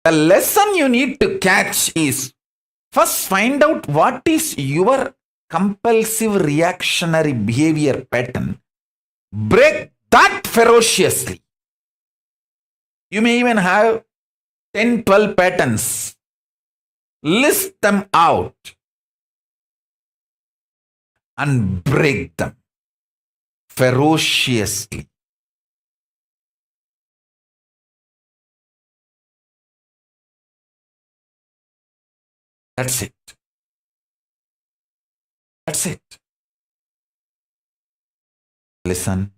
The lesson you need to catch is first find out what is your compulsive reactionary behavior pattern. Break that ferociously. You may even have 10, 12 patterns. List them out and break them ferociously. That's it. That's it. Listen.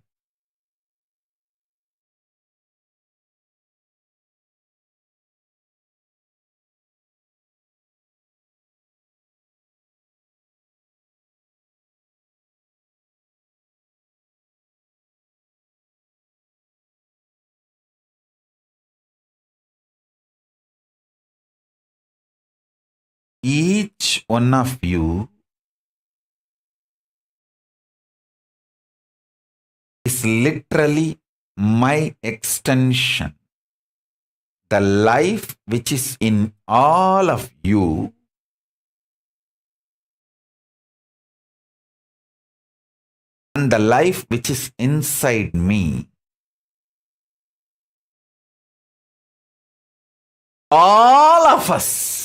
Each one of you is literally my extension. The life which is in all of you and the life which is inside me, all of us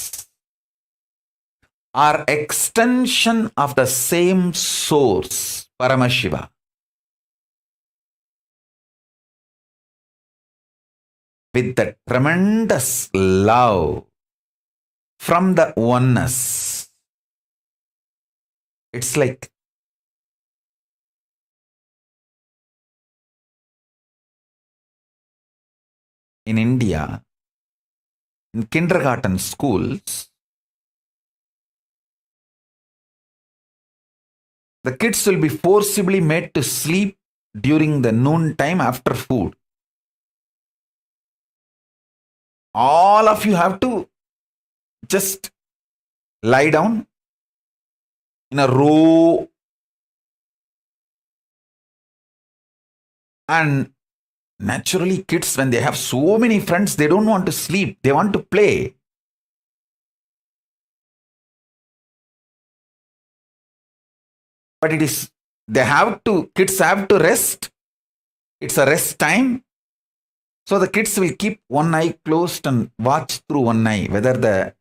are extension of the same source, Paramashiva. With the tremendous love from the oneness. It's like in India, in kindergarten schools, the kids will be forcibly made to sleep during the noon time after food. All of you have to just lie down in a row and naturally kids, when they have so many friends, they don't want to sleep, they want to play. But it is, kids have to rest. It's a rest time. So the kids will keep one eye closed and watch through one eye whether the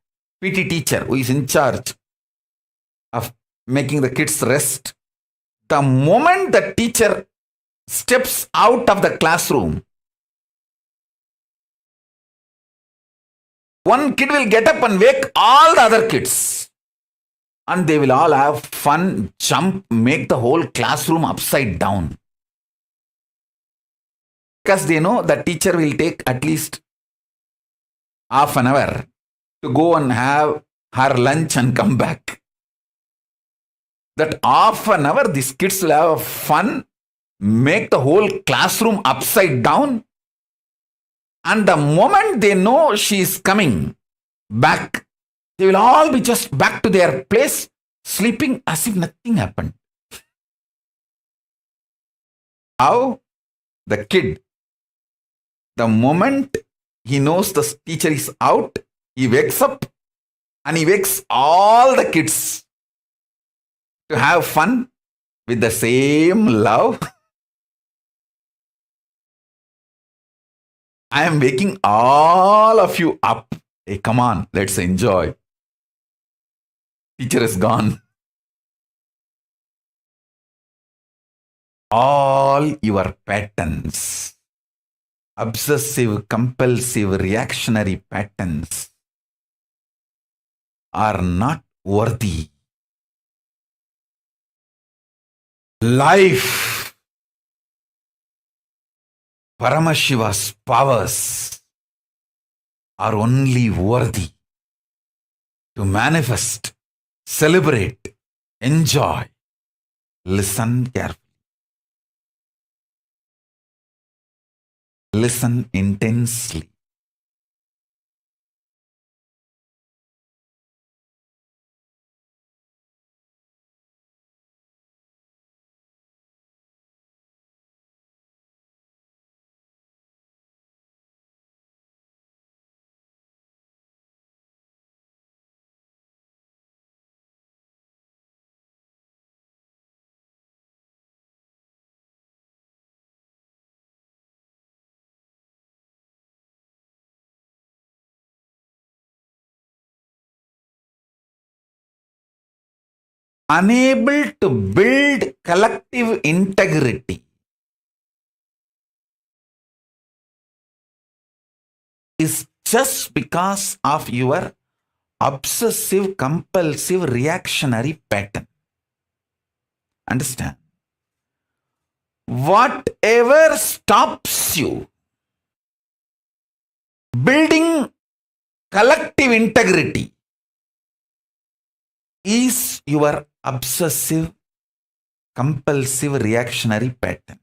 PT teacher who is in charge of making the kids rest, the moment the teacher steps out of the classroom, one kid will get up and wake all the other kids. And they will all have fun, jump, make the whole classroom upside down. Because they know the teacher will take at least half an hour to go and have her lunch and come back. That half an hour, these kids will have fun, make the whole classroom upside down. And the moment they know she is coming back, they will all be just back to their place, sleeping as if nothing happened. How? The kid, the moment he knows the teacher is out, he wakes up and he wakes all the kids to have fun with the same love. I am waking all of you up. Hey, come on, let's enjoy. Teacher is gone. All your patterns, obsessive, compulsive, reactionary patterns, are not worthy. Life, Paramashiva's powers are only worthy to manifest, celebrate, enjoy. Listen carefully. Listen intensely. Unable to build collective integrity is just because of your obsessive compulsive reactionary pattern. Understand? Whatever stops you building collective integrity is your obsessive compulsive reactionary pattern.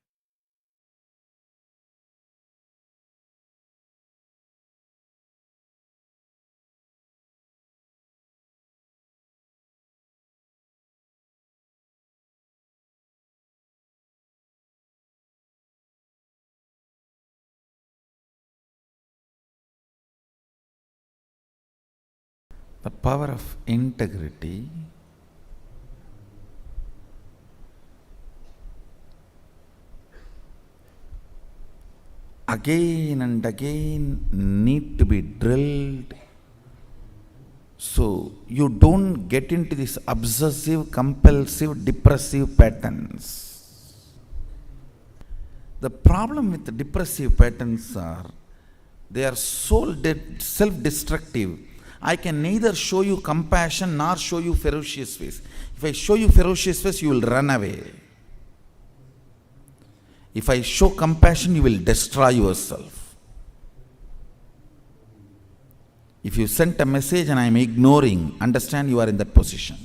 The power of integrity again and again need to be drilled so you don't get into these obsessive, compulsive, depressive patterns. The problem with the depressive patterns are they are so self-destructive. I can neither show you compassion nor show you ferocious face. If I show you ferocious face, you will run away. If I show compassion, you will destroy yourself. If you sent a message and I am ignoring, understand you are in that position.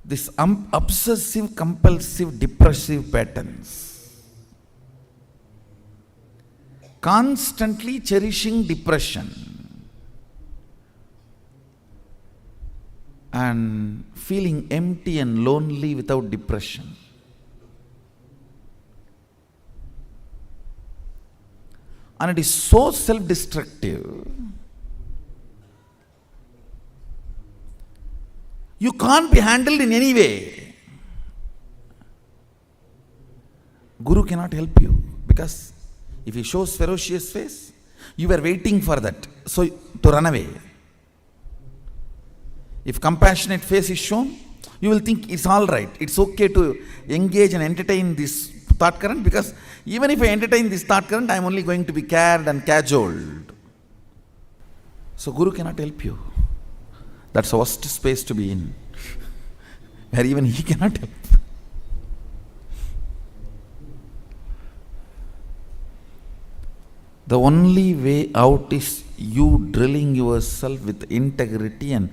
This obsessive, compulsive, depressive patterns, constantly cherishing depression and feeling empty and lonely without depression. And it is so self-destructive. You can't be handled in any way. Guru cannot help you because if he shows ferocious face, you were waiting for that, so to run away. If compassionate face is shown, you will think it's all right. It's okay to engage and entertain this thought current because even if I entertain this thought current, I am only going to be cared and cajoled. So Guru cannot help you. That's the worst space to be in, where even he cannot help. The only way out is you drilling yourself with integrity and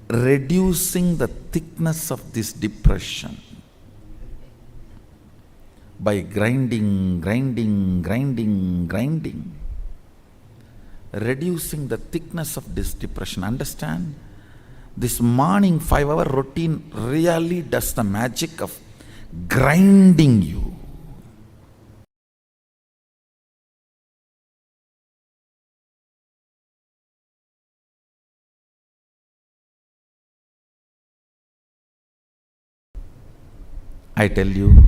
reducing the thickness of this depression by grinding. Reducing the thickness of this depression. Understand? This morning 5-hour routine really does the magic of grinding you. I tell you,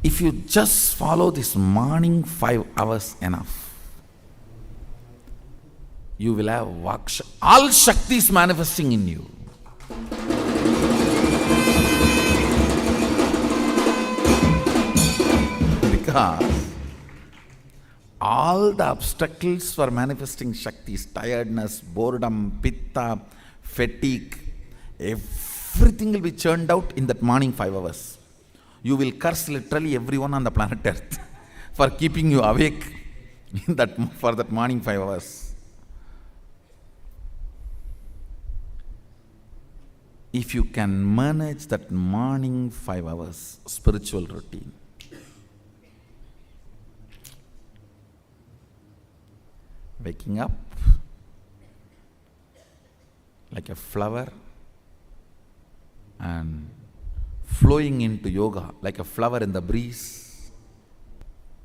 if you just follow this morning 5 hours enough, you will have all Shaktis manifesting in you. Because all the obstacles for manifesting Shaktis, tiredness, boredom, pitta, fatigue, everything will be churned out in that morning 5 hours. You will curse literally everyone on the planet Earth for keeping you awake for that morning 5 hours. If you can manage that morning 5 hours spiritual routine, waking up like a flower and flowing into yoga like a flower in the breeze,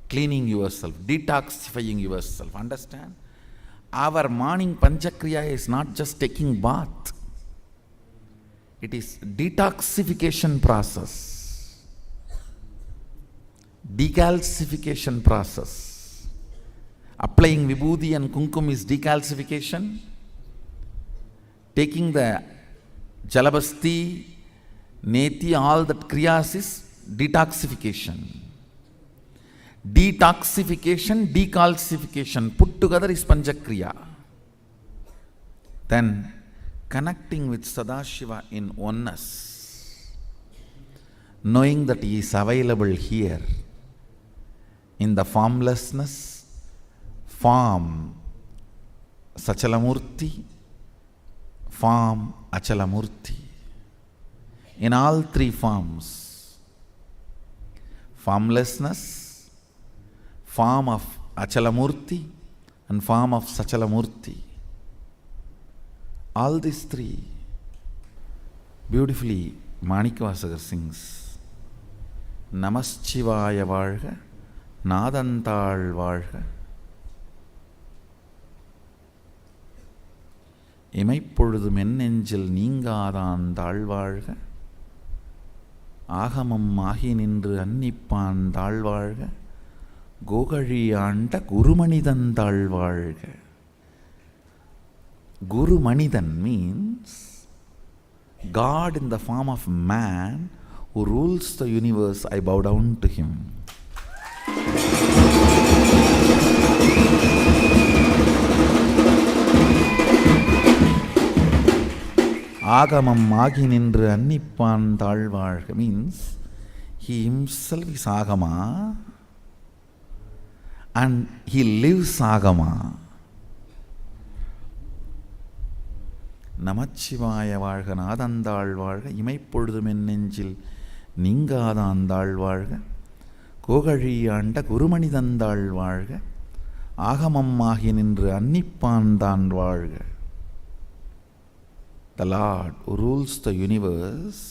cleaning yourself, detoxifying yourself. Understand? Our morning Panchakriya is not just taking bath. It is detoxification process, decalcification process. Applying vibhuti and kumkum is decalcification. Taking the jalabasti, neti, all that kriyas is detoxification. Detoxification, decalcification, put together is Panchakriya. Then connecting with Sadashiva in oneness, knowing that He is available here in the formlessness, form Sachalamurti, form Achalamurti. In all three forms, formlessness, form of Achalamurti and form of Sachalamurti. All these three, beautifully Manikavasagar sings, Namaschivaya Valga, Nadantal Valga, இமைப்பொழுதும் என் நெஞ்சில் நீங்காதான் தாழ்வாழ்க, ஆகமம் ஆகி நின்று அன்னிப்பான் தாழ்வாழ்க, கோகழி ஆண்ட குருமனிதன் தாழ்வாழ்க. Guru Manidan means God in the form of man who rules the universe. I bow down to him. Agamam agi nindru annippan thalvazhga means he himself is Agama and he lives Agama. நமச்சிவாய வாழ்க நாதந்தாள் வாழ்க இமைப்பொழுதும் என் நெஞ்சில் நீங்காதாந்தாள் வாழ்க கோகழி ஆண்ட குருமணிதந்தாள் வாழ்க ஆகமம் ஆகி நின்று அன்னிப்பான் வாழ்க. The Lord who rules the universe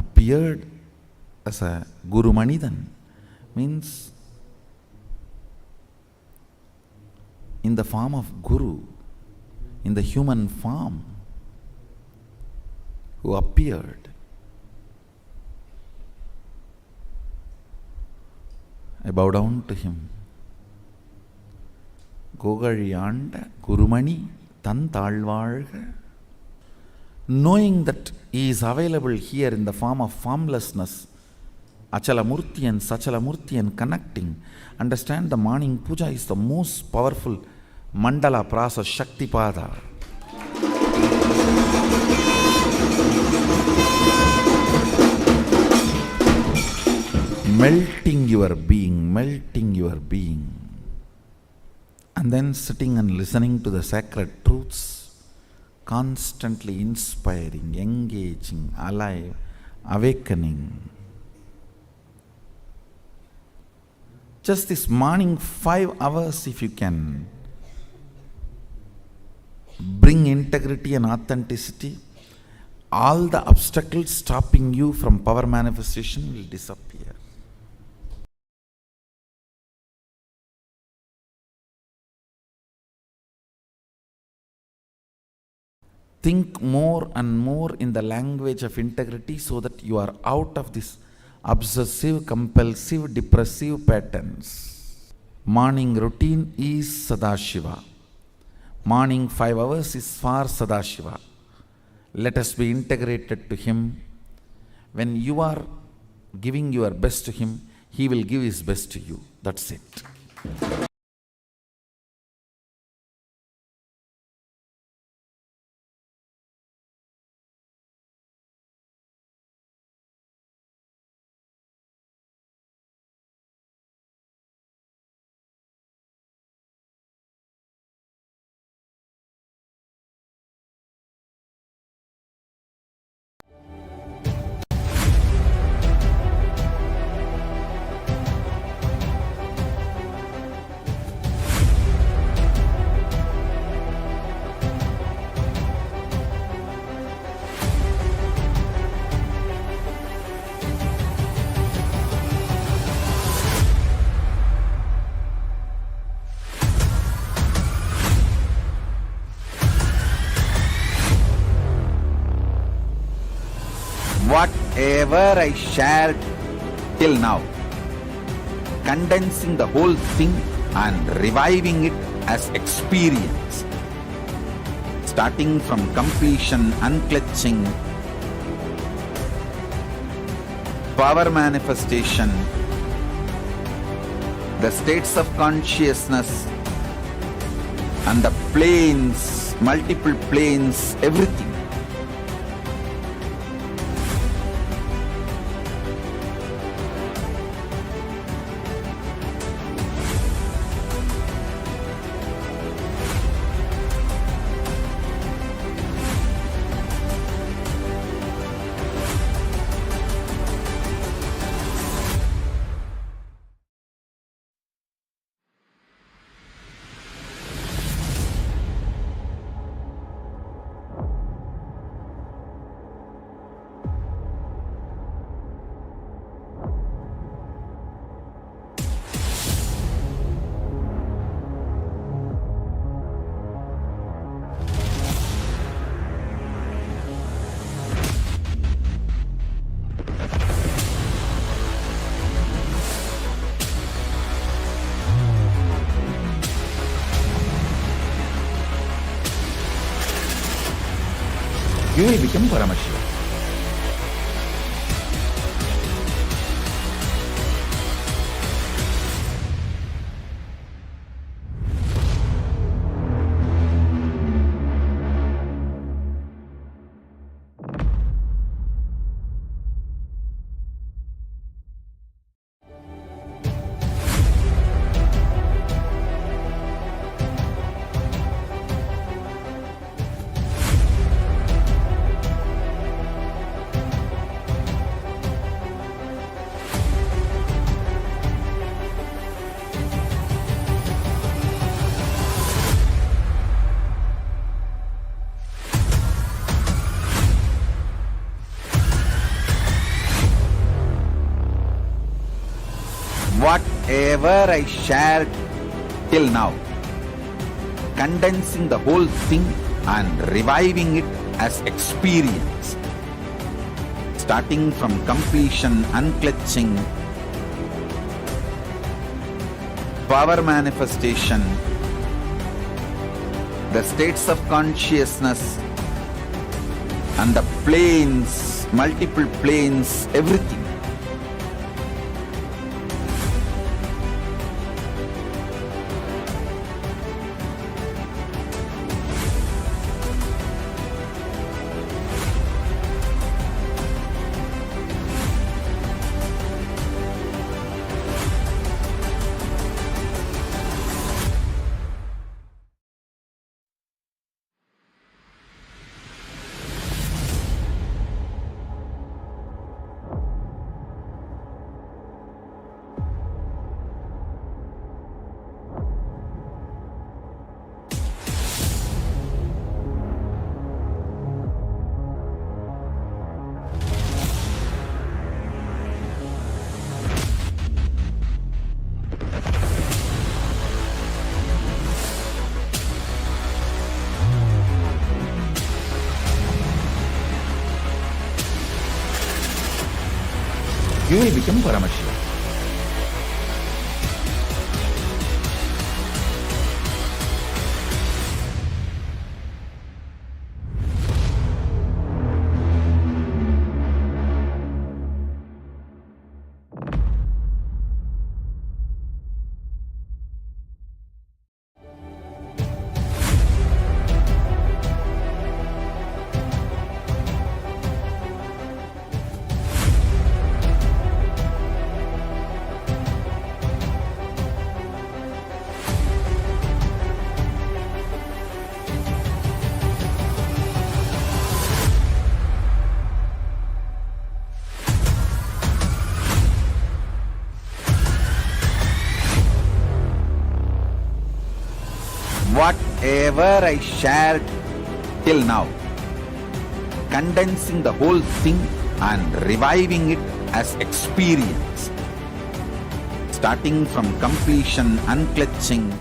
appeared as a Guru Manidan, means in the form of Guru, in the human form, who appeared. I bow down to him. Gogariyanda Gurumani Tan Talvarga. Knowing that he is available here in the form of formlessness, Achalamurti and Sachalamurti, and connecting. Understand, the morning puja is the most powerful mandala prasa Shaktipada. Melting your being. And then sitting and listening to the sacred truths, constantly inspiring, engaging, alive, awakening. Just this morning 5 hours, if you can bring integrity and authenticity, all the obstacles stopping you from power manifestation will disappear. Think more and more in the language of integrity so that you are out of this obsessive, compulsive, depressive patterns. Morning routine is Sadashiva. Morning 5 hours is for Sadashiva. Let us be integrated to him. When you are giving your best to him, he will give his best to you. That's it. whatever I shared till now, condensing the whole thing and reviving it as experience, starting from completion, unclutching, power manifestation, the states of consciousness, and the planes, multiple planes, everything. You will become Paramashivoham. Whatever I shared till now, condensing the whole thing and reviving it as experience, starting from completion, unclutching, power manifestation, the states of consciousness, and the planes, multiple planes, everything. You will become Paramashivoham. Whatever I shared till now, condensing the whole thing and reviving it as experience, starting from completion, unclutching.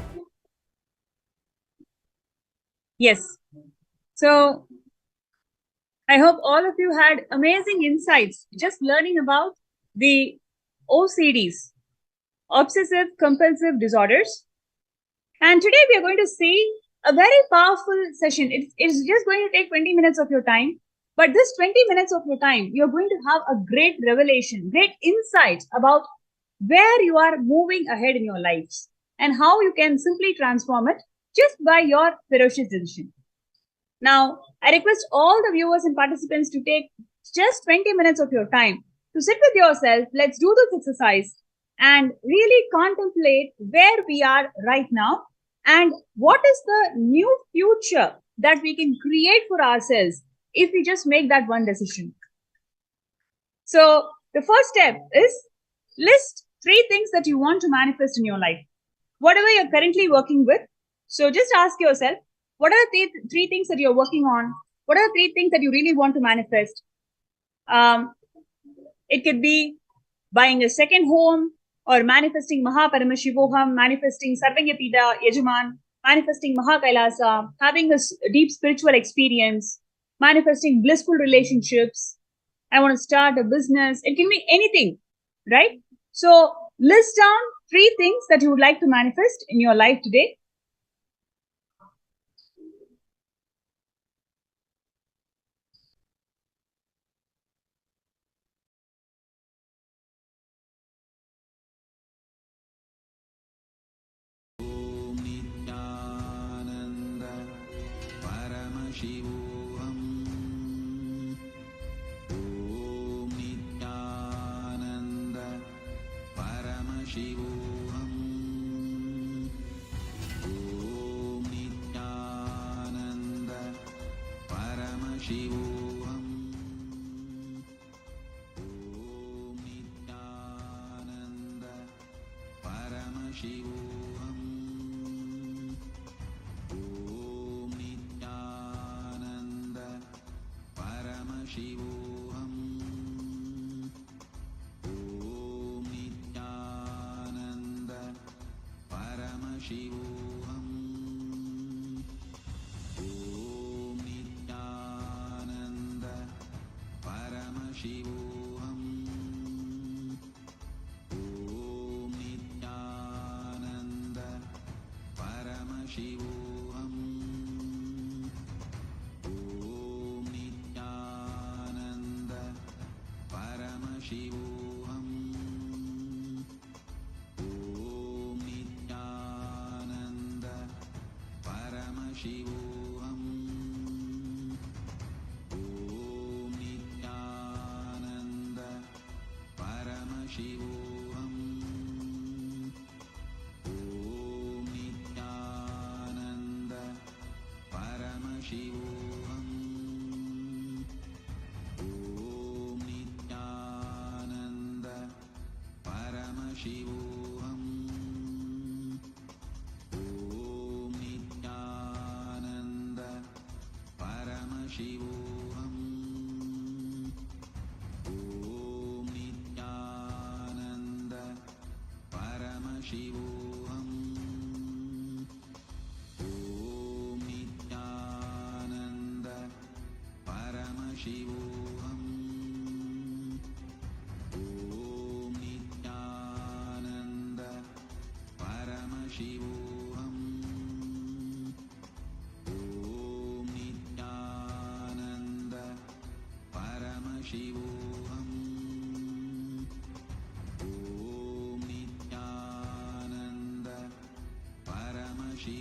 Yes. So I hope all of you had amazing insights just learning about the OCDs, obsessive compulsive disorders. And today we are going to see a very powerful session. It's just going to take 20 minutes of your time. But this 20 minutes of your time, you're going to have a great revelation, great insight about where you are moving ahead in your lives and how you can simply transform it just by your ferocious decision. Now, I request all the viewers and participants to take just 20 minutes of your time to sit with yourself. Let's do this exercise and really contemplate where we are right now and what is the new future that we can create for ourselves if we just make that one decision. So the first step is list 3 things that you want to manifest in your life, whatever you're currently working with. So just ask yourself, what are the 3 things that you're working on? What are the 3 things that you really want to manifest? It could be buying a second home, or manifesting Paramashivoham, manifesting Sarvanyapida Yajaman, manifesting Kailasa, having a deep spiritual experience, manifesting blissful relationships. I want to start a business. It can be anything, right? So list down 3 things that you would like to manifest in your life today. Paramashivoham. Om Nithyananda Paramashivoham. Om Nithyananda Paramashivoham. Om Nithyananda Paramashivoham. Paramashivoham. Om Nithyananda Paramashivoham. Om Nithyananda Paramashivoham. Om Nithyananda Paramashivoham. Paramashivoham. Om Nithyananda Paramashivoham. Om Nithyananda Paramashivoham. Om Nithyananda Paramashivoham. Paramashivoham. Om Nithyananda Paramashivoham. Om Nithyananda Paramashivoham. Om Nithyananda Paramashivoham. Paramashivoham. Om Nithyananda Paramashivoham. Om Nithyananda Paramashivoham. Om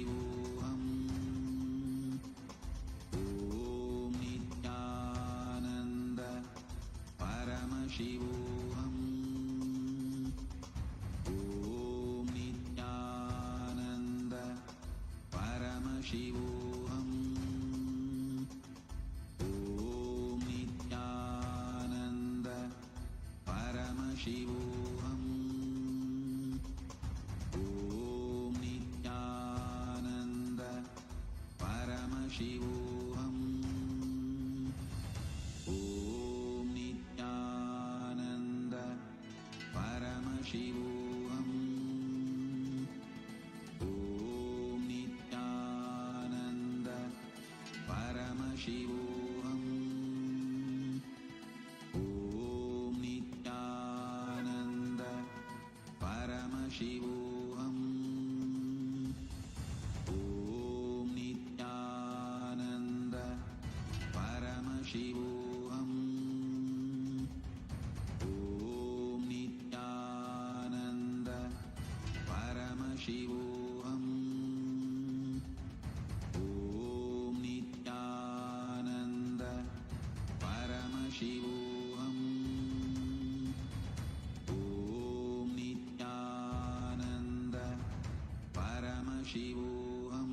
Nithyananda Paramashivoham. Om Nithyananda Paramashivoham. Om Nithyananda Paramashivoham. Om Nithyananda Paramashivoham. Om Nithyananda Paramashivoham. Om Nithyananda Paramashivoham. Paramashivoham. Om Nithyananda Paramashivoham. Om Nithyananda Paramashivoham.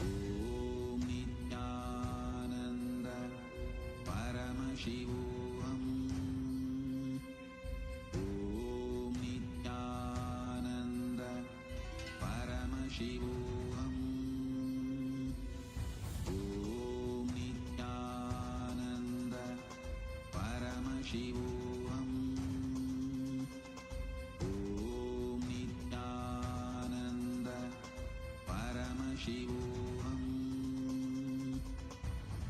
Om Nithyananda Paramashivoham. Om Nithyananda Paramashivoham. Om Nithyananda Paramashivoham. Om Nithyananda Paramashivoham.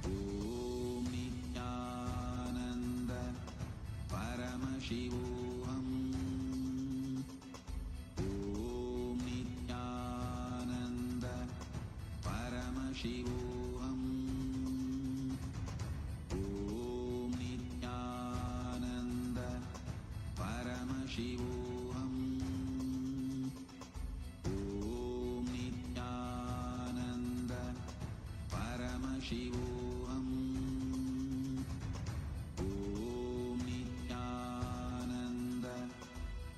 Om Nithyananda Paramashivoham. Om Nithyananda Paramashivoham. Om Nithyananda Paramashivoham. Om Nithyananda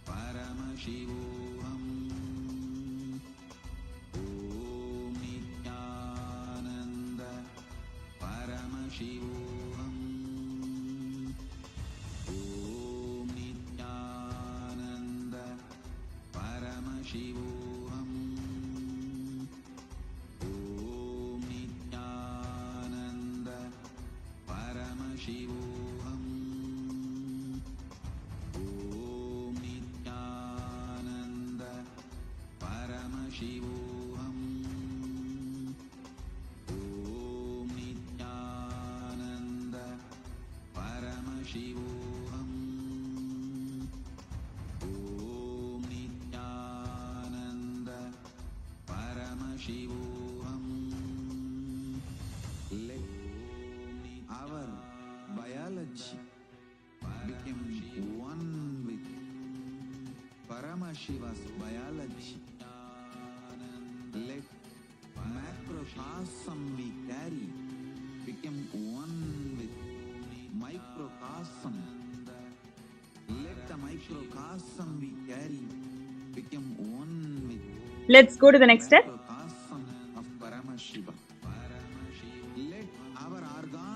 Paramashivoham. Om Nithyananda Paramashivoham. Om Nithyananda Paramashivoham. Om Nithyananda Paramashivoham. Om Nithyananda Paramashivoham. Om Nithyananda Paramashivoham. Om Nithyananda Paramashivoham. Om Nithyananda Paramashivoham. Let our biology become one with Paramashiva's biology. Let macrocosm we carry become one with microcosm. Let the microcosm we carry become one with Let's go to the next step. microcosm of Paramashiva. Let our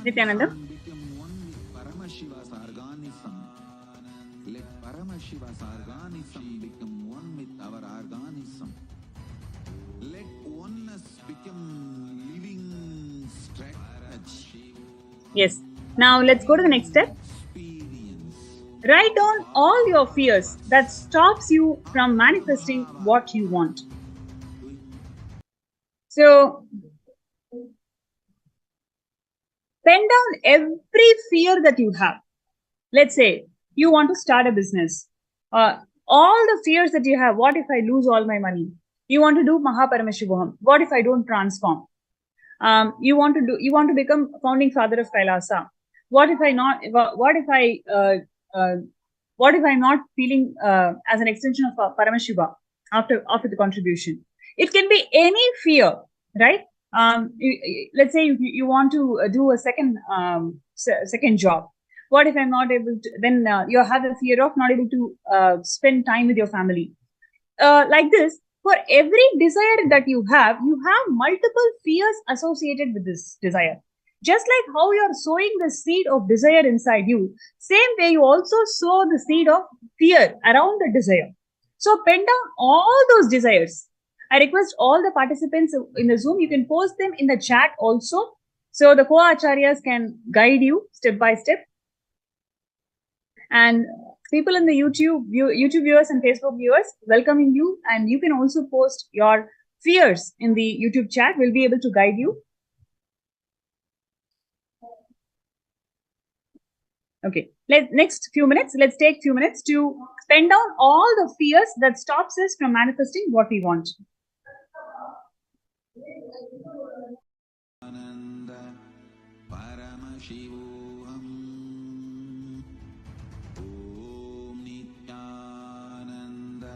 Nithyananda. organism become one with Paramashiva's organism. Let Paramashiva's organism become one with our organism. Let oneness become living strategy. Yes. Now let's go to the next step. Experience. Write down all your fears that stops you from manifesting what you want. So, pen down every fear that you have. Let's say you want to start a business. All the fears that you have. What if I lose all my money? You want to do Paramashivoham. What if I don't transform? You want to become founding father of Kailasa. What if I'm not feeling as an extension of Paramashiva after the contribution? It can be any fear, right? Let's say you want to do a second job. What if I'm not able to? Then you have the fear of not able to spend time with your family. Like this, for every desire that you have multiple fears associated with this desire. Just like how you're sowing the seed of desire inside you, same way you also sow the seed of fear around the desire. So pen down all those desires. I request all the participants in the Zoom, you can post them in the chat also. So the co-acharyas can guide you step by step. And people in the YouTube viewers and Facebook viewers, welcoming you. And you can also post your fears in the YouTube chat. We'll be able to guide you. Okay, next few minutes, let's take few minutes to pen down all the fears that stops us from manifesting what we want. Ananda Paramashivoham. Om Nithyananda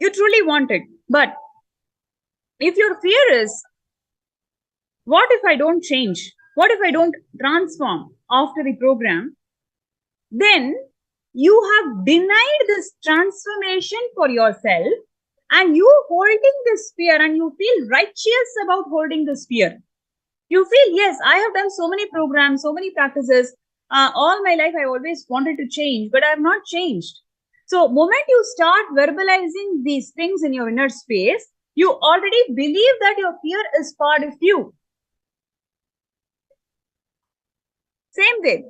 You truly want it. But if your fear is, what if I don't change? What if I don't transform after the program? Then you have denied this transformation for yourself, and you holding this fear, and you feel righteous about holding this fear. You feel, yes, I have done so many programs, so many practices. All my life I always wanted to change, but I have not changed. So moment you start verbalizing these things in your inner space, you already believe that your fear is part of you. Same way,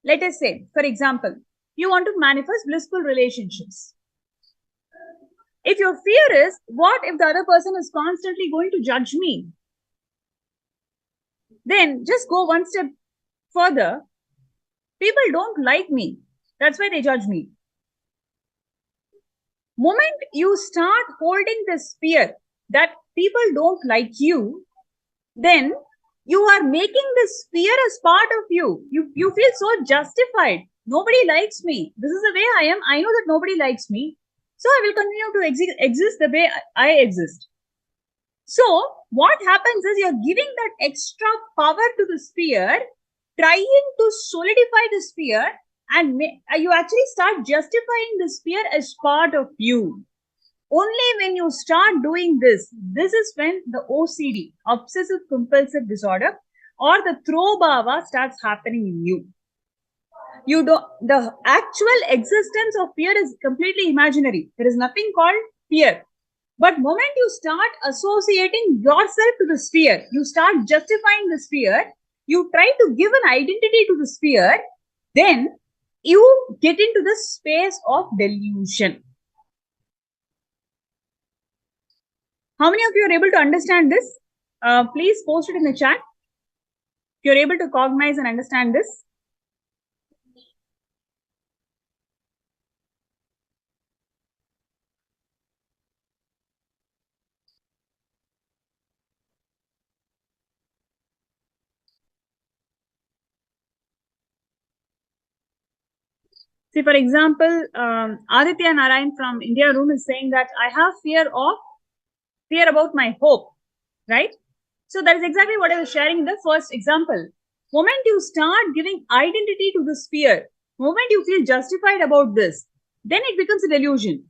let us say, for example, you want to manifest blissful relationships. If your fear is, what if the other person is constantly going to judge me? Then just go one step further. People don't like me. That's why they judge me. Moment you start holding this fear that people don't like you, then you are making this fear as part of you. You feel so justified. Nobody likes me. This is the way I am. I know that nobody likes me. So I will continue to exist the way I exist. So what happens is you're giving that extra power to this fear, trying to solidify this fear, and you actually start justifying this fear as part of you. Only when you start doing this is when the OCD, obsessive compulsive disorder, or the throw bhava starts happening in you. The actual existence of fear is completely imaginary. There is nothing called fear. But moment you start associating yourself to this fear, you start justifying this fear, you try to give an identity to this fear, then you get into this space of delusion. How many of you are able to understand this? Please post it in the chat. If you're able to cognize and understand this. See, for example, Aditya Narayan from India Room is saying that I have fear about my hope, right? So that is exactly what I was sharing in the first example. Moment you start giving identity to this fear, moment you feel justified about this, then it becomes a delusion.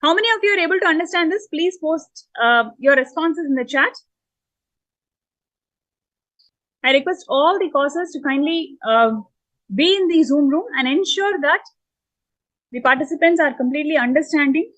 How many of you are able to understand this? Please post your responses in the chat. I request all the causes to kindly be in the Zoom room and ensure that the participants are completely understanding.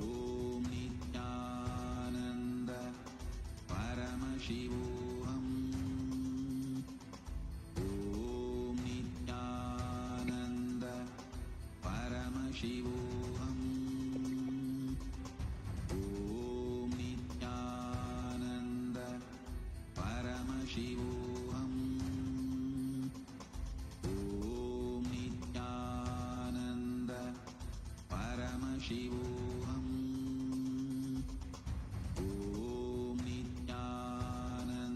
Om Nithyananda Paramashivoham. Om Nithyananda Paramashivoham. Om Nithyananda Paramashivoham. Om Nithyananda Paramashivoham. Om Nithyananda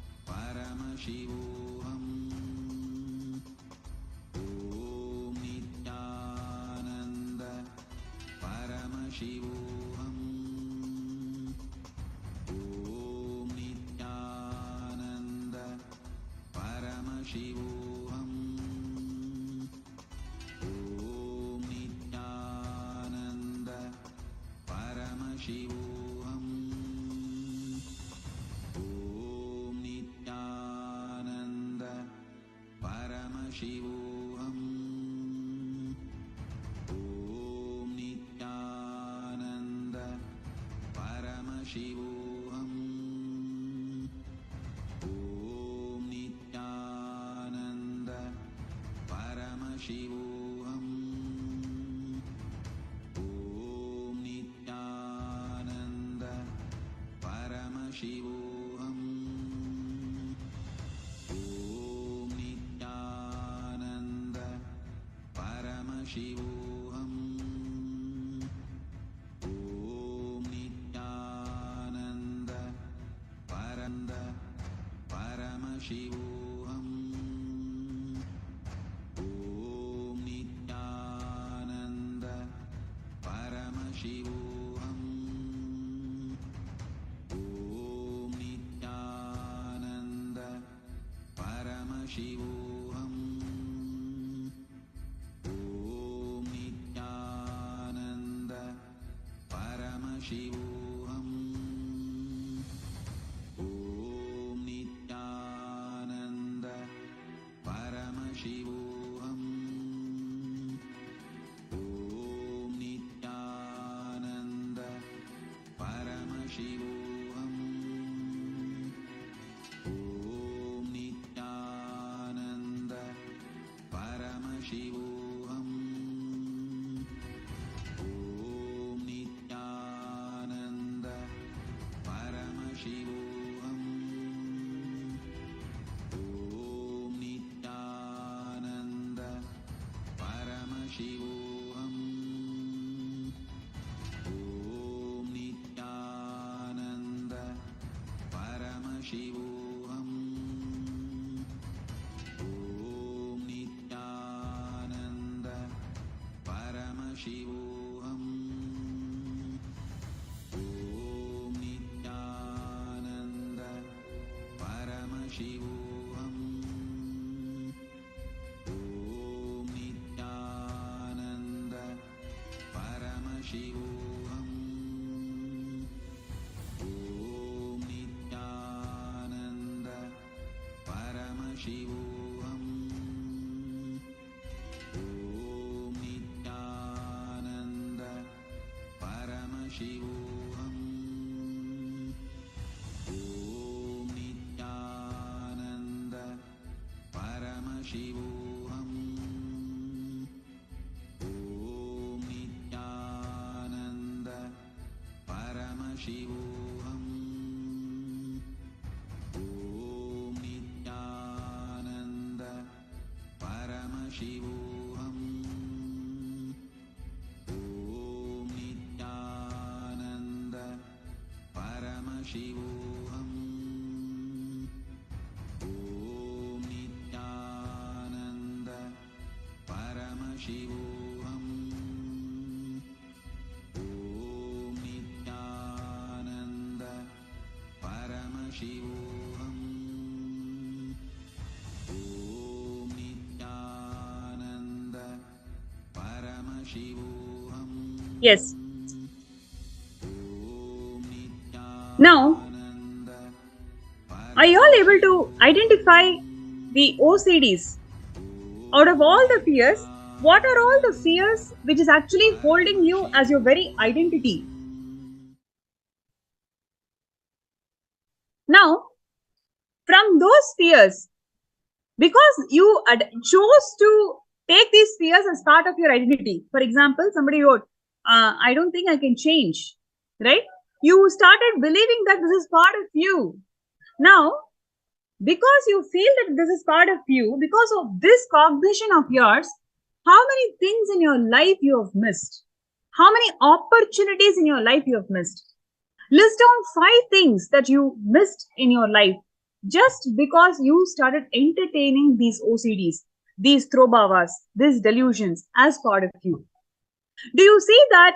Yes. Now, are you all able to identify the OCDs? Out of all the fears, what are all the fears which is actually holding you as your very identity? Now, from those fears, because you chose to take these fears as part of your identity. For example, somebody wrote, I don't think I can change, right? You started believing that this is part of you. Now, because you feel that this is part of you, because of this cognition of yours, how many things in your life you have missed? How many opportunities in your life you have missed? List down 5 things that you missed in your life just because you started entertaining these OCDs, these throbhavas, these delusions as part of you. Do you see that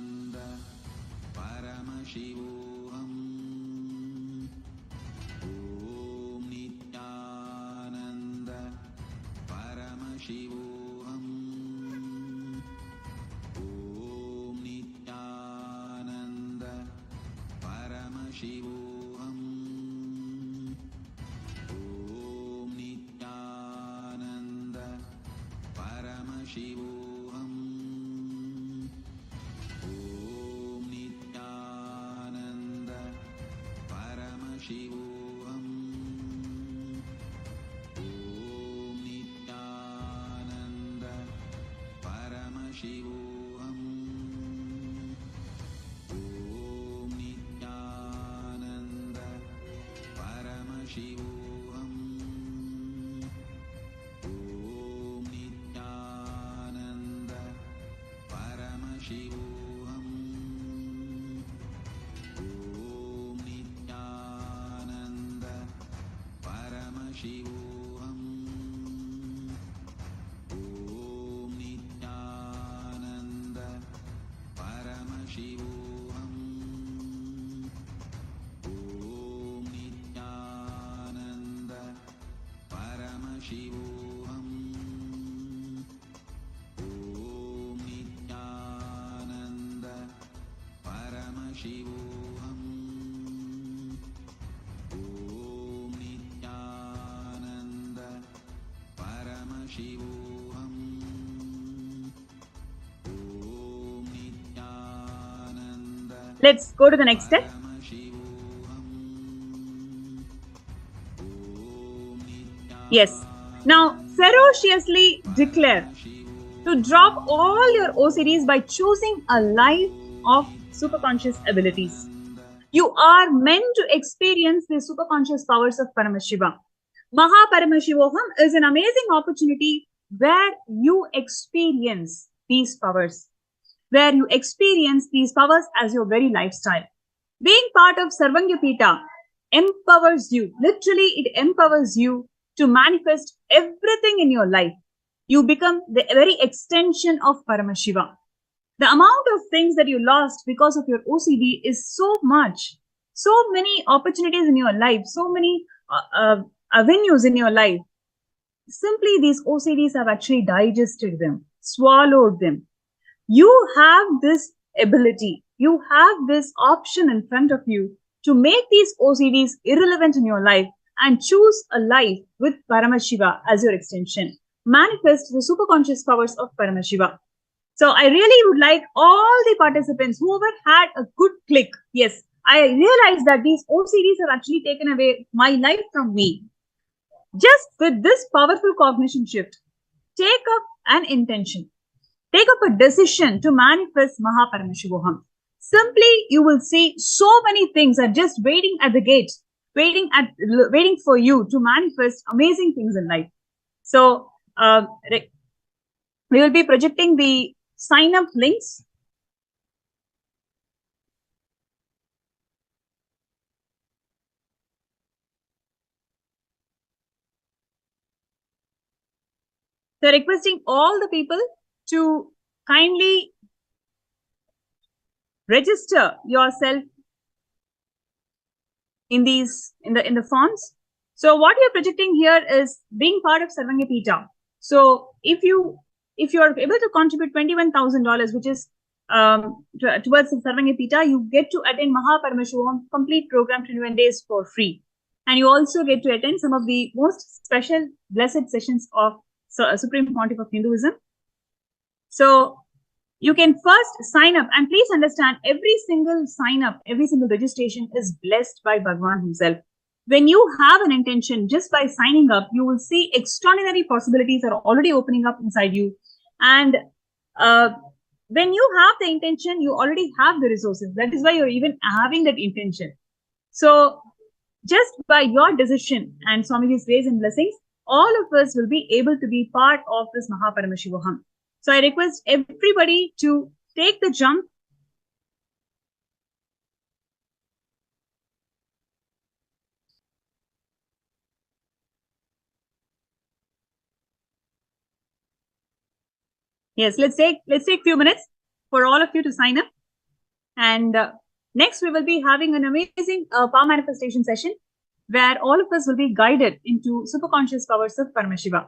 Paramashivoham. Om Nithyananda Paramashivoham. Om Nithyananda Paramashivoham. Om Nithyananda Paramashivoham. Om Nithyananda Paramashivoham. Om Nithyananda Paramashivoham. Om Nithyananda Paramashivoham. Om Nithyananda Paramashivoham. Om Nithyananda Paramashivoham. Om Nithyananda Paramashivoham. Om Nithyananda Paramashivoham. Om Nithyananda Paramashivoham. Om Nithyananda Let's go to the next step. Yes. Now, ferociously declare to drop all your OCDs by choosing a life of superconscious abilities. You are meant to experience the superconscious powers of Paramashiva. Paramashivoham is an amazing opportunity where you experience these powers, where you experience these powers as your very lifestyle. Being part of Sarvangapita empowers you. Literally, it empowers you to manifest everything in your life. You become the very extension of Paramashiva. The amount of things that you lost because of your OCD is so much. So many opportunities in your life, so many avenues in your life. Simply, these OCDs have actually digested them, swallowed them. You have this ability, you have this option in front of you to make these OCDs irrelevant in your life and choose a life with Paramashiva as your extension. Manifest the superconscious powers of Paramashiva. So I really would like all the participants, whoever had a good click, yes, I realized that these OCDs have actually taken away my life from me. Just with this powerful cognition shift, take up an intention. Take up a decision to manifest Paramashivoham. Simply, you will see so many things are just waiting at the gate, waiting for you to manifest amazing things in life. So, we will be projecting the sign up links. So, requesting all the people to kindly register yourself in the forms. So what you're projecting here is being part of Sarvangapita. So if you are able to contribute $21,000, which is towards the Sarvangapita, you get to attend Paramashivoham complete program 21 days for free, and you also get to attend some of the most special blessed sessions of Supreme Pontiff of Hinduism. So you can first sign up, and please understand, every single sign up, every single registration is blessed by Bhagwan himself. When you have an intention, just by signing up, you will see extraordinary possibilities are already opening up inside you. And when you have the intention, you already have the resources. That is why you're even having that intention. So just by your decision and Swamiji's grace and blessings, all of us will be able to be part of this Paramashivoham. So I request everybody to take the jump. Yes, let's take few minutes for all of you to sign up. And next, we will be having an amazing power manifestation session where all of us will be guided into superconscious powers of Paramashiva.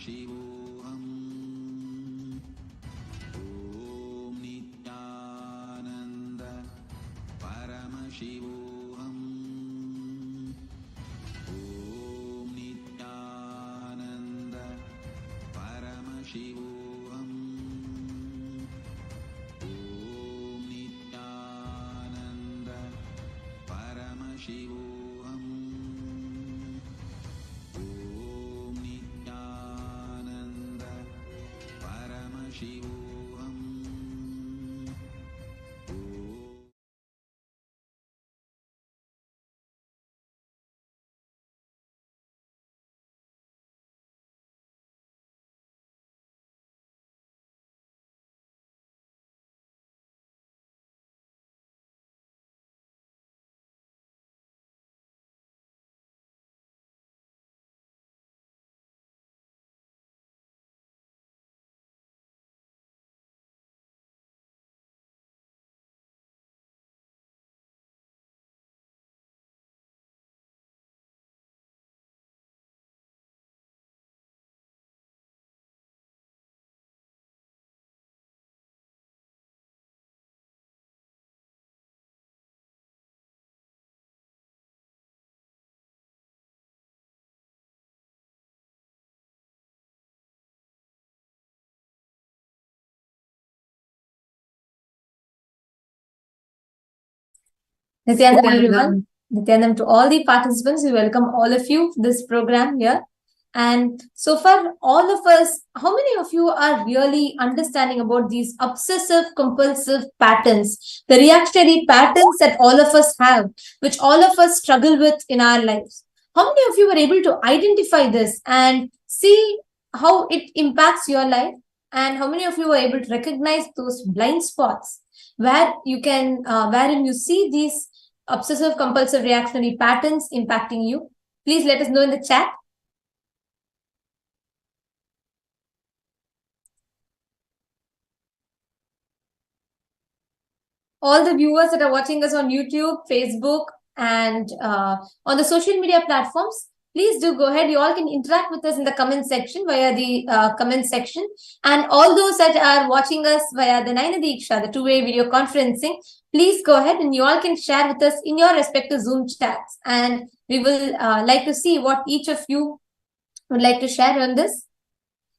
Paramashivoham. Om Nithyananda Paramashivoham. Om Nithyananda Paramashivoham. Om Nithyananda Paramashivoham. Om Nithyananda Paramashivoham. Nithyanandam everyone. Nithyanandam to all the participants. We welcome all of you to this program here. And so far, all of us, how many of you are really understanding about these obsessive compulsive patterns, the reactionary patterns that all of us have, which all of us struggle with in our lives? How many of you were able to identify this and see how it impacts your life? And how many of you were able to recognize those blind spots where you can, wherein you see these obsessive compulsive reactionary patterns impacting you? Please let us know in the chat. All the viewers that are watching us on YouTube, Facebook, and on the social media platforms, please do go ahead. You all can interact with us in the comment section via the comment section. And all those that are watching us via the Naina Diksha, the two-way video conferencing, please go ahead and you all can share with us in your respective Zoom chats. And we will like to see what each of you would like to share on this.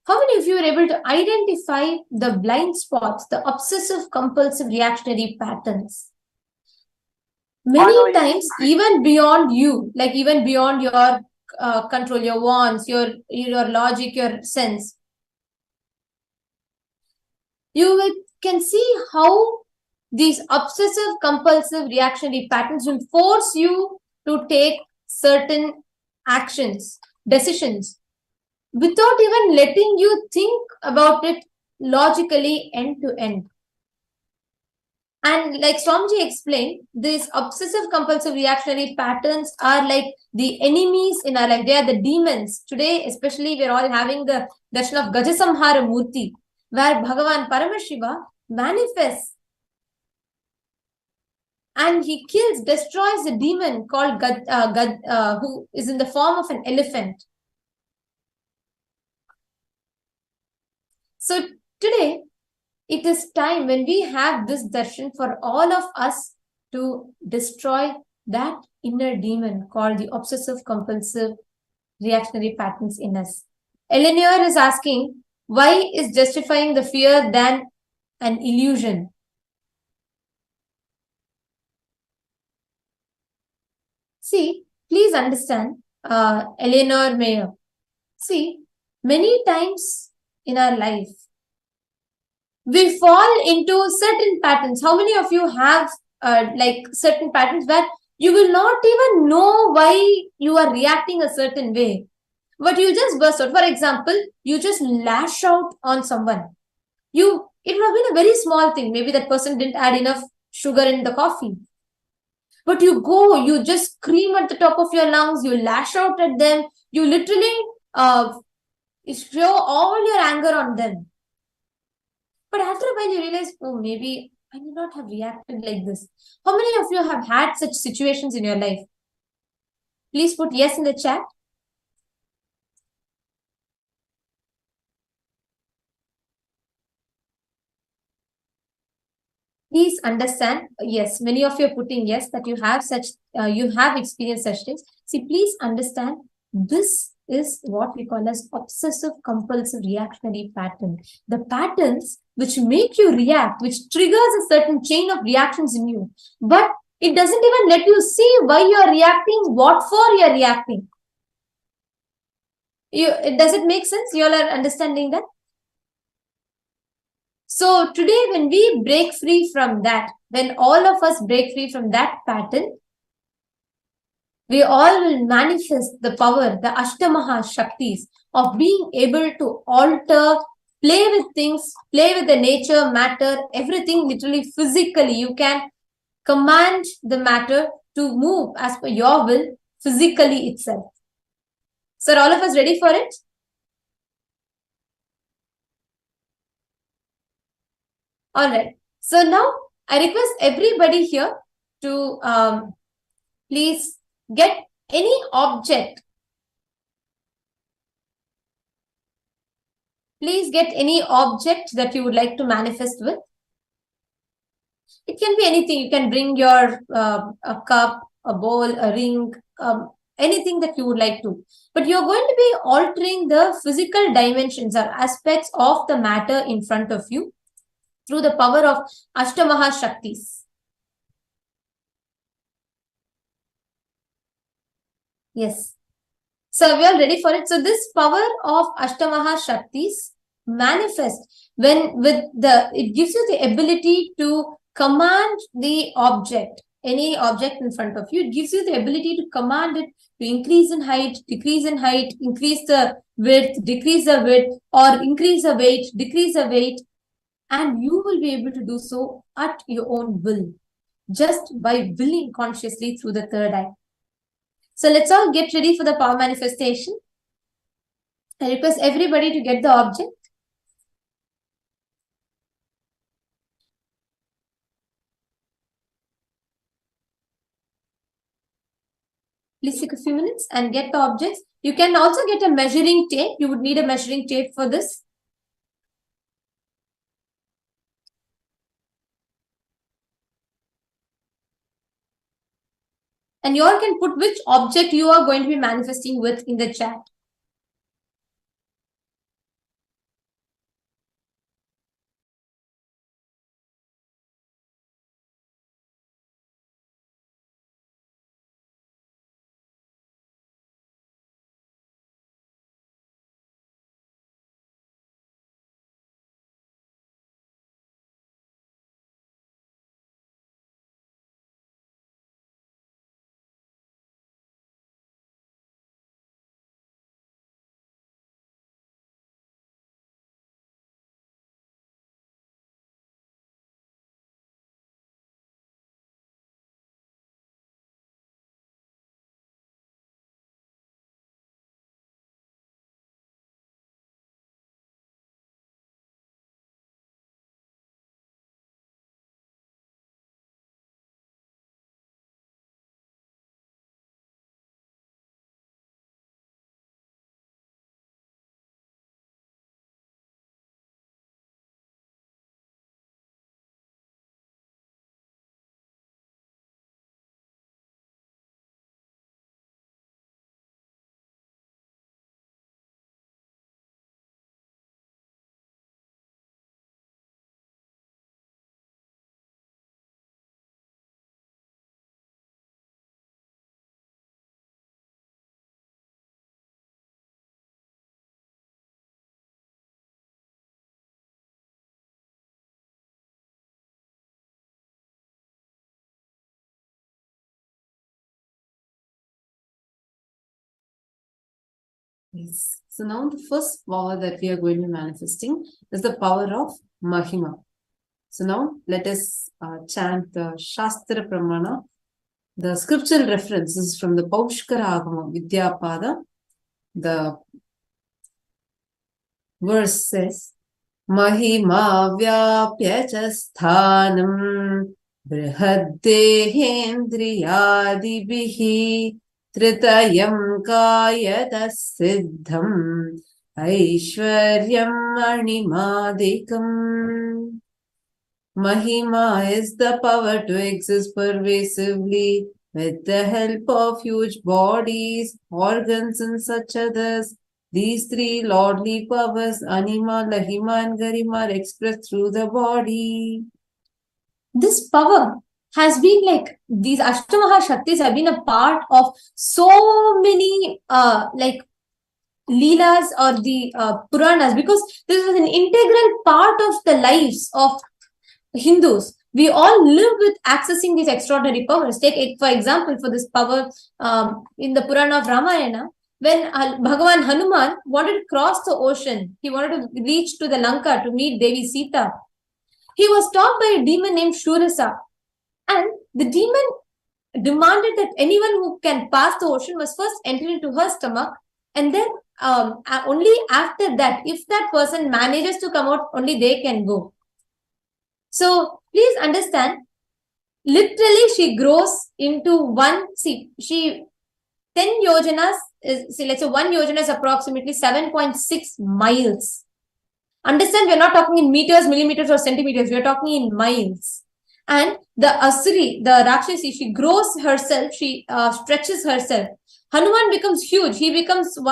How many of you are able to identify the blind spots, the obsessive compulsive reactionary patterns? Many times, even beyond you, like even beyond your control, your wants, your logic, your sense, you can see how these obsessive compulsive reactionary patterns will force you to take certain actions, decisions, without even letting you think about it logically end to end. And like Swamiji explained, these obsessive compulsive reactionary patterns are like the enemies in our life. They are the demons. Today, especially, we're all having the Darshan of Gajasamhara Murthy, where Bhagavan Paramashiva manifests and he kills, destroys the demon called who is in the form of an elephant. So today, it is time when we have this darshan for all of us to destroy that inner demon called the obsessive compulsive reactionary patterns in us. Eleanor is asking, why is justifying the fear than an illusion? See, please understand, Eleanor Mayer. See, many times in our life, we fall into certain patterns. How many of you have like certain patterns where you will not even know why you are reacting a certain way, but you just burst out? For example, you just lash out on someone. It would have been a very small thing. Maybe that person didn't add enough sugar in the coffee. But you just scream at the top of your lungs, you lash out at them, you literally show all your anger on them. But after a while, you realize, oh, maybe I may not have reacted like this. How many of you have had such situations in your life? Please put yes in the chat. please understand, yes, many of you are putting yes, that you have such, you have experienced such things. See, please understand, this is what we call as obsessive compulsive reactionary pattern. The patterns which make you react, which triggers a certain chain of reactions in you, but it doesn't even let you see why you are reacting, what for you are reacting. Does it make sense? You all are understanding that? So today, when we break free from that, when all of us break free from that pattern, we all will manifest the power, the Ashtamaha Shaktis of being able to alter, play with things, play with the nature, matter, everything literally physically. You can command the matter to move as per your will physically itself. So are all of us ready for it? All right. So now I request everybody here to please get any object. Please get any object that you would like to manifest with. It can be anything. You can bring your a cup, a bowl, a ring, anything that you would like to. But you're going to be altering the physical dimensions or aspects of the matter in front of you through the power of Ashtamaha Shaktis. Yes. So we are ready for it. So this power of Ashtamaha Shaktis manifest when it gives you the ability to command the object, any object in front of you. It gives you the ability to command it to increase in height, decrease in height, increase the width, decrease the width, or increase the weight, decrease the weight. And you will be able to do so at your own will, just by willing consciously through the third eye. So let's all get ready for the power manifestation. I request everybody to get the object. Please take a few minutes and get the objects. You can also get a measuring tape. You would need a measuring tape for this. And you all can put which object you are going to be manifesting with in the chat. Yes. So now the first power that we are going to be manifesting is the power of Mahima. So now let us chant the Shastra Pramana. The scriptural reference is from the Paushkara Agama Vidyapada. The verse says, Mahima vyapya cha sthanam brihaddhendriyadibihi tritayam kayata siddham aishwaryam animadikam. Mahima is the power to exist pervasively with the help of huge bodies, organs, and such others. These three lordly powers, Anima, Lahima, and Garima, are expressed through the body. This power has been like, these Ashtamaha Shaktis have been a part of so many Leelas or the Puranas, because this was an integral part of the lives of Hindus. We all live with accessing these extraordinary powers. Take it, for example, for this power in the Purana of Ramayana, when Bhagavan Hanuman wanted to cross the ocean, he wanted to reach to the Lanka to meet Devi Sita. He was stopped by a demon named Shurasa, and the demon demanded that anyone who can pass the ocean must first enter into her stomach, and then only after that, if that person manages to come out, only they can go. So please understand, literally she grows into 10 yojanas is, let's say 1 yojana is approximately 7.6 miles. Understand, we're not talking in meters, millimeters, or centimeters, we're talking in miles. And the Asuri, the Rakshasi, she grows herself, she stretches herself. Hanuman becomes huge, he becomes 10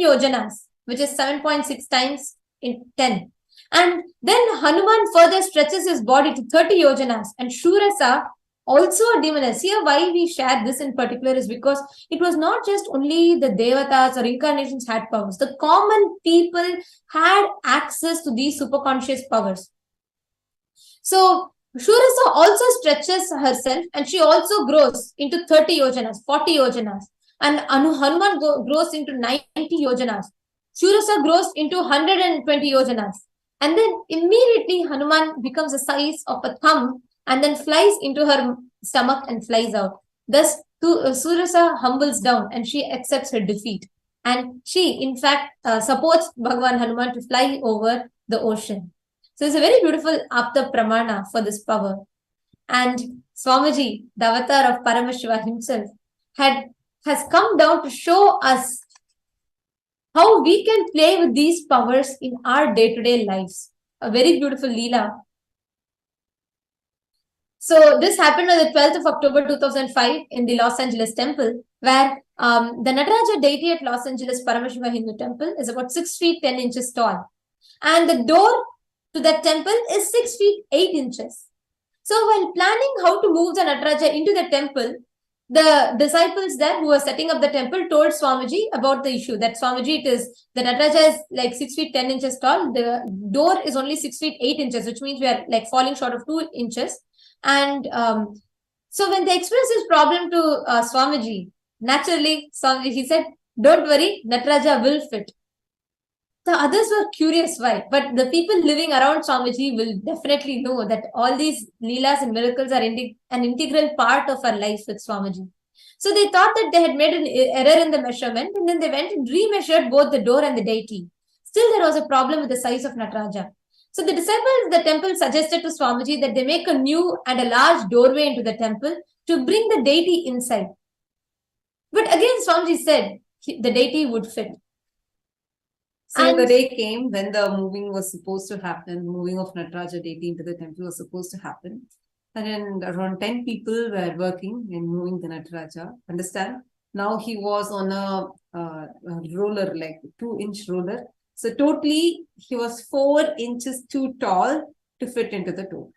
yojanas, which is 7.6 times in 10. And then Hanuman further stretches his body to 30 yojanas. And Shurasa, also a demoness. Here, why we share this in particular is because it was not just only the Devatas or incarnations had powers. The common people had access to these superconscious powers. So Shurasa also stretches herself, and she also grows into 30 yojanas, 40 yojanas. And Hanuman grows into 90 yojanas. Shurasa grows into 120 yojanas. And then immediately Hanuman becomes the size of a thumb and then flies into her stomach and flies out. Thus, Surasa humbles down and she accepts her defeat. And she, in fact, supports Bhagavan Hanuman to fly over the ocean. So it's a very beautiful Apta Pramana for this power. And Swamiji, the avatar of Paramashiva himself, has come down to show us how we can play with these powers in our day-to-day lives. A very beautiful Leela. So this happened on the 12th of October 2005 in the Los Angeles temple, where the Nataraja deity at Los Angeles Paramashiva Hindu temple is about 6 feet 10 inches tall. And the door to that temple is 6 feet 8 inches. So while planning how to move the Nataraja into the temple, the disciples there who were setting up the temple told Swamiji about the issue, that Swamiji, the Nataraja is like 6 feet 10 inches tall. The door is only 6 feet 8 inches, which means we are like falling short of 2 inches. And so when they expressed this problem to Swamiji, naturally, Swamiji, he said, don't worry, Nataraja will fit. The others were curious why, but the people living around Swamiji will definitely know that all these leelas and miracles are an integral part of our lives with Swamiji. So they thought that they had made an error in the measurement, and then they went and remeasured both the door and the deity. Still, there was a problem with the size of Nataraja. So the disciples of the temple suggested to Swamiji that they make a new and a large doorway into the temple to bring the deity inside. But again, Swamiji said the deity would fit. So the day came when the moving was supposed to happen, moving of Nataraja deity into the temple was supposed to happen. And then around 10 people were working in moving the Nataraja. Understand? Now he was on a roller, like 2-inch roller. So totally he was 4 inches too tall to fit into the door.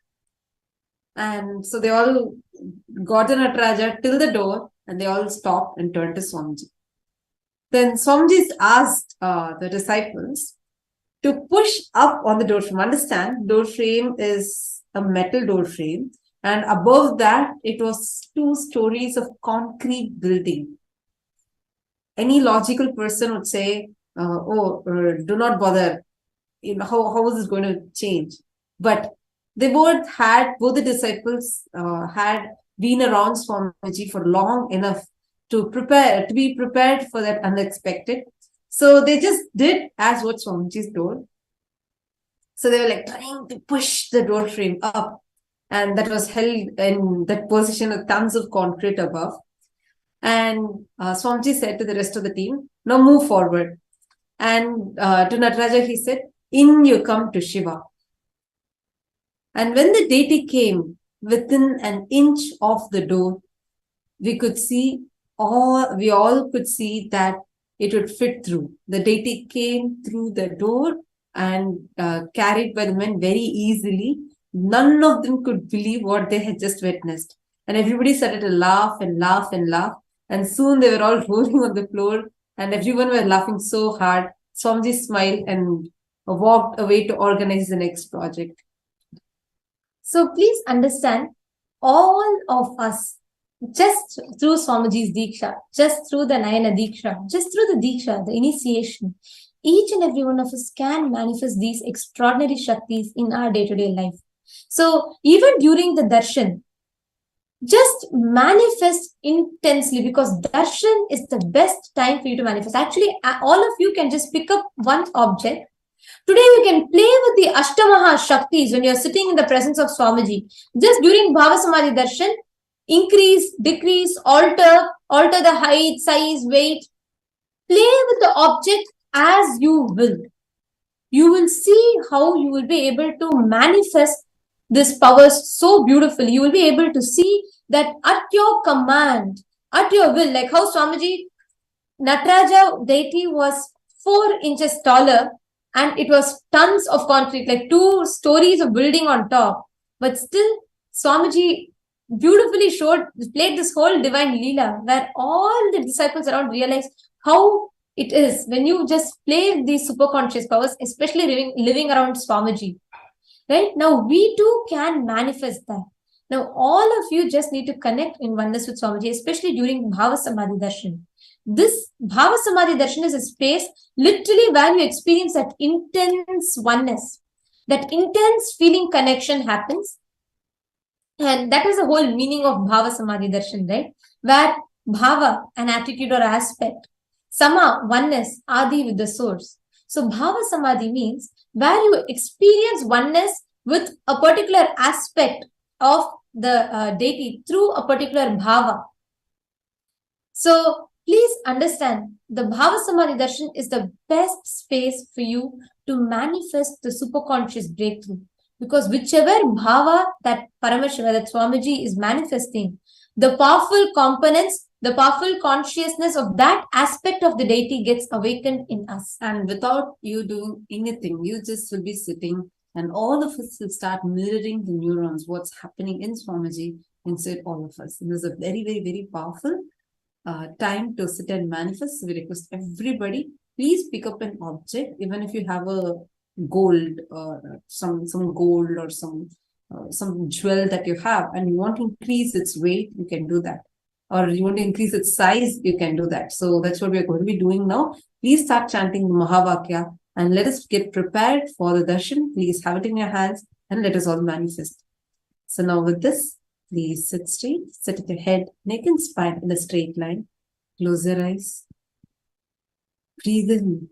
And so they all got the Nataraja till the door and they all stopped and turned to Swamiji. Then Swamiji asked the disciples to push up on the door frame. Understand, door frame is a metal door frame, and above that it was 2 stories of concrete building. Any logical person would say, do not bother. You know, how is this going to change? But they both the disciples had been around Swamiji for long enough to be prepared for that unexpected. So they just did as what Swamiji told. So they were like trying to push the door frame up, and that was held in that position with tons of concrete above. And Swamiji said to the rest of the team, now move forward. And to Nataraja he said, in you come to Shiva. And when the deity came within an inch of the door, we all could see that it would fit through. The deity came through the door and carried by the men very easily. None of them could believe what they had just witnessed. And everybody started to laugh and laugh and laugh. And soon they were all rolling on the floor and everyone was laughing so hard. Swamiji smiled and walked away to organize the next project. So please understand, all of us, just through Swamiji's Diksha, just through the Nayana Diksha, just through the Diksha, the initiation, each and every one of us can manifest these extraordinary Shaktis in our day-to-day life. So even during the Darshan, just manifest intensely, because Darshan is the best time for you to manifest. Actually, all of you can just pick up one object. Today, you can play with the Ashtamaha Shaktis when you're sitting in the presence of Swamiji. Just during Bhava Samadhi Darshan, increase, decrease, alter the height, size, weight. Play with the object as you will. You will see how you will be able to manifest this powers so beautifully. You will be able to see that at your command, at your will, like how Swamiji, Nataraja deity was 4 inches taller and it was tons of concrete, like 2 stories of building on top. But still, Swamiji beautifully played this whole divine Leela, where all the disciples around realized how it is when you just play these superconscious powers, especially living around Swamiji. Right? Now, we too can manifest that. Now, all of you just need to connect in oneness with Swamiji, especially during Bhava Samadhi Darshan. This Bhava Samadhi Darshan is a space literally where you experience that intense oneness. That intense feeling connection happens. And that is the whole meaning of Bhava Samadhi Darshan, right? Where Bhava, an attitude or aspect, Sama, oneness, Adi with the source. So Bhava Samadhi means where you experience oneness with a particular aspect of the deity through a particular Bhava. So please understand, the Bhava Samadhi Darshan is the best space for you to manifest the superconscious breakthrough. Because whichever Bhava that Paramashiva, that Swamiji is manifesting, the powerful components, the powerful consciousness of that aspect of the deity gets awakened in us. And without you doing anything, you just will be sitting and all of us will start mirroring the neurons, what's happening in Swamiji inside all of us. And this is a very, very, very powerful time to sit and manifest. So we request everybody, please pick up an object, even if you have a gold or some gold or some jewel that you have and you want to increase its weight, you can do that. Or you want to increase its size, you can do that. So that's what we are going to be doing now. Please start chanting the Mahavakya and let us get prepared for the darshan. Please have it in your hands and let us all manifest. So now with this, please sit straight, sit with your head, neck and spine in a straight line. Close your eyes. Breathe in.